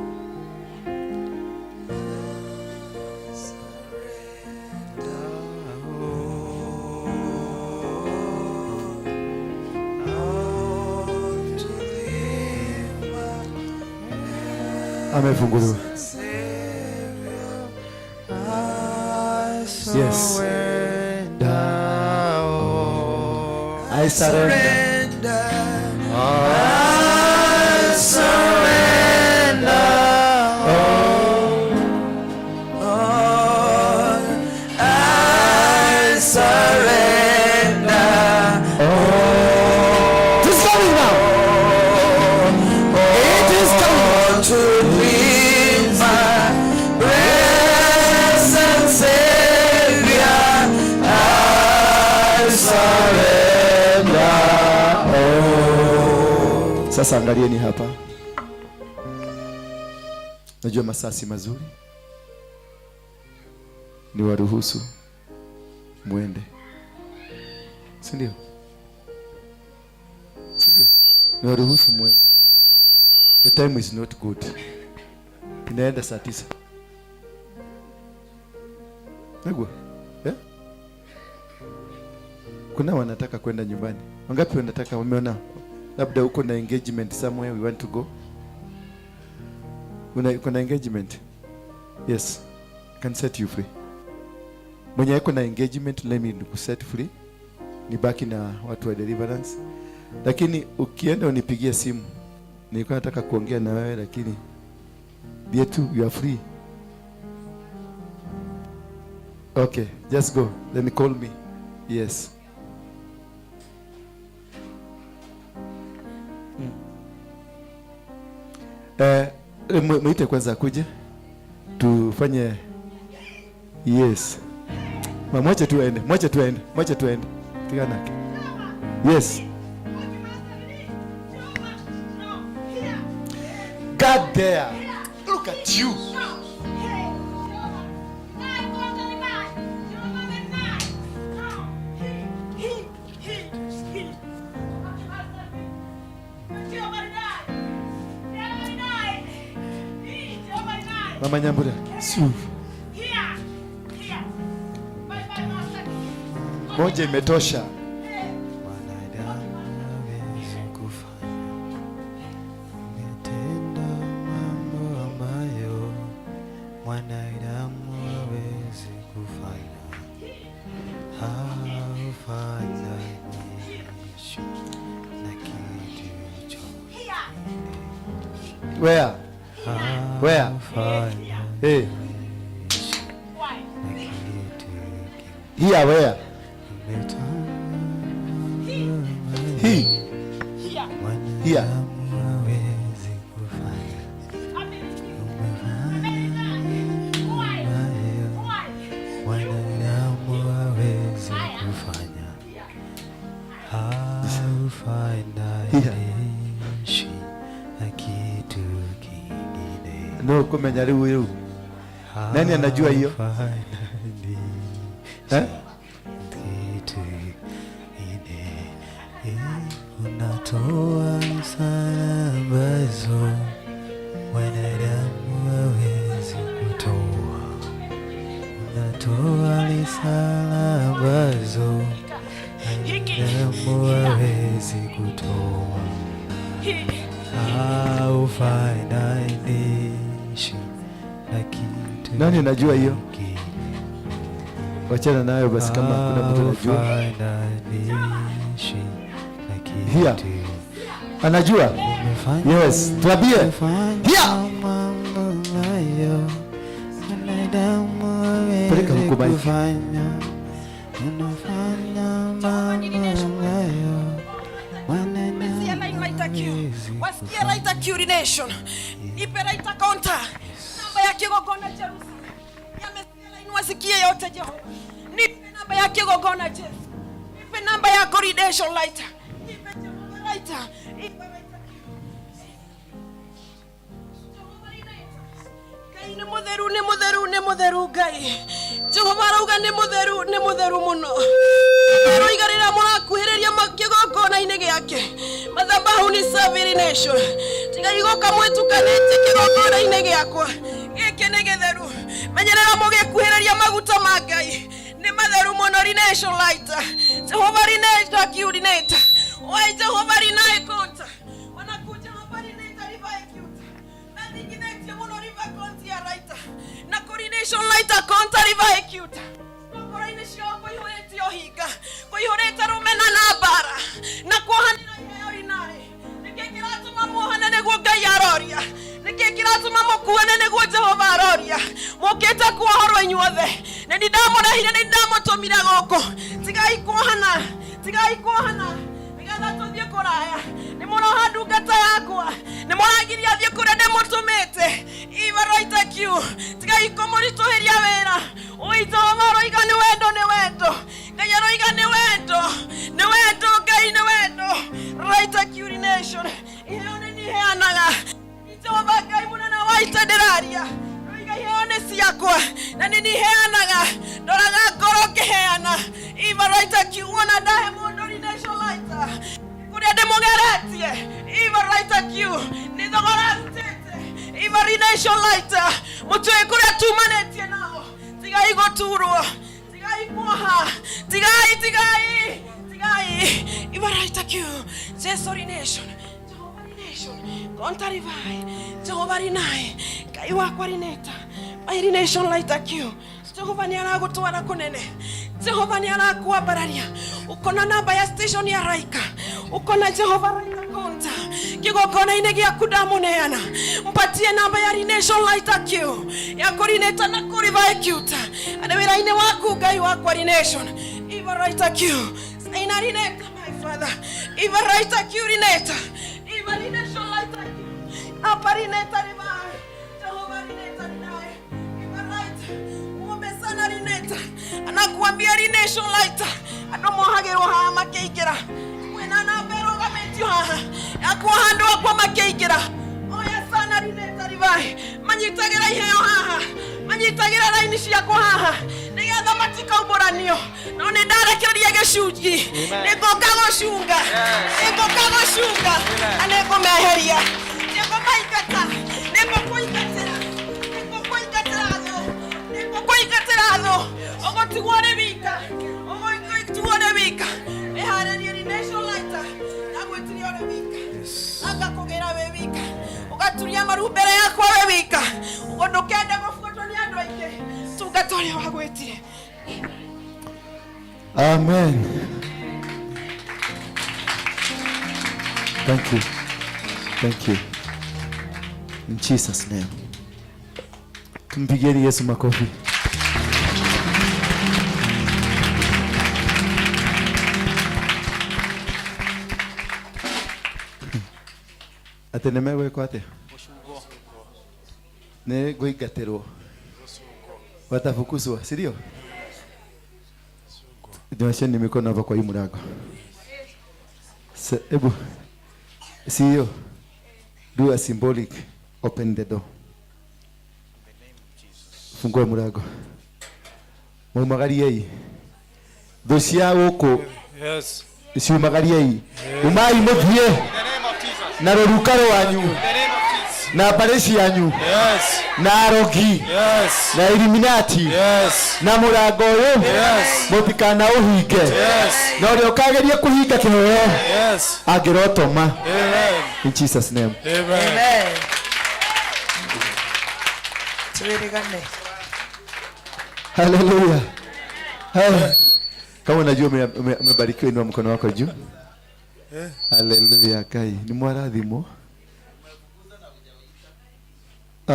[SPEAKER 2] Amefunguliwa. Yes. I surrender. I surrender. I surrender. Just coming now. It is coming to be my present Savior. I surrender. Sasa angalieni hapa. Najua masaa si mazuri. Ni waruhusu muende. Si ndio? Ni waruhusu muende. The time is not good. Inaenda saa 9. Nagua? Yeah? Kuna wanataka kwenda nyumbani. Wangapi wanataka, wameona labda uko na engagement somewhere, we want to go? Uko na engagement? Yes. Can set you free. Mwenye yuko na engagement, let me set free. Nibaki na watu wa deliverance. Lakini ukienda unipigie simu. Nilikuwa nataka kuongea na wewe lakini dear too, you are free. Okay, just go. Then call me. Yes. Mwite kwanza akuje tufanye. Yes. Mwache tu aende. Tigana. Yes. God there. Look at you. Mama Nyambura. Moja imetosha. Where? Hey. Here, where? Here. No, kumenya leo. Nani anajua hiyo?
[SPEAKER 7] Unatoa msabazo wanadamu hawezi kutoa. Unatoa msabazo wanadamu hawezi kutoa. Haufananishi na kitu.
[SPEAKER 2] Nani anajua hiyo? Wachana nayo basi kama kuna mtu anajua. Here. Anajua? Yes. Tuambie. Here. Peleka huko basi.
[SPEAKER 5] Wasikia right urination. Nipe right counter. Namba ya kigogona Jerusalem. Yamesikia line wasikie yote Jehova. Nipe namba ya kigogona Jesu. Nipe namba ya urination lighter. Nipe Jehova lighter. Ni mutheru Ngai. Jehova rauga ni mutheru muno. Roigarira murakuhiriria makigogona-ini giake. Madhabahu ni Saving Nation. Tiga igoka mwetukanite kigogona-ini giakwa. Giki ni githeru. Menyerera mugikuhiriria maguta ma Ngai. Ni matheru muno Nation lighter. Jehova Nation kiurinate. Oi Jehova Nation konta. Wanakuja hapa Nation revive cute. Na ninginete muno revive konti ya lighter. Na coordination lighter konta revive cute. Kuihoreta rumena na bara na kuhanira yao inae nikekiratu mamuhana neguo Ngai aroria nikekiratu mamukuana neguo Jehova aroria muketa kuhorwo inyuothe na ndamurahire ndamutumira goko tigai kuhana nigatha tuthie kuraya ni muroha ndungata yakwa ni muragiria thie kuria ndimutumite iva right you tigai kumurituhiria wera oi Jehova roiga ni wendo Ngai roiga ni wendo Ngai ni wendo right urination ione ni heanaga Jehova Ngai munana waita deraria roiga ione siakwa na ni heanaga ndoraga ngoro kiheana iva right uona dahe mundo urination lighter kuria demugeretie iva right ni thogora rutete iva urination lighter mutwe kuria tumanetie nao tigai guturwo tigai kuoha tigai Yai, Ivaraitakyu, Zesori Nation, Jehovah Nation, Contarivai, Jehovah Rinai, Kaiwa Quarineta, Mairi Nation Laitakyu, Jehovah Nianago Tuana Kunene, Jehovah Nianago Bararia, Ukona namba ya station ya Raika, Ukona Jehovah Raika Konta, Kigokona Inegia Kudamuneana, Mpatie namba ya Nation Laitakyu, ya Korineta na Kurivai Kuta, Adamira ine waku Kaiwa Quarination, Ivaraitakyu. Inarineta, my father. Ivarita curineta. Ivarination like you. Aparineta divine. Jehovah rineta divine. Ivarita. Umesana rineta. Anakuambia rination lighter. Adomohagero ha makeikera. Wenana bero gametio ha. Akuhando kwa makeikera. Oya sana rineta divine. Manyitagera hiyo ha. Manyitagera rainishi yako ha. Nigeza matika uboranio. None dara kiria geshuji. Nego kama shunga. Nego kama shunga. Anego meheria. Nego maikata. Nego koikatera. Nego koikaterado. Nego koikaterado. Ogo tuone vika. Ogo tuone vika. Ehara ni nation lighter. Nago tuone vika. Aga kogera bebika. Oga tulia marubere yako bebika. Ogo dokenda mafuto ni andoike. Tugatole wagwetire.
[SPEAKER 2] Amen. Thank you. Thank you. In Jesus' name. Tumpigieni Yesu makofi. Atenemewe kwate. Ne goigatero. Watafukuzwa, si ndio? Nyosheni mikono hapa kwa hii mlango. Ebu CEO, do a symbolic open the door. Fungua mlango. Mumagarie. Dosia woko.
[SPEAKER 4] Yes.
[SPEAKER 2] Si umagarie. Umai muthie. Na rukaro wanyu. Na paresi yanyu.
[SPEAKER 4] Yes.
[SPEAKER 2] Na arogi.
[SPEAKER 4] Yes.
[SPEAKER 2] Na Illuminati.
[SPEAKER 4] Yes.
[SPEAKER 2] Na murago uyu.
[SPEAKER 4] Yes.
[SPEAKER 2] Mutikana uhinge.
[SPEAKER 4] Yes.
[SPEAKER 2] Na uri ukageria kuhinga kihoyo.
[SPEAKER 4] Yes.
[SPEAKER 2] Agirotoma.
[SPEAKER 4] Amen.
[SPEAKER 2] In Jesus' name.
[SPEAKER 4] Amen.
[SPEAKER 5] Amen. Tuweregane.
[SPEAKER 2] Hallelujah. Kama unajua umebarikiwa, inua mkono wako juu. Hallelujah. Kai ni mwaradhimo.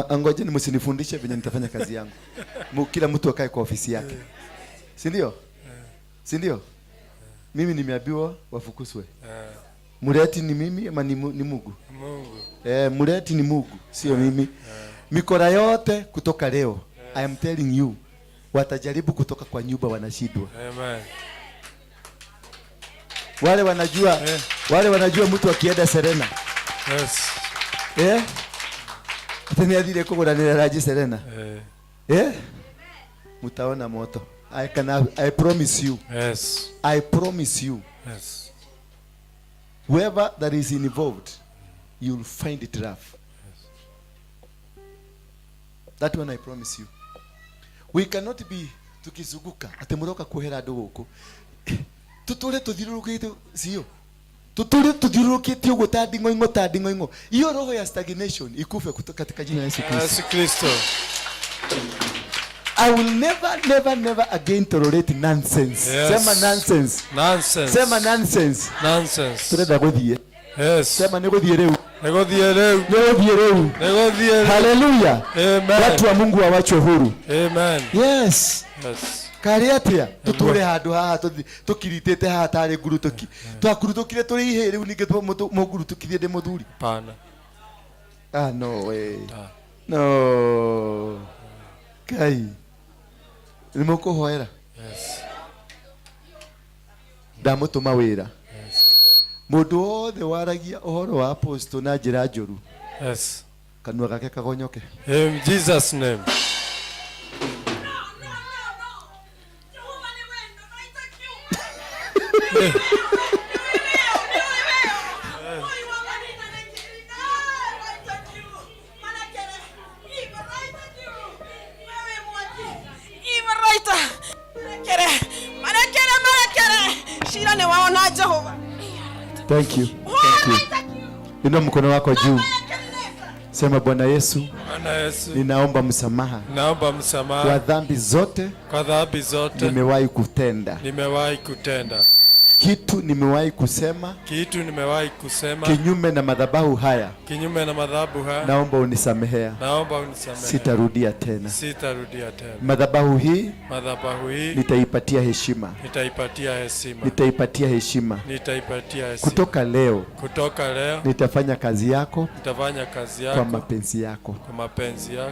[SPEAKER 2] Angojeni msinifundishe venye nitafanya kazi yangu. Kila mtu akae kwa ofisi yake. Si ndio? Si ndio? Mimi nimeambiwa wafukuzwe. Mureti ni mimi ama ni Mungu?
[SPEAKER 4] Mungu.
[SPEAKER 2] Mureti ni Mungu, sio mimi. Mikora yote kutoka leo, I am telling you, watajaribu kutoka kwa nyumba wanashindwa.
[SPEAKER 4] Amen.
[SPEAKER 2] Wale wanajua mtu akienda Serena.
[SPEAKER 4] Yes.
[SPEAKER 2] Tena adile kugura ni raji Serena. Mutaona moto. I promise you.
[SPEAKER 4] Yes.
[SPEAKER 2] I promise you.
[SPEAKER 4] Yes.
[SPEAKER 2] Whoever that is involved, you'll find it rough.
[SPEAKER 4] Yes.
[SPEAKER 2] That one I promise you. We cannot be tukizunguka atemuroka kuhera andu guku. Tutule tuthirurukitu sio. Tutule tuthirurukitu ugo tadingo. Hiyo roho ya stagnation ikufe kutoka katika jina la Yesu Kristo.
[SPEAKER 4] Yesu Kristo.
[SPEAKER 2] I will never again tolerate nonsense.
[SPEAKER 4] Yes.
[SPEAKER 2] Sema nonsense.
[SPEAKER 4] Nonsense.
[SPEAKER 2] Sema nonsense.
[SPEAKER 4] Nonsense.
[SPEAKER 2] Turenda guthie.
[SPEAKER 4] Yes.
[SPEAKER 2] Sema niguthie reu.
[SPEAKER 4] Negothie reu.
[SPEAKER 2] Hallelujah.
[SPEAKER 4] Amen.
[SPEAKER 2] Watu wa Mungu wawachwe huru.
[SPEAKER 4] Amen.
[SPEAKER 2] Yes.
[SPEAKER 4] Yes.
[SPEAKER 2] Kariatia tuture handu haha tukiritete haha tari nguru twakurutukire turi ihe riu ninge muguru tukithie de muthuri.
[SPEAKER 4] Pana.
[SPEAKER 2] No way. No. Kai. Ni mukuhoera.
[SPEAKER 4] Yes.
[SPEAKER 2] Ndamutuma wira.
[SPEAKER 4] Yes.
[SPEAKER 2] Mundu othe waragia uhoro wa apostle na njira njuru.
[SPEAKER 4] Yes.
[SPEAKER 2] Kanua gake kagonyoke.
[SPEAKER 4] In Jesus' name.
[SPEAKER 5] Shira ne waona
[SPEAKER 2] Thank you. Thank you. Inua mkono wako juu. Sema Bwana Yesu,
[SPEAKER 4] Bwana Yesu,
[SPEAKER 2] ninaomba msamaha
[SPEAKER 4] naomba msamaha
[SPEAKER 2] kwa dhambi zote nimewahi kutenda. Kitu nimewahi kusema kinyume na madhabahu haya. Naomba unisamehea. Sitarudia tena. Madhabahu hii nitaipatia heshima. Kutoka leo nitafanya kazi yako kwa mapenzi yako.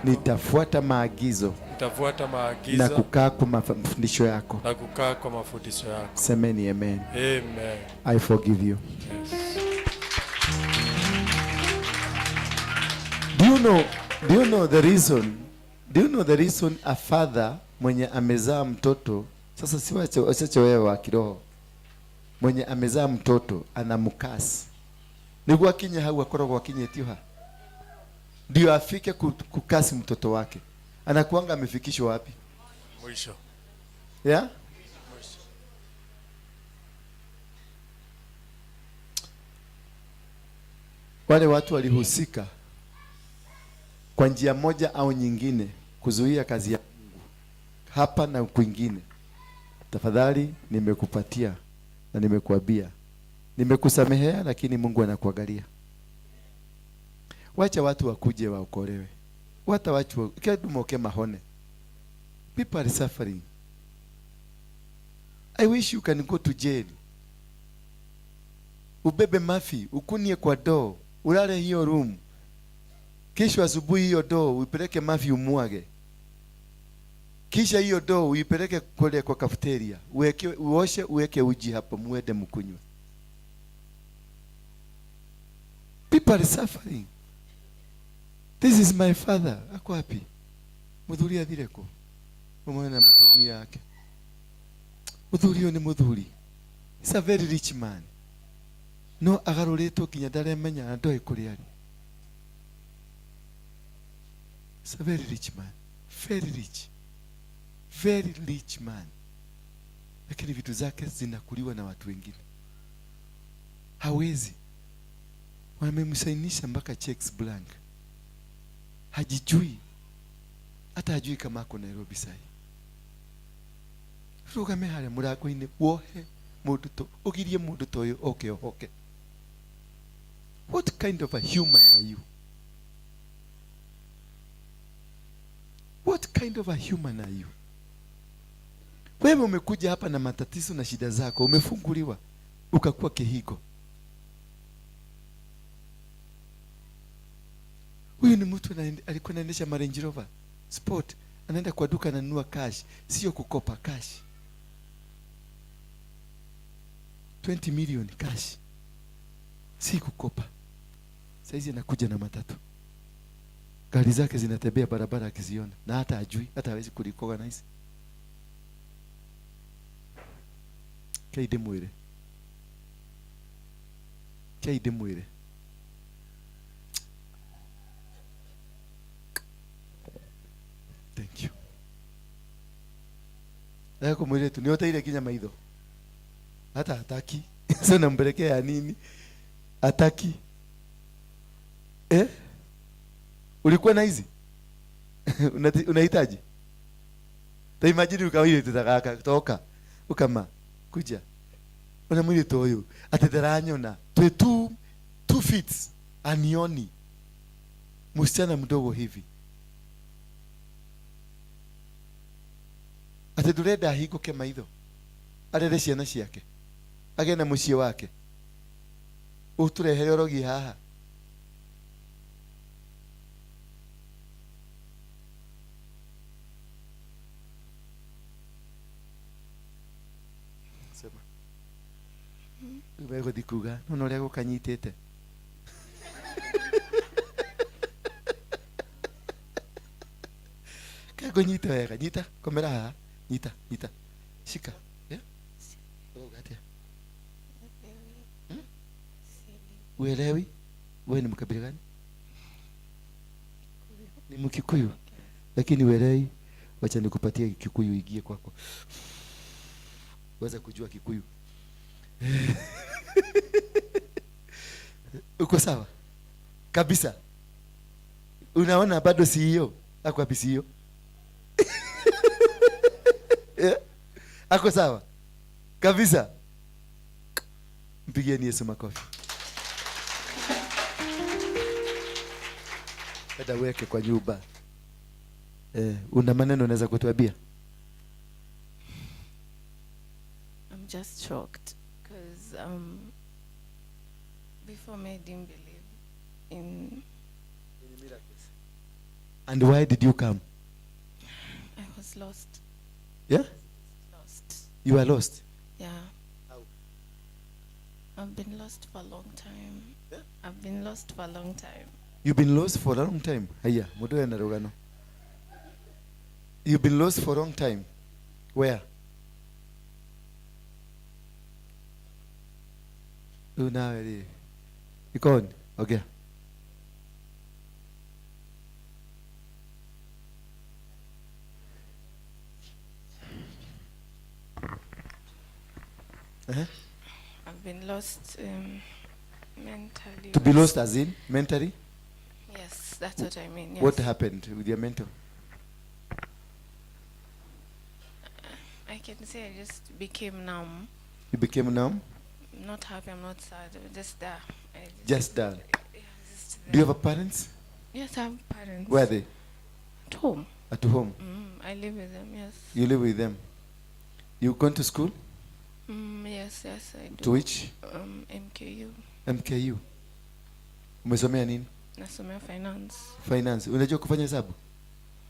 [SPEAKER 2] Nitafuata maagizo na kukaa kwa mafundisho yako. Semeni amen.
[SPEAKER 4] Amen.
[SPEAKER 2] I forgive you.
[SPEAKER 4] Yes.
[SPEAKER 2] Do you know the reason? Do you know the reason a father mwenye amezaa mtoto, sasa si wacha wewe wa kiroho, mwenye amezaa mtoto anamkasi niguo akinye hau akoragwo akinyetio ndio afike kukasi mtoto wake, anakuanga amefikishwa wapi?
[SPEAKER 4] Mwisho.
[SPEAKER 2] Yeah? Wale watu walihusika kwa njia moja au nyingine kuzuia kazi ya Mungu hapa na kwingine. Tafadhali nimekupatia na nimekuambia, nimekusamehea, lakini Mungu anakuangalia. Wacha watu wakuje waokolewe. Wata watu kedumoke mahone. People are suffering. I wish you can go to jail. Ubebe mafi, ukunie kwa doo, ulale hiyo room. Kesho asubuhi hiyo doo uipeleke mafi umwage. Kisha hiyo doo uipeleke kule kwa cafeteria. Uoshe, uweke uji hapo, muende mkunywe. People are suffering. This is my father. Ako wapi? Mudhuri athireko. Umwana mtumia yake. Mudhuri ni mudhuri. He's a very rich man. No agaruleto kinya ndaremenya andoe kuri ari. He's a very rich man. Very rich. Very rich man. Lakini vitu zake zinakuliwa na watu wengine. Hawezi. Wamemsainisha mpaka checks blank. Hajijui. Hata hajui kama ako Nairobi sahi. Rugame hale murago-ini wohe mundu to ugirie mundu to uyu oke ohoke. What kind of a human are you? What kind of a human are you? Wewe umekuja hapa na matatizo na shida zako, umefunguliwa ukakuwa kihigo. Huyu ni mtu alikuwa anaendesha Range Rover Sport, anaenda kwa duka ananunua cash, sio kukopa cash. 20 million cash. Si kukopa. Saizi anakuja na matatu. Gari zake zinatembea barabara akiziona na hata ajui, hata hawezi kuliorganize. Kaide mwire. Kaide mwire. Thank you. Yako mwire tu niota ile kinya maidho. Hata hataki. Sasa nampelekea nini? Hataki. Ulikuwa na hizi? Unahitaji? Ta imagine ukawile tutakaka toka. Ukama kuja. Ona mwili toyo. Ateteranyona. Twe 2 feet anioni. Msichana mdogo hivi. Atedureda hiko kema hizo. Arere ciana ciake. Agena muciĩ wake. Uturehere orogi haha. Sema. Ubego dikuga, no rego kanyitete. Kago nyita wega, nyita, komera haha. Nyita. Shika. Yeah? Ogatia. Uelewi? Wewe ni mkabila gani? Ni Mkikuyu. Lakini uelewi, wacha nikupatie Kikuyu igie kwako. Waweza kujua Kikuyu. Uko sawa kabisa? Unaona bado CEO ako wapi? CEO yeah. Ako sawa kabisa. Mpigieni Yesu makofi. Dada weke kwa nyumba. Una maneno unaweza kutuambia?
[SPEAKER 6] I'm just shocked because before me I didn't believe in
[SPEAKER 2] miracles. And why did you come?
[SPEAKER 6] I was lost.
[SPEAKER 2] Yeah?
[SPEAKER 6] Lost.
[SPEAKER 2] You are lost?
[SPEAKER 6] Yeah.
[SPEAKER 2] How?
[SPEAKER 6] I've been lost for a long time.
[SPEAKER 2] Yeah?
[SPEAKER 6] I've been lost for a long time.
[SPEAKER 2] You've been lost for a long time. Haya, mudoe na rogano. You've been lost for a long time. Where? Una iko okay.
[SPEAKER 6] I've been lost mentally.
[SPEAKER 2] To be lost as in mentally?
[SPEAKER 6] Yes, that's what I mean. Yes.
[SPEAKER 2] What happened with your mental?
[SPEAKER 6] I can say I just became numb.
[SPEAKER 2] You became numb?
[SPEAKER 6] I'm not happy, I'm not sad. I'm just there.
[SPEAKER 2] Just done.
[SPEAKER 6] Yeah, just there.
[SPEAKER 2] Do you have parents?
[SPEAKER 6] Yes, I have parents.
[SPEAKER 2] Where are they?
[SPEAKER 6] At home.
[SPEAKER 2] At home?
[SPEAKER 6] I live with them, yes.
[SPEAKER 2] You live with them? You gone to school?
[SPEAKER 6] Yes, I do.
[SPEAKER 2] To which?
[SPEAKER 6] MKU.
[SPEAKER 2] MKU. Umesomea nini?
[SPEAKER 6] Nasomea finance.
[SPEAKER 2] Finance. Unajua kufanya hesabu?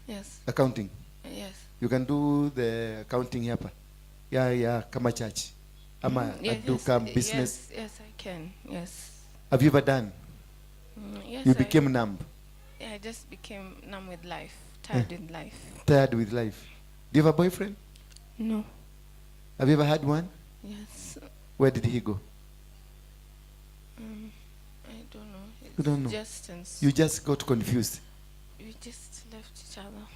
[SPEAKER 6] Yes.
[SPEAKER 2] Accounting?
[SPEAKER 6] Yes.
[SPEAKER 2] You can do the accounting hapa? Yeah, kama church. Ama do come business?
[SPEAKER 6] Yes, I can. Yes.
[SPEAKER 2] Have you ever done?
[SPEAKER 6] Yes.
[SPEAKER 2] You became numb?
[SPEAKER 6] Yeah, I just became numb with life. Tired with life.
[SPEAKER 2] Tired with life. Do you have a boyfriend?
[SPEAKER 6] No.
[SPEAKER 2] Have you ever had one?
[SPEAKER 6] Yes.
[SPEAKER 2] Where did he go?
[SPEAKER 6] I don't know.
[SPEAKER 2] You don't know? You just got confused.
[SPEAKER 6] We just left each other.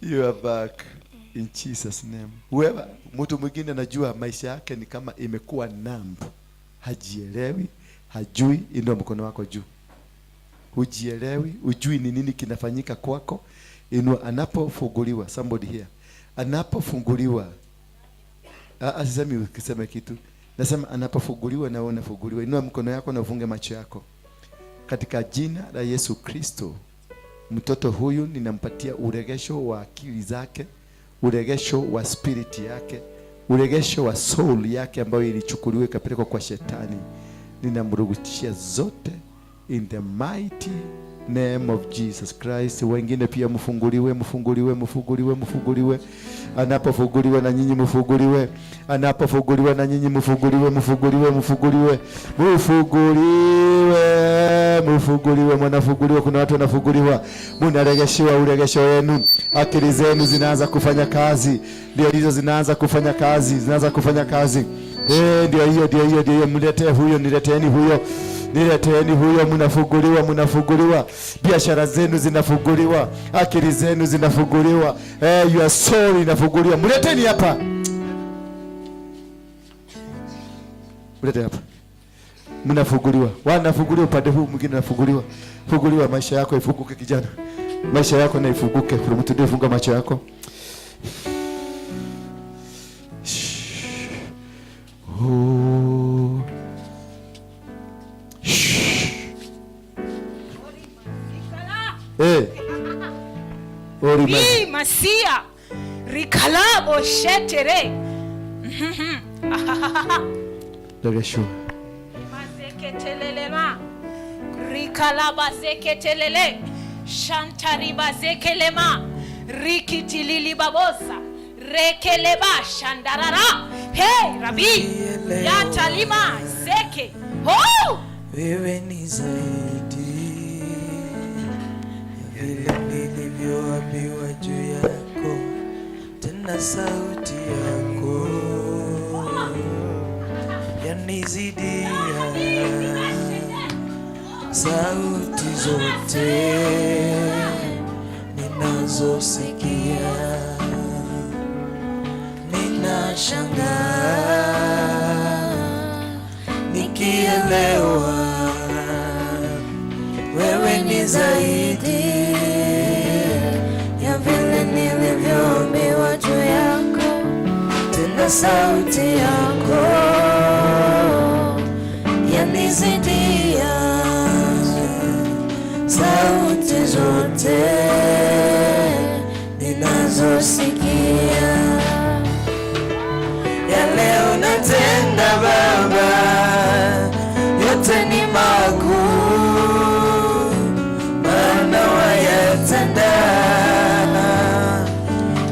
[SPEAKER 2] You are back in Jesus name. Whoever mtu mwingine anajua maisha yake ni kama imekuwa numb. Hajielewi, hajui, inua mkono wako juu. Hujielewi, ujui ni nini kinafanyika kwako. Inua anapofunguliwa, somebody here. Anapofunguliwa. Asisemi ukisema kitu. Nasema anapofunguliwa na unafunguliwa. Inua mkono yako na ufunge macho yako. Katika jina la Yesu Kristo, mtoto huyu ninampatia uregesho wa akili zake, uregesho wa spirit yake, uregesho wa soul yake ambayo ilichukuliwa ikapelekwa kwa shetani. Ninamrudishia zote in the mighty name of Jesus Christ. Wengine pia mfunguliwe. Anapofunguliwa na nyinyi mfunguliwe. Anapofunguliwa na nyinyi mfunguliwe. Mnafunguliwa. Kuna watu wanafunguliwa. Mnaregeshewa uregesho wenu. Akili zenu zinaanza kufanya kazi. Ndio hizo zinaanza kufanya kazi. Ndio hiyo. Mletee huyo, nileteeni huyo. Mnafunguliwa. Biashara zenu zinafunguliwa. Akili zenu zinafunguliwa. Your soul inafunguliwa. Mleteni hapa. Mnafunguliwa. Wanafunguliwa upande huu, mwingine anafunguliwa. Funguliwa, maisha yako ifunguke kijana. Maisha yako na ifunguke. Kuna mtu ndiye funga macho yako.
[SPEAKER 3] Hii masia rikalabo shetere
[SPEAKER 2] Regesho.
[SPEAKER 3] mazeketelelema rikalaba zeketelele shantariba zekelema rikitililibabosa rekeleba shandarara hey rabi yatalima zeke
[SPEAKER 7] wewe ni zaidi ya vile nilivyoambiwa juu yako, tena sauti yako yanizidia sauti zote ninazosikia. Ninashangaa tena sauti yako yanizidia sauti zote ninazosikia. Yale unatenda Baba yote ni makuu, maana wayatenda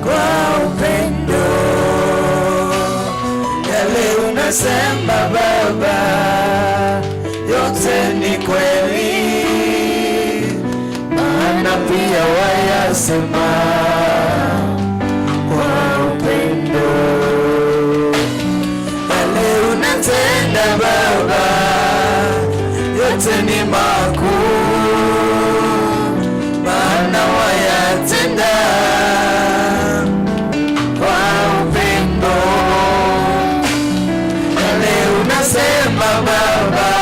[SPEAKER 7] kwa upendo. Yale unasema Baba yote ni kweli, maana pia wayasema kwa upendo. Yale unatenda Baba yote ni makuu, maana wayatenda kwa upendo. Yale unasema Baba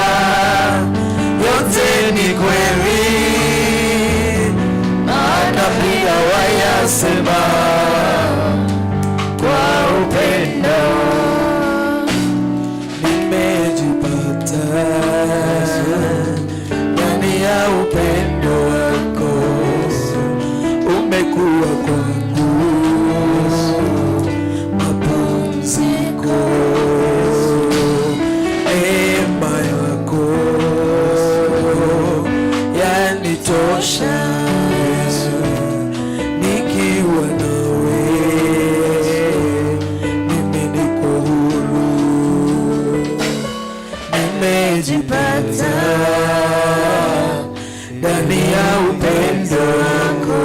[SPEAKER 7] yote ni kweli, maana pia wayasema kwa upendo. Nimejipata ndani ya upendo wako, umekuwa kwangu mapumziko. Neema yako yanitosha, nikiwa nawe mimi niko huru. Nimejipata ndani ya upendo wako,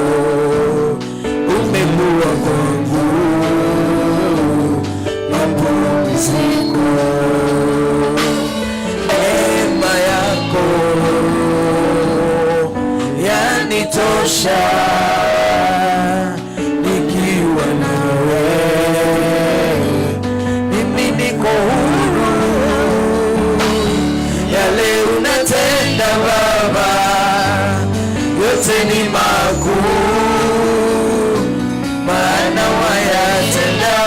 [SPEAKER 7] umekuwa kwangu mapumziko. Neema yako yanitosha, nikiwa nawe mimi niko huru. Yale unatenda Baba yote ni makuu, maana wayatenda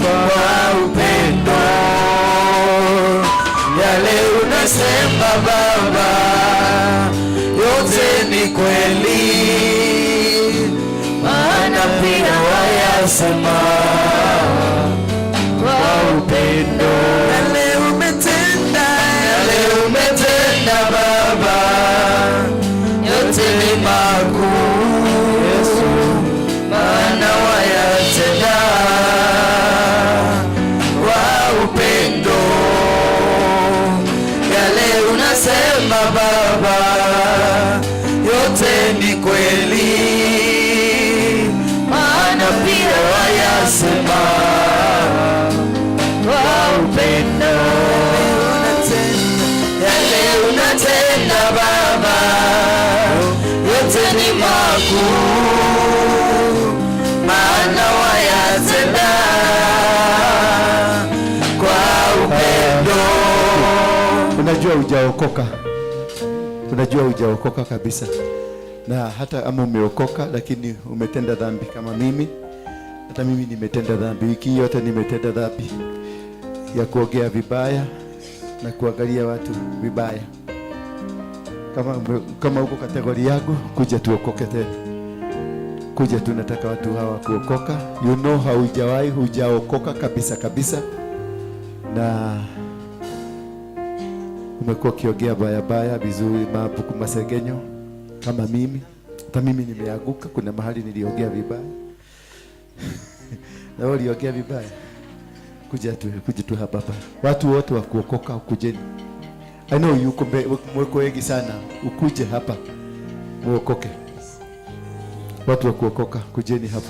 [SPEAKER 7] kwa upendo. Yale unasema Baba yote ni kweli, maana pia wayasema kwa upendo. Yale umetenda Baba yote ni makuu, maana wayatenda kwa upendo. Yale unasema Baba yote ni kweli, maana pia wayasema kwa upendo. Yale unatenda Baba yote ni makuu, maana wayatenda kwa upendo.
[SPEAKER 2] Unajua hujaokoka, unajua hujaokoka kabisa, na hata ama umeokoka lakini umetenda dhambi kama mimi. Hata mimi nimetenda dhambi, wiki yote nimetenda dhambi ya kuongea vibaya na kuangalia watu vibaya. Kama uko kategori yangu, kuja tuokoke tena, kuja tunataka watu hawa kuokoka. You know hujaokoka kabisa kabisa, na umekuwa ukiongea baya vizuri, mabuku masegenyo kama mimi. Hata mimi nimeanguka, kuna mahali niliongea vibaya na wao waliongea vibaya. Kuja tu hapa. Watu wote wa kuokoka ukujeni. I know yuko mweko wengi sana, ukuje hapa muokoke. Watu wa kuokoka kujeni hapa.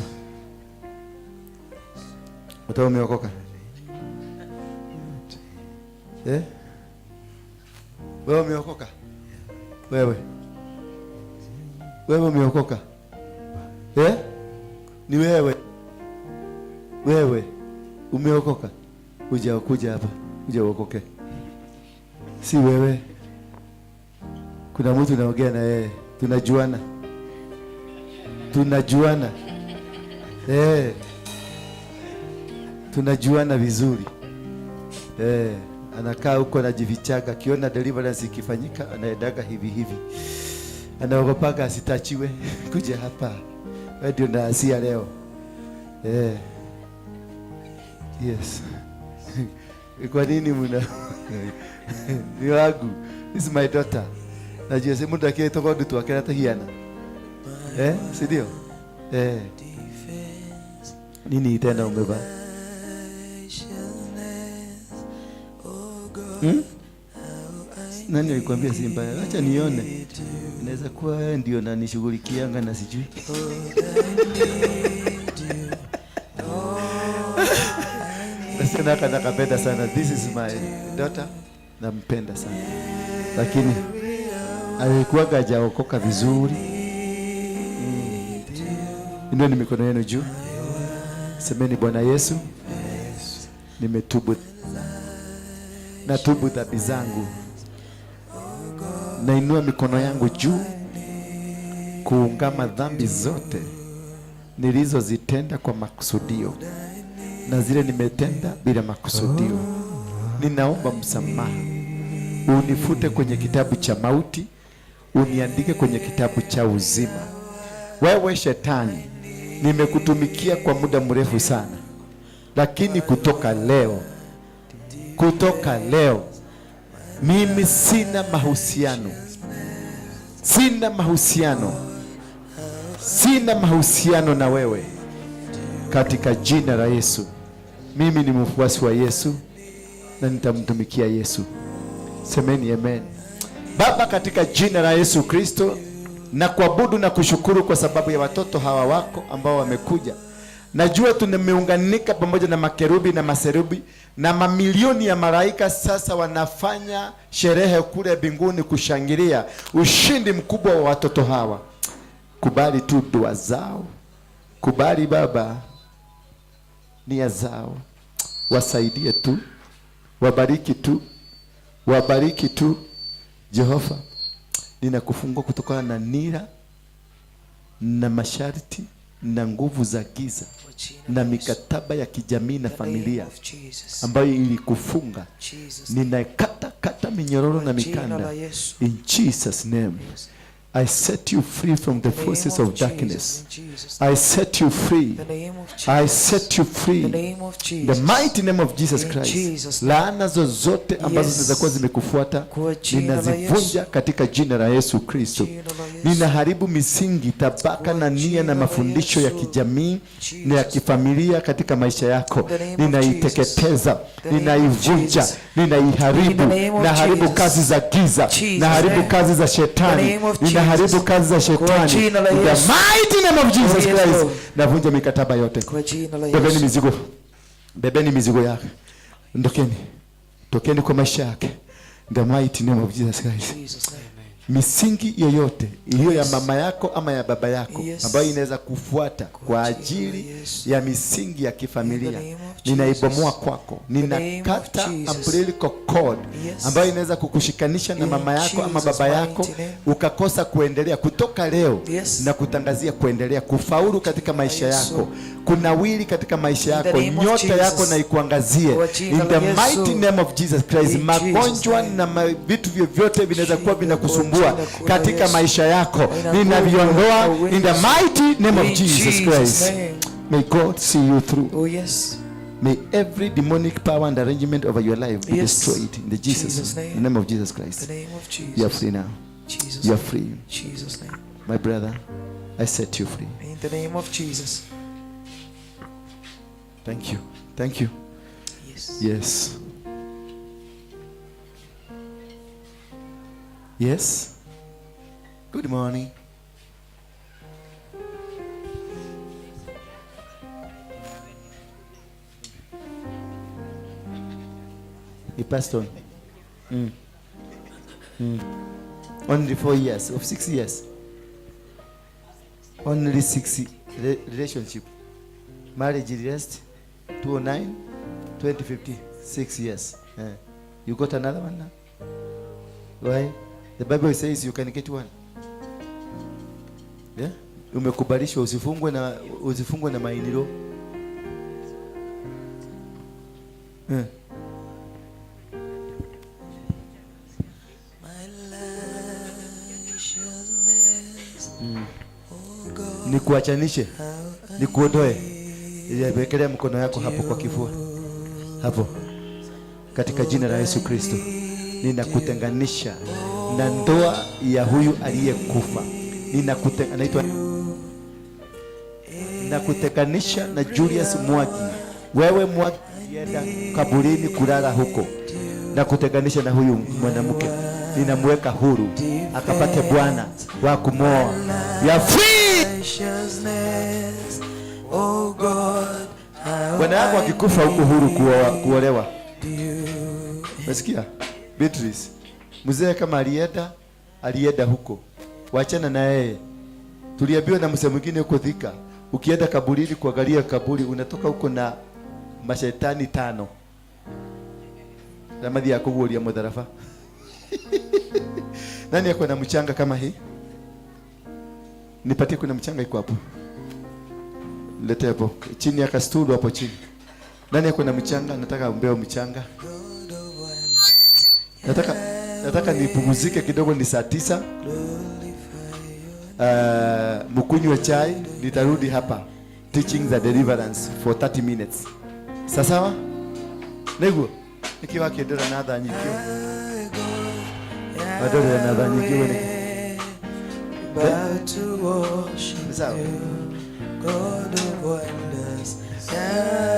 [SPEAKER 2] Watu wameokoka? Wewe umeokoka? Wewe umeokoka? Ni wewe umeokoka? Kuja hapa, kuja uokoke. Si wewe. Kuna mtu naongea na yeye, tunajuana. tunajuana vizuri. Anakaa huko anajivichaga, akiona deliverance ikifanyika anaendaga hivi hivi, anaogopaga asitachiwe kuja hapa. Wewe ndio naasia leo. Yes. Kwa nini muna ni wangu, this is my daughter. Najua sema mtu akitoka ndio tuakana tahiana. Si ndio? Nini tena umevaa? Nani alikwambia si mbaya? Acha nione. Inaweza kuwa wewe ndio unanishughulikianga na sijui. Nasema nakapenda sana. This is my daughter. Nampenda sana. Lakini alikuwa hajaokoka vizuri. Ndio ni mikono yenu juu. Semeni Bwana Yesu, nimetubu. Natubu dhambi zangu. Nainua mikono yangu juu kuungama dhambi zote nilizozitenda kwa makusudio na zile nimetenda bila makusudio. Ninaomba msamaha. Unifute kwenye kitabu cha mauti, uniandike kwenye kitabu cha uzima. Wewe shetani, nimekutumikia kwa muda mrefu sana, lakini kutoka leo mimi sina mahusiano na wewe, katika jina la Yesu. Mimi ni mfuasi wa Yesu na nitamtumikia Yesu. Semeni amen. Baba, katika jina la Yesu Kristo, na kuabudu na kushukuru kwa sababu ya watoto hawa wako ambao wamekuja. Najua tumeunganika pamoja na makerubi na maserubi na mamilioni ya malaika. Sasa wanafanya sherehe kule mbinguni kushangilia ushindi mkubwa wa watoto hawa. Kubali tu dua zao, kubali Baba nia zao, wasaidie tu, wabariki tu Jehova. Ninakufungua kutokana na nira na masharti na nguvu za giza na mikataba ya kijamii na familia ambayo ilikufunga. Ninakata minyororo na mikanda. In Jesus name, I set you free from the forces of darkness. I set you free. I set you free. The mighty name of Jesus Christ. Laana zozote ambazo zinakuwa zimekufuata ninazivunja katika jina la Yesu Kristo. Ninaharibu misingi, tabaka na nia na mafundisho ya kijamii na ya kifamilia katika maisha yako. Ninaiteketeza, ninaivunja, ninaiharibu. Naharibu kazi za giza, naharibu kazi za shetani, naharibu kazi za shetani. In the mighty name of Jesus Christ. Navunja mikataba yote. Bebeni mizigo yake. Tokeni kwa maisha yake. In the mighty name of Jesus Christ. Misingi yoyote iliyo ya mama yako ama ya baba yako ambayo inaweza kufuata kwa ajili ya misingi ya kifamilia, ninaibomoa kwako. Ninakata umbilical cord ambayo inaweza kukushikanisha na mama yako ama baba yako ukakosa kuendelea. Kutoka leo na kutangazia kuendelea, kufaulu katika maisha yako, kunawili katika maisha yako, nyota yako na ikuangazie. In the mighty name of Jesus Christ. Magonjwa na vitu vyovyote vinaweza kuwa vinakusumbua katika maisha yako, ninaviondoa in the mighty name of Jesus Christ. May God see you through.
[SPEAKER 7] Oh yes.
[SPEAKER 2] May every demonic power and arrangement over your life be destroyed in the name of Jesus Christ.
[SPEAKER 7] The name of Jesus.
[SPEAKER 2] You are free now.
[SPEAKER 7] Jesus.
[SPEAKER 2] You are free.
[SPEAKER 7] Jesus' name.
[SPEAKER 2] My brother, I set you free.
[SPEAKER 7] In the name of Jesus.
[SPEAKER 2] Thank you. Thank you.
[SPEAKER 7] Yes.
[SPEAKER 2] Yes. Yes. Good morning. He passed on. Only 4 years of 6 years. Only 6 relationship. Marriage rest 2009, 2015, 6 years. You got another one now? Why? The Bible says you can get one. Yeah? Umekubalishwa usifungwe na mainiro. Nikuachanishe, nikuondoe. Wekelea mkono yako hapo kwa kifua hapo, katika jina la Yesu Kristo. Ninakutenganisha na ndoa ya huyu aliyekufa. Ninakutenganisha na Julius Mwagi. Wewe Mwagi, yenda kaburini kulala huko. Nakutenganisha na huyu mwanamke. Ninamweka huru akapate Bwana wa kumoa. Ya Bwana yako akikufa huko huru kuolewa. Umesikia? Beatrice, mzee kama alienda huko. Wachana na yeye. Tuliambiwa na mzee mwingine huko Thika, ukienda kaburini kuangalia kaburi unatoka huko na mashetani 5. Ramadhi yako kuolia mudharafa. Nani yako na mchanga kama hii? Nipatie, kuna mchanga iko hapo. Lete hapo chini ya kastulu hapo chini. Nani yako na mchanga? Nataka umbeo mchanga. Nataka nipumzike kidogo, ni saa 9. Mkunywe chai, nitarudi hapa teaching the deliverance for 30 minutes. Sawa? Nego nikiwa kiendelea na adha nyingi. Badala ya adha nyingi wewe. Sawa.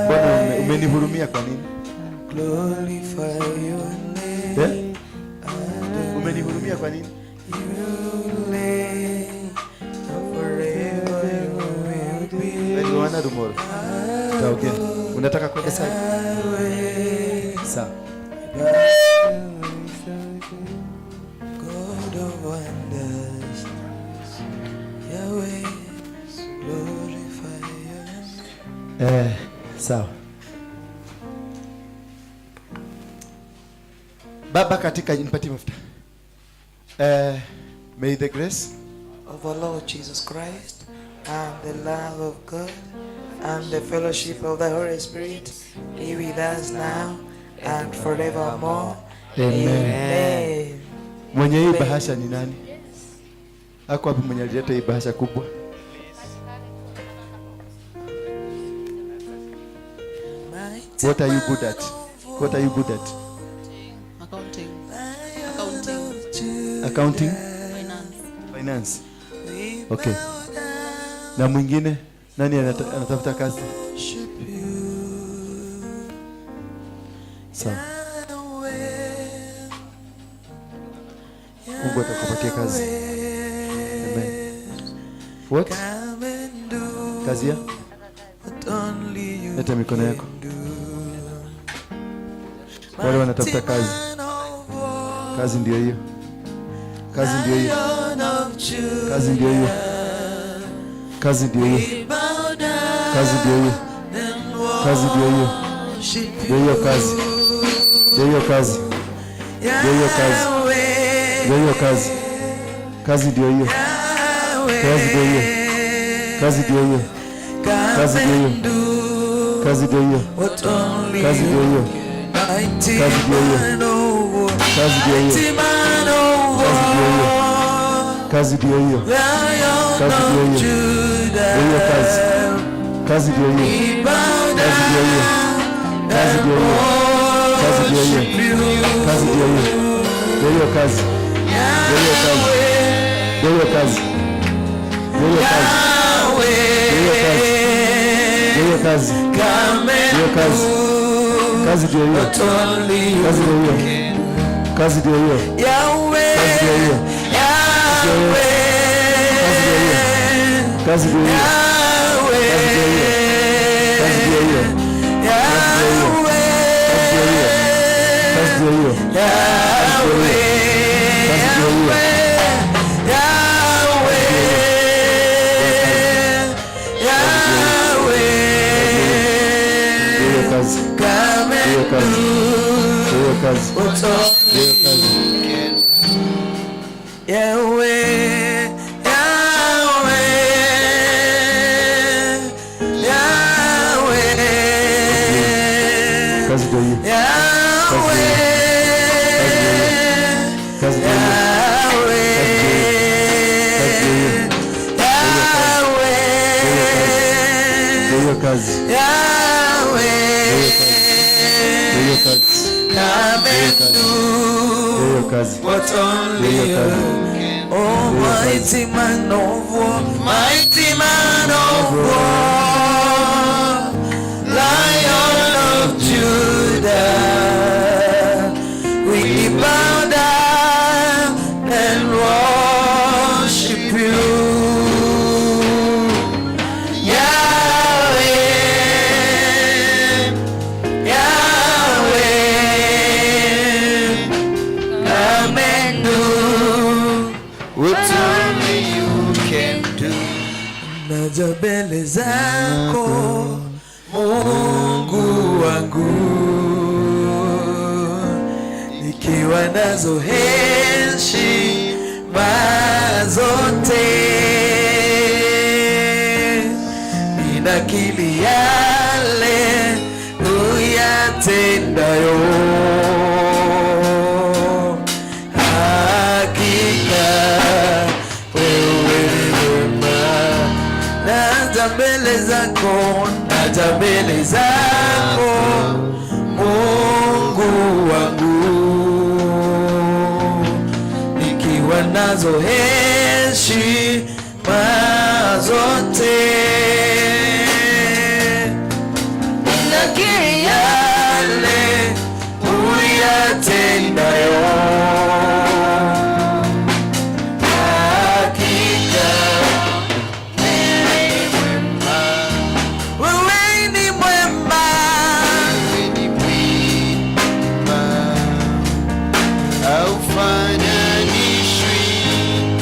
[SPEAKER 2] Bwana, umenihurumia kwa nini? Umenihurumia kwa nini? Wana rumoro. Okay. Unataka kwenda sasa? Sawa. God of wonders, Yahweh, glorify your name. Sawa. Baba, katika nipatie mafuta. May the grace
[SPEAKER 7] of our Lord Jesus Christ and the love of God and the fellowship of the Holy Spirit be with us now and forevermore. Amen.
[SPEAKER 2] Mwenye hii bahasha ni nani? Ako wapi mwenye alileta hii bahasha kubwa? What are you good at? What are you good at? Accounting? Finance. Okay. Na mwingine nani anatafuta kazi? Sawa. Mungu atakupatia kazi. Amen. What? Kazi ya? Leta mikono yako. Wale wanatafuta kazi. Kazi ndio hiyo. Kazi ndio hiyo. Kazi ndio hiyo. Kazi ndio hiyo. Kazi ndio hiyo. Kazi ndio hiyo. Ndio hiyo kazi. Ndio hiyo kazi. Ndio hiyo kazi. Ndio hiyo kazi. Kazi ndio hiyo. Kazi ndio hiyo. Kazi ndio hiyo. Kazi ndio hiyo. Kazi ndio hiyo. Kazi ndio hiyo. Kazi ndio hiyo. Kazi ndio hiyo. Kazi ndio hiyo. Kazi ndio hiyo. Hiyo kazi. Kazi ndio hiyo. Kazi ndio hiyo. Kazi ndio hiyo. Kazi ndio hiyo. Kazi ndio hiyo. Hiyo kazi. Hiyo kazi. Hiyo kazi. Hiyo kazi. Hiyo kazi. Hiyo kazi. Kazi ndio hiyo. Kazi ndio hiyo. Kazi ndio hiyo. Kazi ndio hiyo. Kazi ndio hiyo. Kazi ndio hiyo. Kazi ndio hiyo.
[SPEAKER 7] Yahweh, Yahweh, Yahweh,
[SPEAKER 2] Kazi ndio hiyo.
[SPEAKER 7] What only you, Almighty man of war, mighty man of war, Lion of Judah, we bow down and worship you. Mbele zako Mungu wangu, nikiwa nazo heshima zote, ninakiri yale uyatendayo. Hakika wewe naja mbele zako Mungu wangu, nikiwa nazo heshima zote,